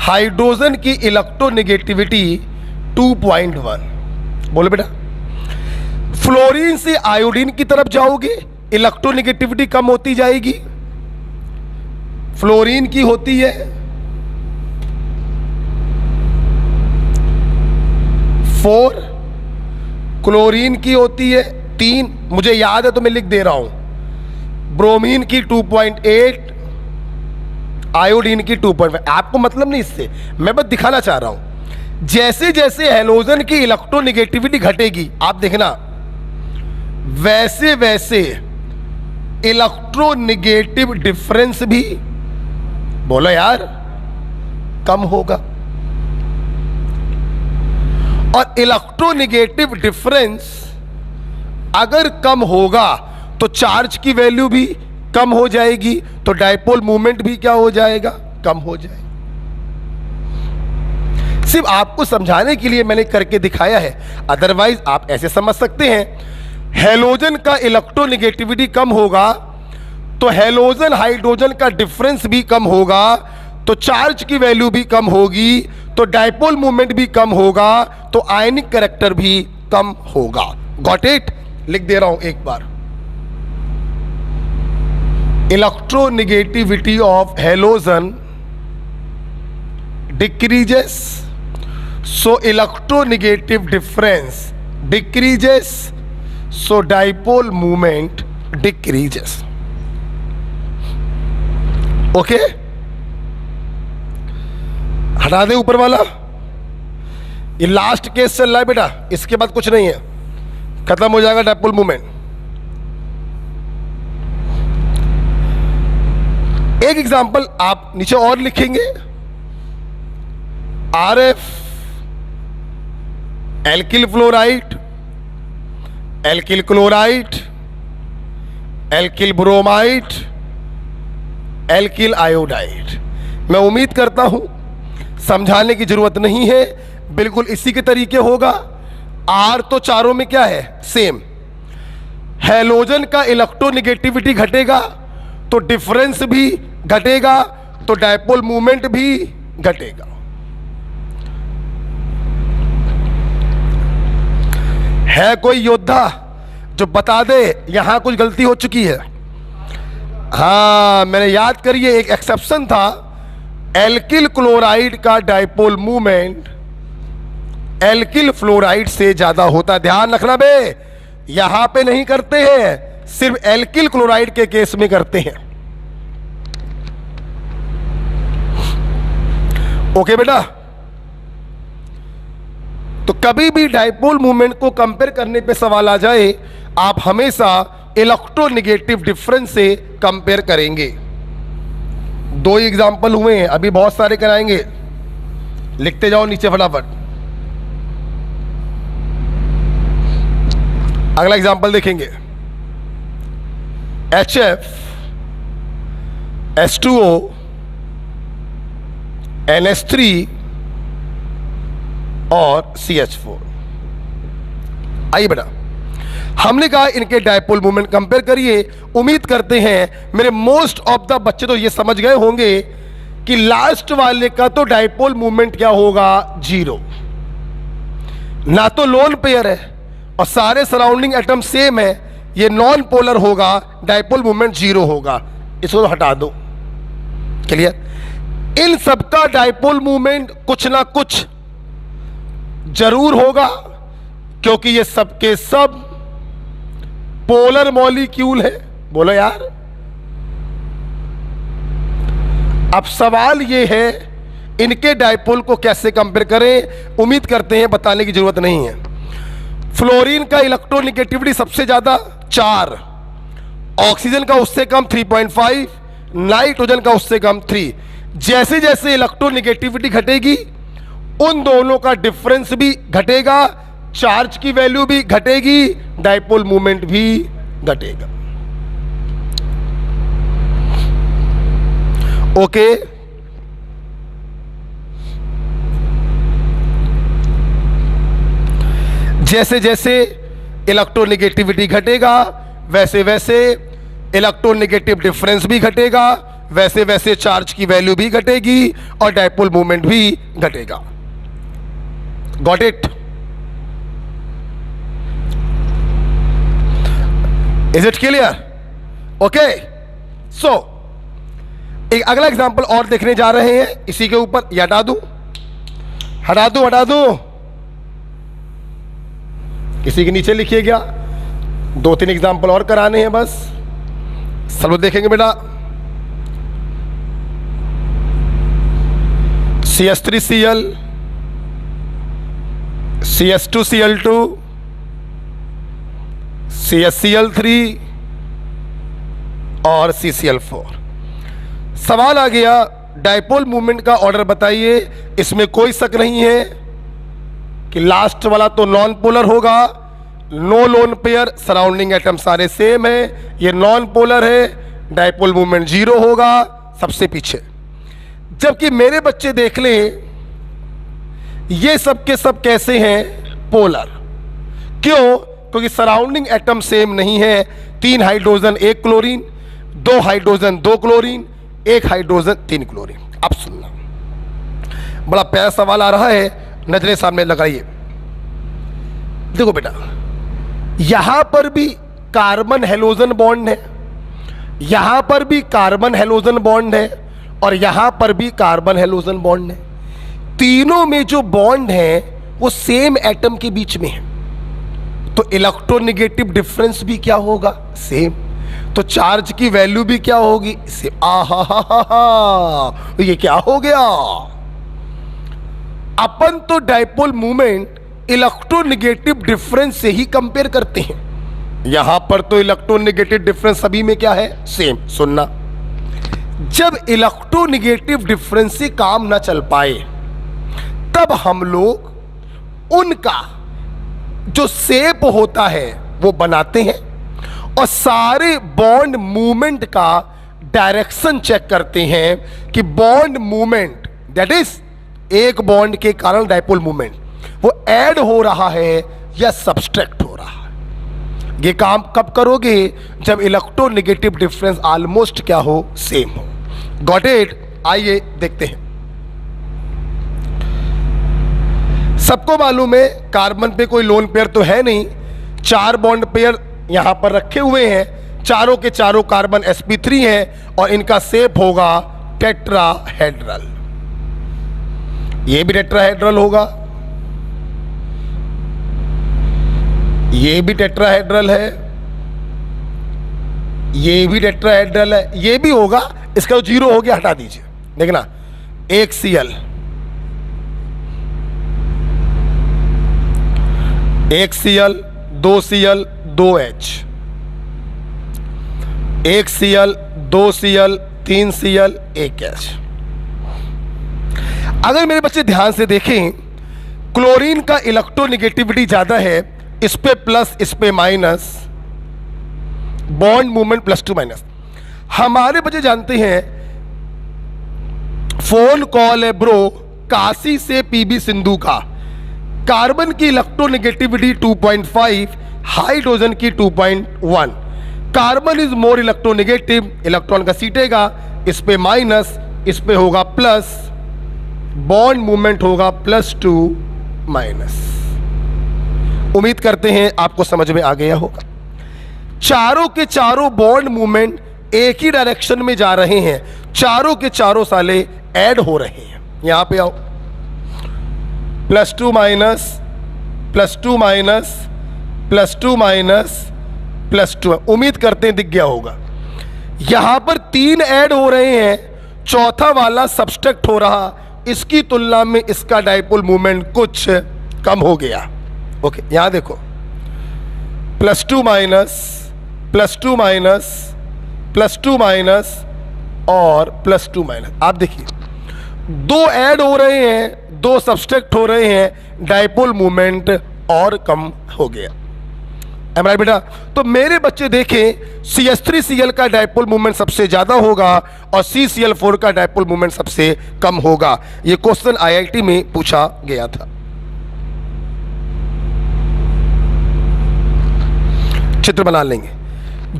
हाइड्रोजन की इलेक्ट्रोनेगेटिविटी 2.1। बोलो बेटा, फ्लोरीन से आयोडीन की तरफ जाओगे, इलेक्ट्रोनेगेटिविटी कम होती जाएगी। फ्लोरीन की होती है 4 क्लोरीन की होती है 3, मुझे याद है तो मैं लिख दे रहा हूं, ब्रोमीन की 2.8, आयोडीन की 2.5। आपको मतलब नहीं इससे, मैं बस दिखाना चाह रहा हूं। जैसे जैसे हैलोजन की इलेक्ट्रोनेगेटिविटी घटेगी, आप देखना, वैसे वैसे इलेक्ट्रोनेगेटिव डिफरेंस भी, बोलो यार, कम होगा। और इलेक्ट्रोनेगेटिव डिफरेंस अगर कम होगा तो चार्ज की वैल्यू भी कम हो जाएगी, तो डायपोल मूवमेंट भी क्या हो जाएगा, कम हो जाएगा। सिर्फ आपको समझाने के लिए मैंने करके दिखाया है, अदरवाइज आप ऐसे समझ सकते हैं, हैलोजन का इलेक्ट्रोनेगेटिविटी कम होगा तो हैलोजन हाइड्रोजन का डिफरेंस भी कम होगा, तो चार्ज की वैल्यू भी कम होगी, तो डायपोल मूवमेंट भी कम होगा, तो आयनिक कैरेक्टर भी कम होगा। Got it? लिख दे रहा हूं एक बार, electronegativity of halogen decreases, so electronegative difference decreases, so dipole moment decreases. Okay, हटा दे ऊपर वाला, ये लास्ट केस चल रहा है बेटा, इसके बाद कुछ नहीं है, खत्म हो जाएगा डायपोल मूवमेंट। एक एग्जांपल आप नीचे और लिखेंगे, RF alkyl fluoride, alkyl chloride, alkyl bromide, alkyl iodide. मैं उम्मीद करता हूं समझाने की जरूरत नहीं है, बिल्कुल इसी के तरीके होगा। आर तो चारों में क्या है, सेम। हैलोजन का इलेक्ट्रोनेगेटिविटी घटेगा तो डिफरेंस भी घटेगा, तो डायपोल मूवमेंट भी घटेगा। है कोई योद्धा जो बता दे यहां कुछ गलती हो चुकी है? हाँ, मैंने याद करिए, एक एक्सेप्शन था, एल्किल क्लोराइड का डायपोल मूवमेंट एल्किल फ्लोराइड से ज्यादा होता। ध्यान रखना बे, यहां पे नहीं करते हैं, सिर्फ एल्किल क्लोराइड के केस में करते हैं। ओके बेटा, तो कभी भी डायपोल मूवमेंट को कंपेयर करने पे सवाल आ जाए, आप हमेशा इलेक्ट्रोनेगेटिव डिफरेंस से कंपेयर करेंगे। 2 एग्जांपल हुए हैं, अभी बहुत सारे कराएंगे, लिखते जाओ नीचे फटाफट। अगला एग्जांपल देखेंगे, HF H2O NH3 और CH4। आइए बेटा, हमने कहा इनके डायपोल मूवमेंट कंपेयर करिए। उम्मीद करते हैं मेरे मोस्ट ऑफ द बच्चे तो ये समझ गए होंगे कि लास्ट वाले का तो डायपोल मूवमेंट क्या होगा, 0। ना तो लोन पेयर है और सारे सराउंडिंग एटम सेम है, ये नॉन पोलर होगा, डायपोल मूवमेंट 0 होगा। इसको तो हटा दो, क्लियर। इन सबका डायपोल मूवमेंट कुछ ना कुछ जरूर होगा, क्योंकि ये सबके सब पोलर मॉलिक्यूल है। बोलो यार, अब सवाल ये है इनके डायपोल को कैसे कंपेयर करें। उम्मीद करते हैं बताने की जरूरत नहीं है। फ्लोरीन का इलेक्ट्रोनेगेटिविटी सबसे ज्यादा 4, ऑक्सीजन का उससे कम 3.5, नाइट्रोजन का उससे कम 3। जैसे जैसे इलेक्ट्रोनेगेटिविटी घटेगी उन दोनों का डिफरेंस भी घटेगा, चार्ज की वैल्यू भी घटेगी, डायपोल मूवमेंट भी घटेगा। ओके, जैसे जैसे इलेक्ट्रोनेगेटिविटी घटेगा वैसे वैसे इलेक्ट्रोनेगेटिव डिफरेंस भी घटेगा, वैसे वैसे चार्ज की वैल्यू भी घटेगी और डायपोल मूवमेंट भी घटेगा। Got it? Is it clear? Okay, so एक अगला एग्जांपल और देखने जा रहे हैं इसी के ऊपर। ये हटा दूं, हटा दूं, हटा दूं। इसी के नीचे लिखिए क्या, 2-3 एग्जाम्पल और कराने हैं बस, सब लोग देखेंगे बेटा। CH3Cl, CH2Cl2, CHCl3 और CCl4। सवाल आ गया डाइपोल मूवमेंट का ऑर्डर बताइए। इसमें कोई शक नहीं है कि लास्ट वाला तो नॉन पोलर होगा, no lone pair, surrounding atom सारे सेम है, ये नॉन पोलर है, डाइपोल मूवमेंट 0 होगा सबसे पीछे। जबकि मेरे बच्चे देख लें, ये सब के सब कैसे हैं, पोलर। क्यों? क्योंकि सराउंडिंग एटम सेम नहीं है। 3 hydrogen 1 chlorine, 2 hydrogen 2 chlorine, 1 hydrogen 3 chlorine. अब सुनना, बड़ा प्यारा सवाल आ रहा है, नजरें सामने लगाइए। देखो बेटा, यहां पर भी कार्बन हेलोजन बॉन्ड है, यहां पर भी कार्बन हेलोजन बॉन्ड है, और यहां पर भी कार्बन हेलोजन बॉन्ड है। तीनों में जो बॉन्ड है वो सेम एटम के बीच में है, तो इलेक्ट्रोनेगेटिव डिफरेंस भी क्या होगा, सेम। तो चार्ज की वैल्यू भी क्या होगी, सेम। ये क्या हो गया, अपन तो डाइपोल मूवमेंट इलेक्ट्रोनेगेटिव डिफरेंस से ही कंपेयर करते हैं। यहां पर तो इलेक्ट्रोनेगेटिव डिफरेंस सभी में क्या है, सेम। सुनना, जब इलेक्ट्रोनेगेटिव डिफरेंस से काम ना चल पाए तब हम लोग उनका जो शेप होता है वो बनाते हैं, और सारे बॉन्ड मूवमेंट का डायरेक्शन चेक करते हैं कि बॉन्ड मूवमेंट, दैट इज एक बॉन्ड के कारण डाइपोल मूवमेंट, वो ऐड हो रहा है या सब्सट्रैक्ट हो रहा है। ये काम कब करोगे, जब इलेक्ट्रोनेगेटिव डिफरेंस ऑलमोस्ट क्या हो, सेम हो। Got it? आइए देखते हैं। सबको मालूम है कार्बन पे कोई लोन पेयर तो है नहीं, 4 बॉन्ड पेयर यहां पर रखे हुए हैं, चारों के चारों कार्बन sp3 हैं, और इनका शेप होगा टेट्राहेड्रल। ये भी टेट्राहेड्रल होगा, ये भी टेट्राहेड्रल है, ये भी टेट्राहेड्रल है, ये भी होगा। इसका जो 0 हो गया हटा दीजिए, देखना, 1 Cl, 1 Cl, 2 Cl, 2 H, 1 Cl, 2 Cl, 3 Cl, 1 H। अगर मेरे बच्चे ध्यान से देखें, क्लोरीन का इलेक्ट्रोनेगेटिविटी ज्यादा है, इस पे प्लस इस पे माइनस, बॉन्ड मूवमेंट +2 हमारे बच्चे जानते हैं, फोन कॉल है ब्रो काशी से पीबी सिंधु का, कार्बन की इलेक्ट्रोनेगेटिविटी 2.5, हाइड्रोजन की 2.1। Carbon is more electronegative, electron का सीटेगा, इस पे माइनस, इस पे होगा प्लस, बॉन्ड मूवमेंट होगा +2-। उम्मीद करते हैं आपको समझ में आ गया होगा। चारों के चारों बॉन्ड मूवमेंट एक ही डायरेक्शन में जा रहे हैं, चारों के चारों साले ऐड हो रहे हैं। यहां पे आओ, +2 माइनस, +2 माइनस, +2 माइनस, +2। उम्मीद करते हैं दिख गया होगा। यहां पर 3 ऐड हो रहे हैं, चौथा वाला सब्सट्रैक्ट हो रहा, इसकी तुलना में इसका डाइपोल मूवमेंट कुछ कम हो गया। ओके, यहां देखो, +2 माइनस, +2 माइनस, +2 माइनस और +2 माइनस। आप देखिए, 2 ऐड हो रहे हैं, 2 सब्सट्रैक्ट हो रहे हैं, डाइपोल मूवमेंट और कम हो गया। एम राइट बेटा? तो मेरे बच्चे देखें, CH3Cl का डाइपोल मूवमेंट सबसे ज्यादा होगा और CCl4 का डाइपोल मूवमेंट सबसे कम होगा। यह क्वेश्चन IIT में पूछा गया था। चित्र बना लेंगे।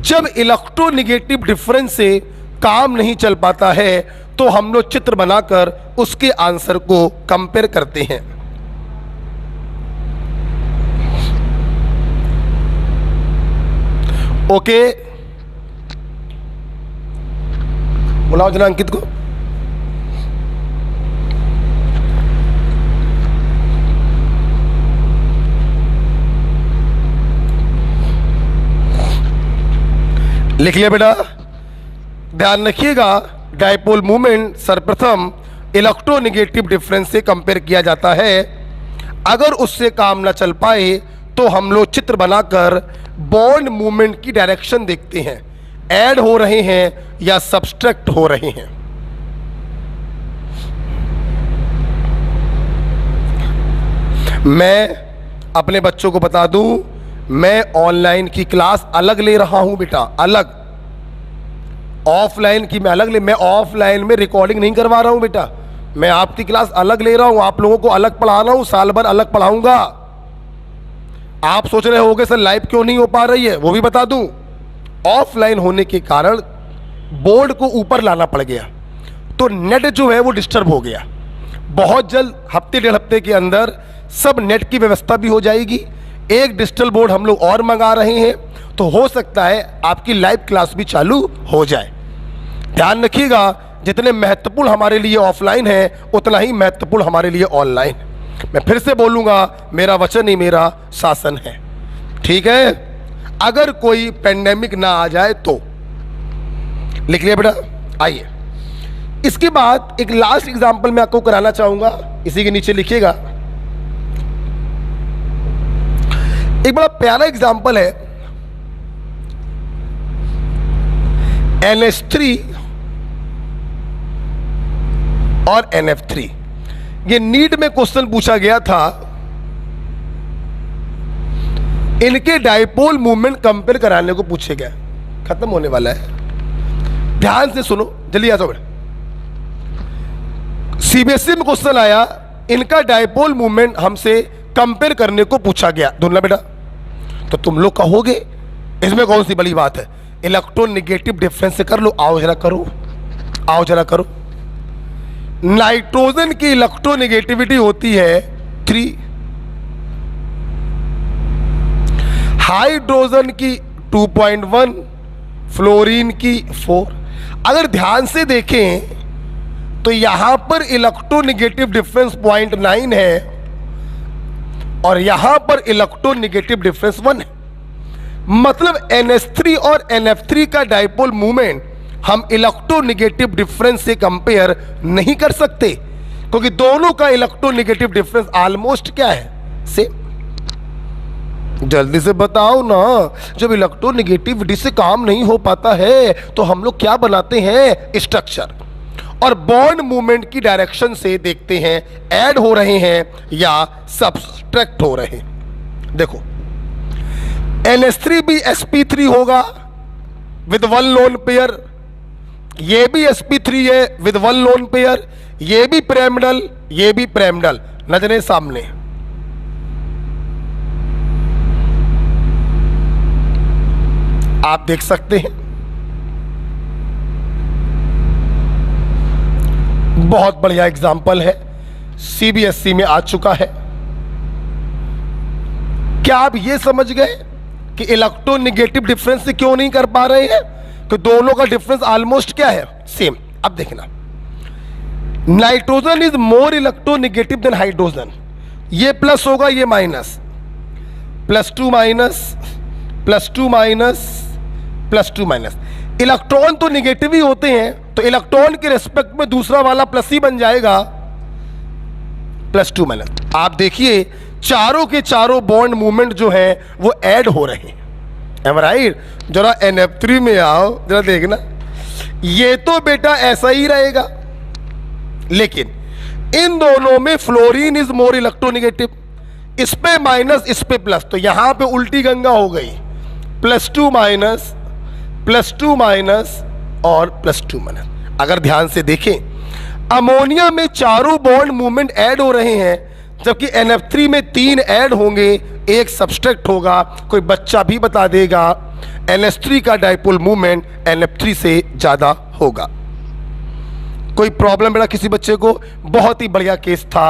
जब इलेक्ट्रोनेगेटिव डिफरेंस से काम नहीं चल पाता है तो हम लोग चित्र बनाकर उसके आंसर को कंपेयर करते हैं। ओके, बुलाओ जना अंकित को। लिख लिया बेटा, ध्यान रखिएगा। डायपोल मूवमेंट सर्वप्रथम इलेक्ट्रोनेगेटिव डिफरेंस से कंपेयर किया जाता है। अगर उससे काम ना चल पाए तो हम लोग चित्र बनाकर बॉन्ड मूवमेंट की डायरेक्शन देखते हैं, ऐड हो रहे हैं या सब्सट्रैक्ट हो रहे हैं। मैं अपने बच्चों को बता दूं, मैं ऑनलाइन की क्लास अलग ले रहा हूं बेटा, अलग। ऑफलाइन की मैं अलग मैं ऑफलाइन में रिकॉर्डिंग नहीं करवा रहा हूं बेटा, मैं आपकी क्लास अलग ले रहा हूं, आप लोगों को अलग पढ़ा रहा हूं, साल भर अलग पढ़ाऊंगा। आप सोच रहे होगे सर लाइव क्यों नहीं हो पा रही है, वो भी बता दूं। ऑफलाइन होने के कारण बोर्ड को ऊपर लाना पड़ गया, तो नेट जो है वो डिस्टर्ब हो गया। बहुत जल्द हफ्ते डेढ़ हफ्ते के अंदर सब नेट की व्यवस्था भी हो जाएगी। एक डिजिटल बोर्ड हम लोग और मंगा रहे हैं, तो हो सकता है आपकी लाइव क्लास भी चालू हो जाए। ध्यान रखिएगा, जितने महत्वपूर्ण हमारे लिए ऑफलाइन है उतना ही महत्वपूर्ण हमारे लिए ऑनलाइन। मैं फिर से बोलूँगा, मेरा वचन ही मेरा शासन है, ठीक है। अगर कोई पेंडेमिक ना आ जाए तो लिख लिया बेटा। आइए, इसके बाद एक लास्ट एग्जांपल मैं आपको कराना चाहूँगा, इसी के नीचे लिखिएगा। एक बड़ा प्यारा एग्जांपल है, NH3 और NF3। ये नीट में क्वेश्चन पूछा गया था, इनके डायपोल मूवमेंट कंपेयर कराने को पूछे गए। खत्म होने वाला है, ध्यान से सुनो, जल्दी आ जाओ बेटा। सीबीएसई में क्वेश्चन आया, इनका डायपोल मूवमेंट हमसे कंपेयर करने को पूछा गया। ढूंढना बेटा, तो तुम लोग कहोगे इसमें कौन सी बड़ी बात है, इलेक्ट्रोनेगेटिव डिफरेंस से कर लो। आओ जरा करो, आओ जरा करो। नाइट्रोजन की इलेक्ट्रोनेगेटिविटी होती है 3, हाइड्रोजन की 2.1, फ्लोरीन की 4। अगर ध्यान से देखें तो यहां पर इलेक्ट्रोनेगेटिव डिफरेंस 0.9 है और यहां पर इलेक्ट्रोनेगेटिव डिफरेंस 1 है। मतलब NH3 और NF3 का डायपोल मूवमेंट हम इलेक्ट्रोनेगेटिव डिफरेंस से कंपेयर नहीं कर सकते, क्योंकि दोनों का इलेक्ट्रोनेगेटिव डिफरेंस ऑलमोस्ट क्या है, सेम। जल्दी से बताओ ना, जब इलेक्ट्रोनेगेटिविटी से काम नहीं हो पाता है तो हम लोग क्या बनाते हैं, स्ट्रक्चर। और बॉन्ड मूवमेंट की डायरेक्शन से देखते हैं ऐड हो रहे हैं या सब्सट्रैक्ट हो रहे हैं। देखो, NH3 भी sp3 होगा विद 1 लोन पेयर, ये भी sp3 है विद 1 लोन पेयर, ये भी पिरामिडल, ये भी पिरामिडल, नजरें सामने। आप देख सकते हैं, बहुत बढ़िया एग्जाम्पल है, सीबीएसई में आ चुका है। क्या आप ये समझ गए कि इलेक्ट्रोनेगेटिव डिफरेंस से क्यों नहीं कर पा रहे हैं, कि दोनों का डिफरेंस ऑलमोस्ट क्या है, सेम। अब देखना, nitrogen is more electronegative than hydrogen, ये प्लस होगा ये minus, +2 minus, +2 minus, +2 minus. Electron तो नेगेटिव ही होते हैं, तो इलेक्ट्रॉन के रेस्पेक्ट में दूसरा वाला प्लस ही बन जाएगा, +2 माइनस। आप देखिए, चारों के चारों बॉन्ड मूवमेंट जो है वो ऐड हो रहे हैं, एम राइट। जरा NF3 में आओ, जरा देखना, ये तो बेटा ऐसा ही रहेगा, लेकिन इन दोनों में फ्लोरीन इज मोर इलेक्ट्रोनेगेटिव, इस पे माइनस इस पे प्लस, तो यहां पे उल्टी गंगा हो गई, +2 माइनस, +2 माइनस और +2 माइनस। अगर ध्यान से देखें, अमोनिया में चारों बॉन्ड मूवमेंट ऐड हो रहे हैं, जबकि NF3 में 3 ऐड होंगे, एक सब्सट्रैक्ट होगा। कोई बच्चा भी बता देगा NH3 का डायपोल मूवमेंट NF3 से ज्यादा होगा। कोई प्रॉब्लम बेटा किसी बच्चे को? बहुत ही बढ़िया केस था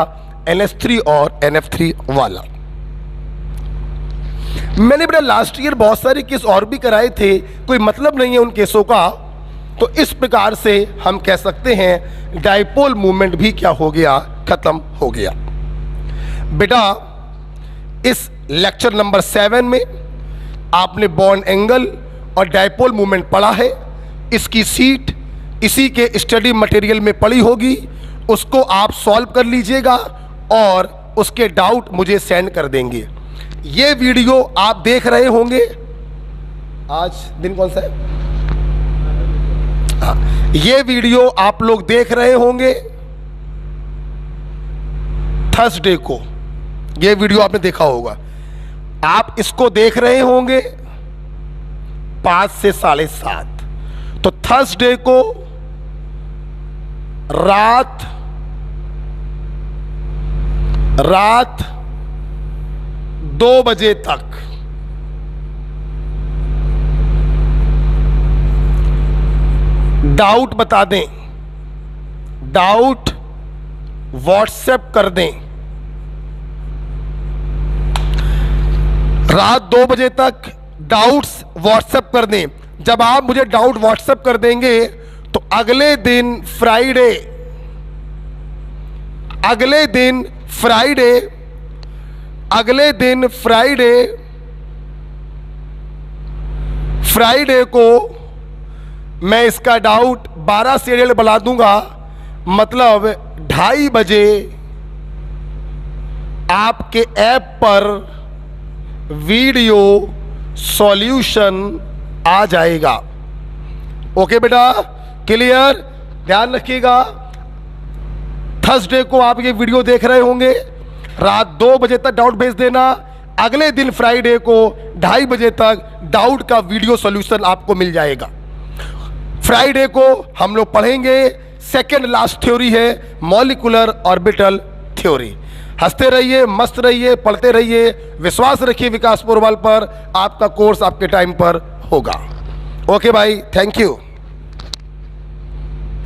NH3 और NF3 वाला। मैंने बेटा लास्ट ईयर बहुत सारे केस और भी कराए थे, कोई मतलब नहीं है उन केसों का। तो इस प्रकार से हम कह सकते हैं डायपोल मूवमेंट भी क्या हो गया, खत्म हो गया। बेटा इस लेक्चर नंबर 7 में आपने बॉन्ड एंगल और डायपोल मूवमेंट पढ़ा है, इसकी सीट इसी के स्टडी मटेरियल में पड़ी होगी, उसको आप सॉल्व कर लीजिएगा और उसके डाउट मुझे सेंड कर देंगे। ये वीडियो आप देख रहे होंगे, आज दिन कौन सा है? हाँ, ये वीडियो आप लोग देख रहे होंगे थर्सडे को, ये वीडियो आपने देखा होगा। आप इसको देख रहे होंगे 5 से 7:30। तो थर्सडे को रात 2 बजे तक डाउट बता दें, डाउट व्हाट्सएप कर दें। रात 2 बजे तक डाउट्स व्हाट्सएप कर दें। जब आप मुझे डाउट व्हाट्सएप कर देंगे तो अगले दिन फ्राइडे को मैं इसका डाउट 12 सीरियल बना दूंगा, मतलब 2:30 बजे आपके ऐप पर वीडियो सॉल्यूशन आ जाएगा। ओके बेटा, क्लियर? ध्यान रखिएगा, थर्सडे को आप ये वीडियो देख रहे होंगे, रात 2 बजे तक डाउट भेज देना। अगले दिन फ्राइडे को 2:30 बजे तक डाउट का वीडियो सॉल्यूशन आपको मिल जाएगा। फ्राइडे को हम लोग पढ़ेंगे सेकेंड लास्ट थ्योरी है मॉलिक्यूलर ऑर्बिटल थ्योरी। हंसते रहिए, मस्त रहिए, पढ़ते रहिए, विश्वास रखिए विकास पोरवाल पर, आपका कोर्स आपके टाइम पर होगा। ओके भाई, थैंक यू।